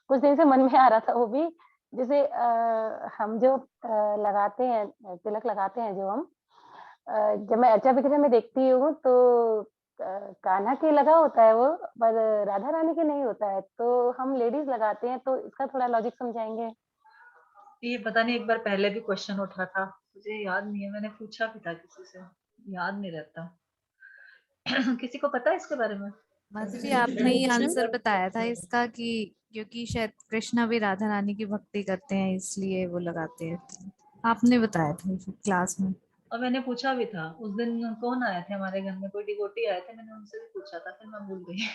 कुछ दिन से मन में आ रहा था वो भी, जैसे हम जो लगाते हैं, तिलक लगाते हैं जो हम, जब मैं अर्चा विग्रह में देखती हूँ तो कान्हा के लगा होता है वो, पर राधा रानी के नहीं होता है, तो हम लेडीज लगाते हैं, तो इसका थोड़ा लॉजिक समझाएंगे? ये पता नहीं, एक बार पहले भी क्वेश्चन उठा था, मुझे याद नहीं है, मैंने पूछा भी था किसी से, याद नहीं रहता। किसी को पता है इसके बारे में? माता जी आपने ही आंसर बताया था इसका कि क्योंकि शायद कृष्णा भी राधा रानी की भक्ति करते हैं इसलिए वो लगाते हैं। आपने बताया था क्लास में। और मैंने पूछा भी था उस दिन, कौन आए थे हमारे घर में, कोई डिवोटी आए थे, मैंने उनसे भी पूछा था, फिर मैं भूल गई।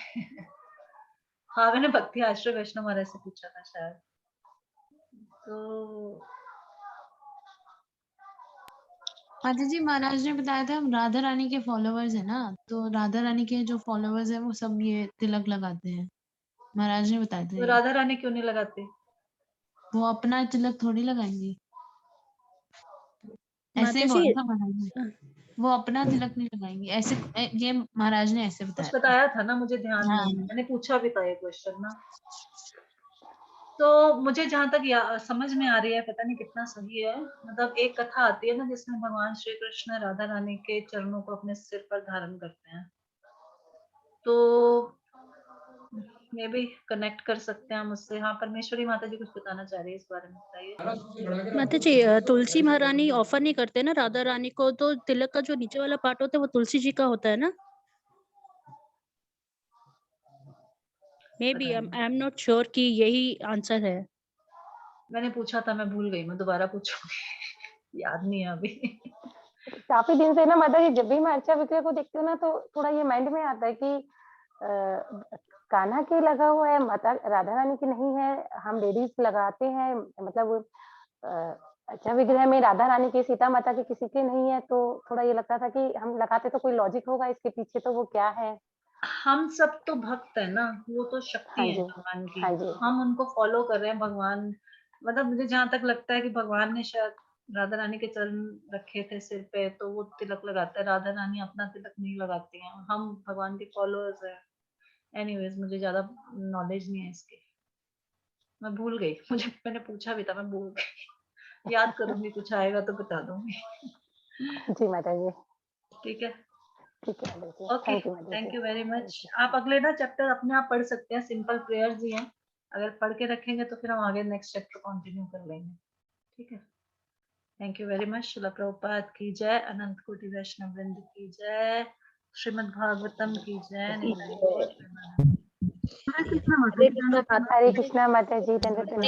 हाँ मैंने भक्ति आश्रय वैष्णव महाराज से पूछा था शायद। तो माता जी महाराज ने बताया था हम राधा रानी के फॉलोवर्स है ना, तो राधा रानी के जो फॉलोवर्स है वो सब ये तिलक लगाते हैं, महाराज ने बताया था तो ये। राधा रानी क्यों नहीं लगाते? वो अपना तिलक थोड़ी लगाएंगी, ऐसे ही माता जी बोला था महाराज ने, वो अपना तिलक नहीं लगाएंगी ऐसे, ये महाराज ने ऐसे कुछ बताया था। बताया था ना, मुझे ध्यान हाँ नहीं है, मैंने पूछा भी था ये क्वेश्चन ना। तो मुझे जहां तक समझ में आ रही है, पता नहीं कितना सही है, मतलब एक कथा आती है ना जिसमें भगवान श्री कृष्ण राधा रानी के चरणों को अपने सिर पर धारण करते हैं, तो मे भी कनेक्ट कर सकते हैं हम उससे। हाँ परमेश्वरी माता जी कुछ बताना चाह रही है इस बारे में, बताइए। माता जी तुलसी महारानी ऑफर नहीं करते ना राधा रानी को, तो तिलक का जो नीचे वाला पार्ट होता है वो तुलसी जी का होता है ना? Maybe I am not sure कि यही आंसर है। मैंने पूछा था, मैं भूल गई, मैं दोबारा पूछूंगी। याद नहीं है अभी। काफी दिन से ना माता जी, जब भी मैं अर्चा विग्रह को देखती हूँ ना, तो थोड़ा ये माइंड में आता है कि कान्हा के लगा हुआ है, माता राधा रानी की नहीं है, हम लेडीज लगाते हैं, मतलब अर्चा विग्रह में राधा रानी की, सीता माता की किसी के नहीं है, तो थोड़ा ये लगता था कि हम लगाते तो कोई लॉजिक होगा इसके पीछे, तो वो क्या है? हम सब तो भक्त है ना, वो तो शक्ति हाँ है जी, भगवान की, हाँ जी। हम उनको फॉलो कर रहे हैं। भगवान मतलब मुझे जहां तक लगता है कि भगवान ने शायद राधा रानी के चरण रखे थे सिर पे, तो वो तिलक लगाते हैं, राधा रानी अपना तिलक नहीं लगाती हैं, हम भगवान के फॉलोअर्स हैं। एनीवेज मुझे ज्यादा नॉलेज नहीं है इसकी, मैं भूल गई, मुझे मैंने पूछा भी था, मैं भूल गई। याद करूंगी, कुछ आएगा तो बता दूंगी। जी माता जी। ठीक है, ठीक है माता जी, ओके, थैंक यू माता थैंक जी। You very much. आप अगले ना चैप्टर अपने आप पढ़ सकते हैं, सिंपल प्रेयर्स ही हैं, अगर पढ़ के रखेंगे तो फिर हम आगे नेक्स्ट चैप्टर कंटिन्यू कर लेंगे। ठीक है, thank you very much. Srila Prabhupada की जय, अनंत कोटि वैष्णव वृंद की जय, श्रीमद् भागवतम की जय। हरे कृष्णा माता जी, धन्यवाद।